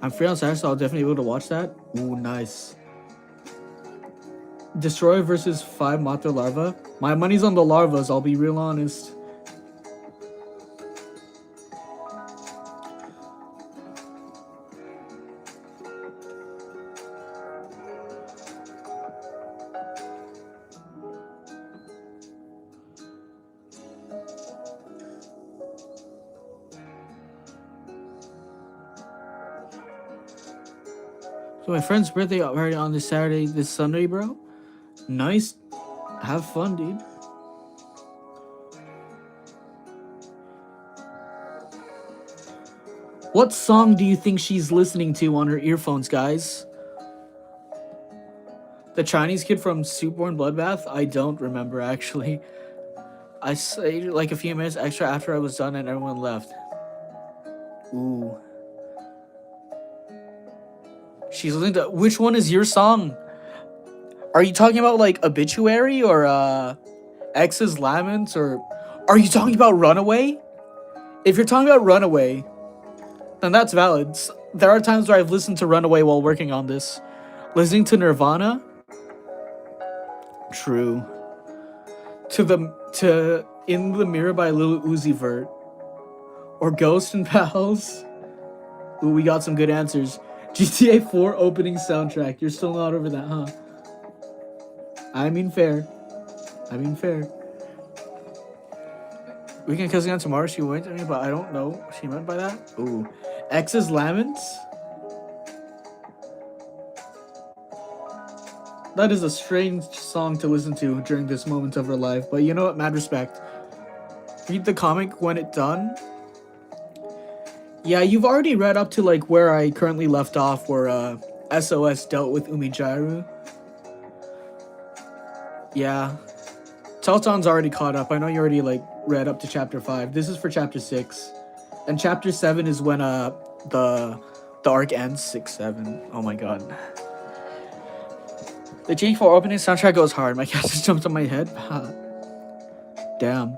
I'm free on Saturday, so I'll definitely be able to watch that. Ooh, nice. Destroyer versus 5 Mata Larva. My money's on the larvas, I'll be real honest. So my friend's birthday already on this Saturday, this Sunday, bro. Nice. Have fun, dude. What song do you think she's listening to on her earphones, guys? The Chinese kid from Suborn Bloodbath? I don't remember, actually. I stayed like a few minutes extra after I was done and everyone left. Ooh. She's listening to... Which one is your song? Are you talking about, like, Obituary or, X's Laments? Or are you talking about Runaway? If you're talking about Runaway, then that's valid. There are times where I've listened to Runaway while working on this. Listening to Nirvana? True. To In the Mirror by Lil Uzi Vert. Or Ghost and Pals. Ooh, we got some good answers. GTA 4 opening soundtrack. You're still not over that, huh? I mean fair. We can kiss again tomorrow. She went to me, but I don't know what she meant by that. Ooh. X's Laments? That is a strange song to listen to during this moment of her life. But you know what? Mad respect. Read the comic when it's done. Yeah, you've already read up to like where I currently left off, where SOS dealt with Umijiru. Yeah. Telton's already caught up. I know you already like read up to chapter 5. This is for chapter 6. And chapter 7 is when the arc ends. 6, 7. Oh my god. The G4 opening soundtrack goes hard. My cat just jumped on my head. Damn.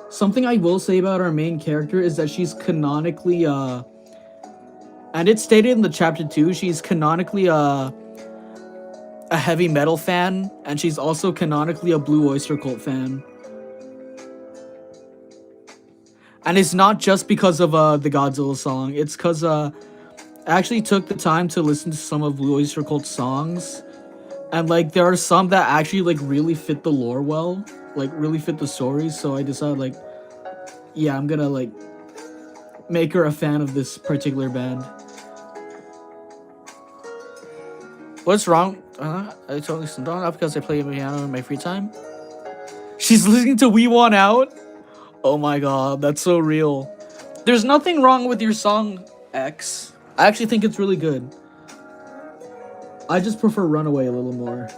Something I will say about our main character is that she's canonically, and it's stated in the chapter 2, she's canonically, a heavy metal fan, and she's also canonically a Blue Oyster Cult fan. And it's not just because of, the Godzilla song, it's because, I actually took the time to listen to some of Blue Oyster Cult's songs, and, like, there are some that actually, like, really fit the lore well, like, really fit the story, so I decided, like, yeah, I'm gonna, like, make her a fan of this particular band. What's wrong? I totally slimmed down, not because I play piano in my free time. She's listening to We Want Out? Oh my god, that's so real. There's nothing wrong with your song, X. I actually think it's really good. I just prefer Runaway a little more.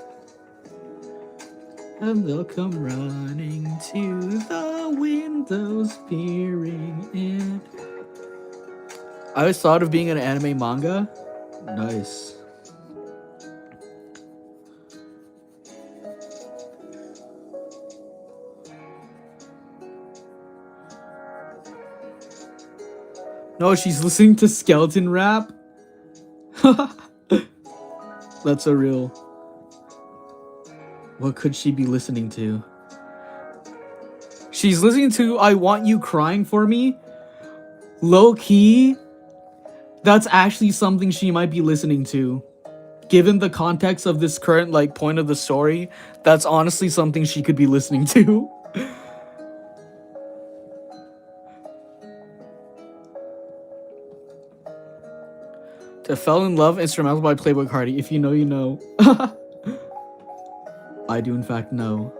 And they'll come running to the windows, peering in. I always thought of being an anime manga. Nice. No, she's listening to skeleton rap. That's so real. What could she be listening to? She's listening to I Want You Crying For Me. Low key, that's actually something she might be listening to. Given the context of this current like point of the story, that's honestly something she could be listening to. To Fell in Love, instrumental by Playboi Carti. If you know, you know. I do in fact know.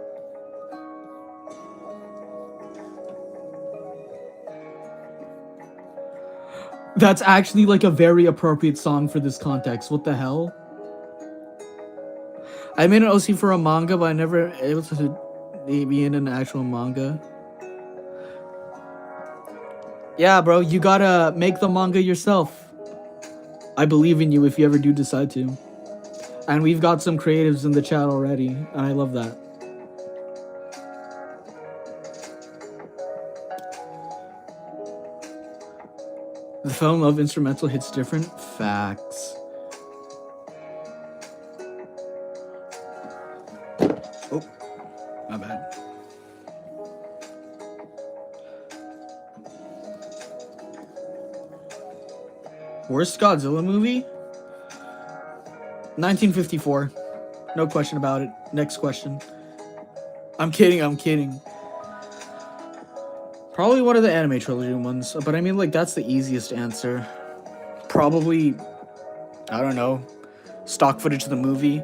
That's actually like a very appropriate song for this context. What the hell? I made an OC for a manga, but I never able to be in an actual manga. Yeah, bro, you gotta make the manga yourself. I believe in you if you ever do decide to. And we've got some creatives in the chat already, and I love that. The Fell in Love instrumental hits different. Facts. Oh, my bad. Worst Godzilla movie? 1954. No question about it. Next question. I'm kidding. Probably one of the anime trilogy ones, but I mean, like, that's the easiest answer. Probably, I don't know, stock footage of the movie.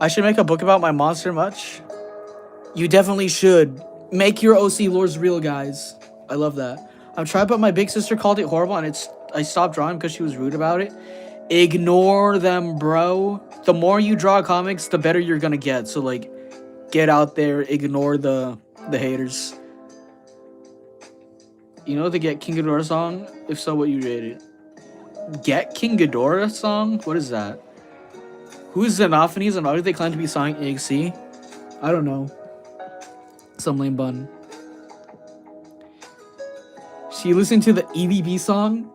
I should make a book about my monster much? You definitely should. Make your OC lores real, guys. I love that. I'm trying, but my big sister called it horrible, and I stopped drawing because she was rude about it. Ignore them, bro. The more you draw comics, the better you're gonna get. So, like, get out there, ignore the haters. You know the Get King Ghidorah song? If so, what you rate it? Get King Ghidorah song? What is that? Who's Xenophanes and why do they claim to be song EXC? I don't know. Some lame bun. She listened to the EDP song?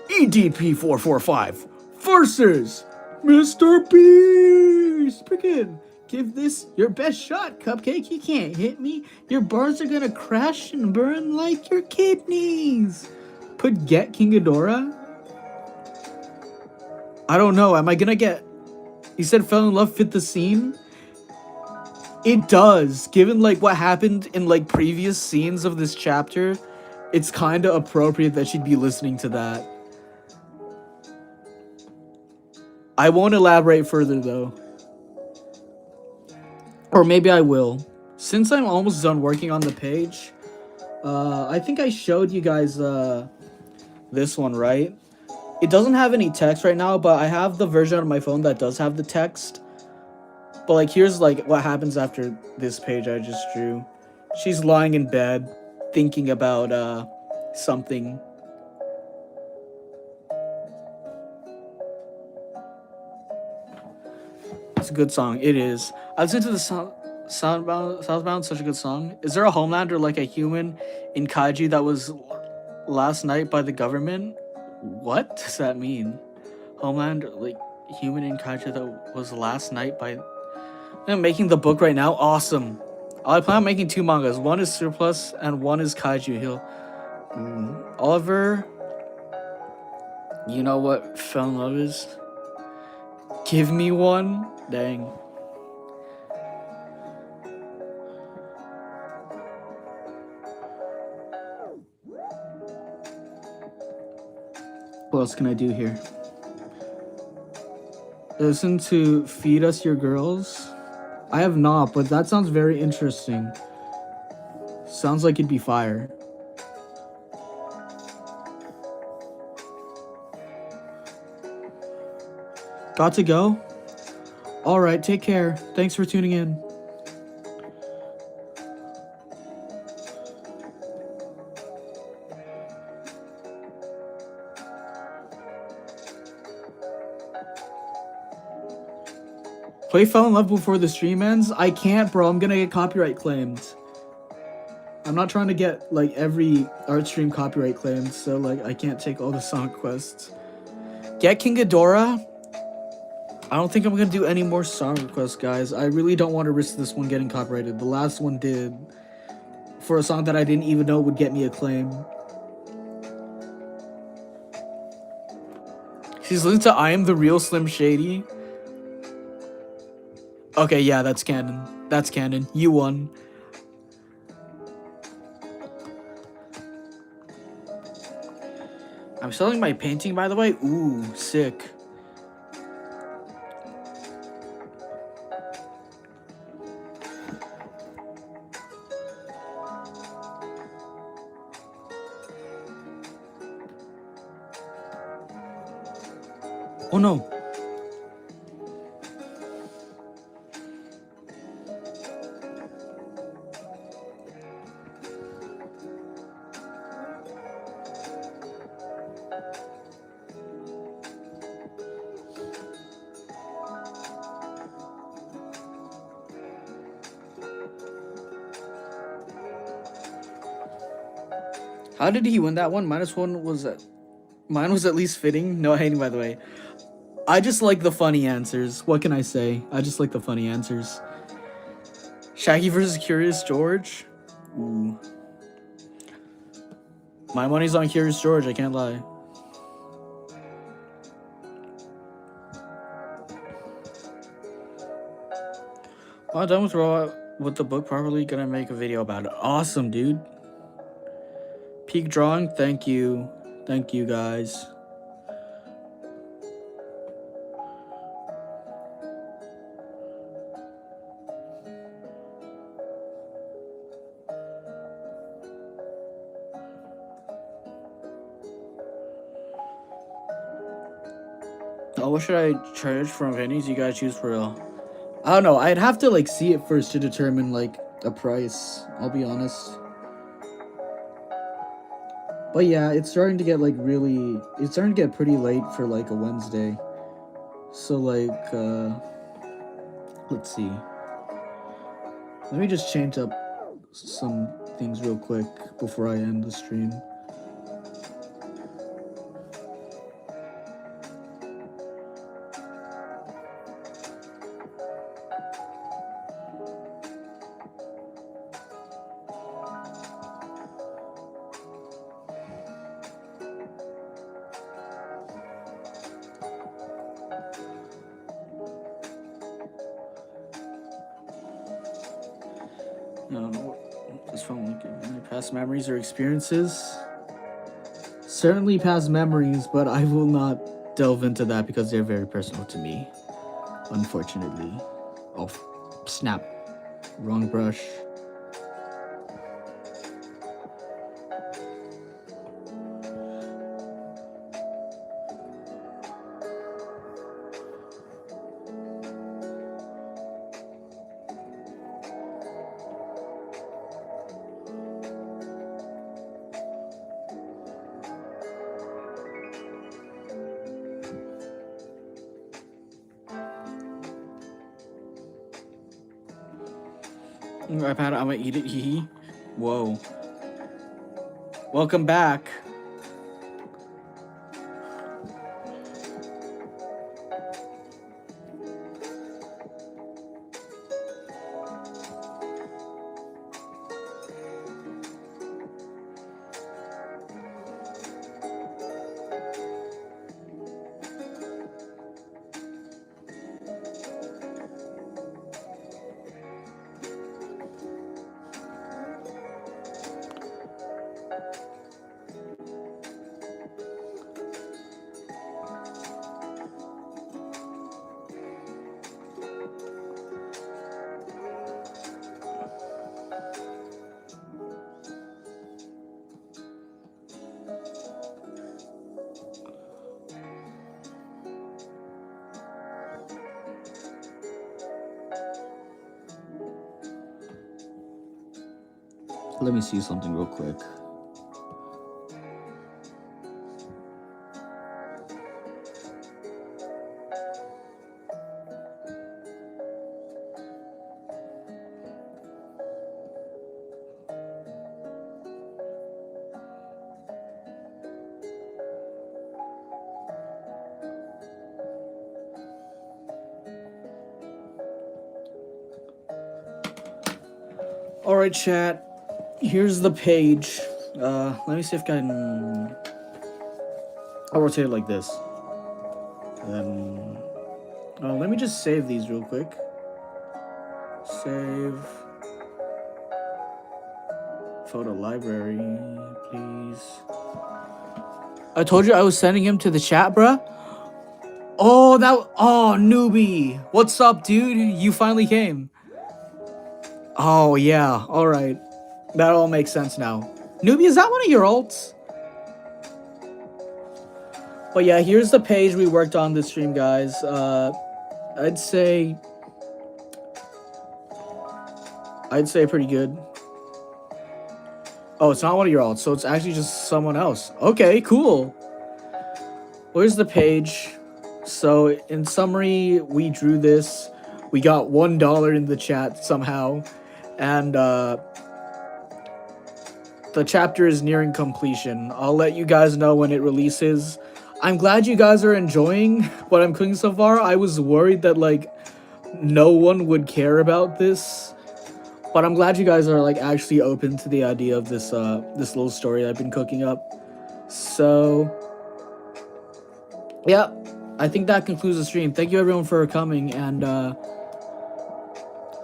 EDP 445 versus Mr. Beast! Freaking Give this your best shot, Cupcake. You can't hit me. Your bars are gonna crash and burn like your kidneys. Put Get King Ghidorah? I don't know. Am I gonna get... He said fell in love fit the scene? It does. Given like what happened in like previous scenes of this chapter, it's kind of appropriate that she'd be listening to that. I won't elaborate further though. Or maybe I will. Since I'm almost done working on the page, I think I showed you guys this one, right? It doesn't have any text right now, but I have the version on my phone that does have the text. But like, here's like what happens after this page I just drew. She's lying in bed, thinking about something. It's a good song. It is. I listened to the Southbound, such a good song. Is there a Homelander like a human in Kaiju that was last night by the government? What does that mean? Homeland, like human in Kaiju that was last night by... I'm making the book right now. Awesome. I plan on making 2 mangas. One is Surplus and one is Kaiju. Oliver, you know what fell in love is? Give me one? Dang. What else can I do here? Listen to Feed Us Your Girls. I have not, but that sounds very interesting. Sounds like it'd be fire. Got to go? Alright, take care. Thanks for tuning in. Play Fell in Love before the stream ends? I can't, bro. I'm gonna get copyright claimed. I'm not trying to get, like, every art stream copyright claimed, so, like, I can't take all the song requests. Get King Ghidorah? I don't think I'm gonna do any more song requests, guys. I really don't want to risk this one getting copyrighted. The last one did. For a song that I didn't even know would get me a claim. She's listening to I Am the Real Slim Shady. Okay, yeah, that's canon. That's canon. You won. I'm selling my painting, by the way. Ooh, sick. Oh no. How did he win that one? -1 was mine was at least fitting. No hating, by the way. I just like the funny answers. What can I say? I just like the funny answers. Shaggy versus Curious George? Ooh. My money's on Curious George, I can't lie. When I'm done with the book properly, gonna make a video about it. Awesome, dude. Peak drawing, thank you. Thank you, guys. Oh, what should I charge from venues you guys choose for real? I don't know. I'd have to like see it first to determine like a price. I'll be honest. But yeah, it's starting to get like really... It's starting to get pretty late for like a Wednesday. So like, let's see. Let me just change up some things real quick before I end the stream. I don't know what this phone looking. Any past memories or experiences? Certainly past memories, but I will not delve into that because they're very personal to me. Unfortunately. Oh, snap. Wrong brush. iPad, I'm gonna eat it. Hee. Whoa. Welcome back. Let me see something real quick. Alright, chat. Here's the page. Let me see if I can. I'll rotate it like this. Then. Let me just save these real quick. Save. Photo library, please. I told you I was sending him to the chat, bruh. Oh, newbie. What's up, dude? You finally came. Oh, yeah. Alright. That all makes sense now. Newbie, is that one of your alts? But yeah, here's the page we worked on this stream, guys. I'd say pretty good. Oh, it's not one of your alts, so it's actually just someone else. Okay, cool. Where's the page? So, in summary, we drew this. We got $1 in the chat somehow. And, the chapter is nearing completion. I'll let you guys know when it releases. I'm glad you guys are enjoying what I'm cooking so far. I was worried that, like, no one would care about this. But I'm glad you guys are, like, actually open to the idea of this, this little story I've been cooking up. So, yeah, I think that concludes the stream. Thank you, everyone, for coming, and,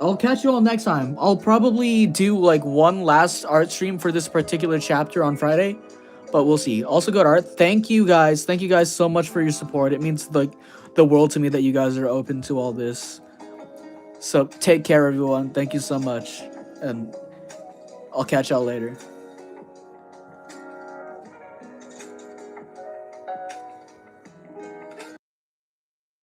I'll catch you all next time. I'll probably do, like, one last art stream for this particular chapter on Friday, but we'll see. Also, good art. Thank you guys. Thank you guys so much for your support. It means, like, the world to me that you guys are open to all this. So, take care, everyone. Thank you so much, and I'll catch y'all later.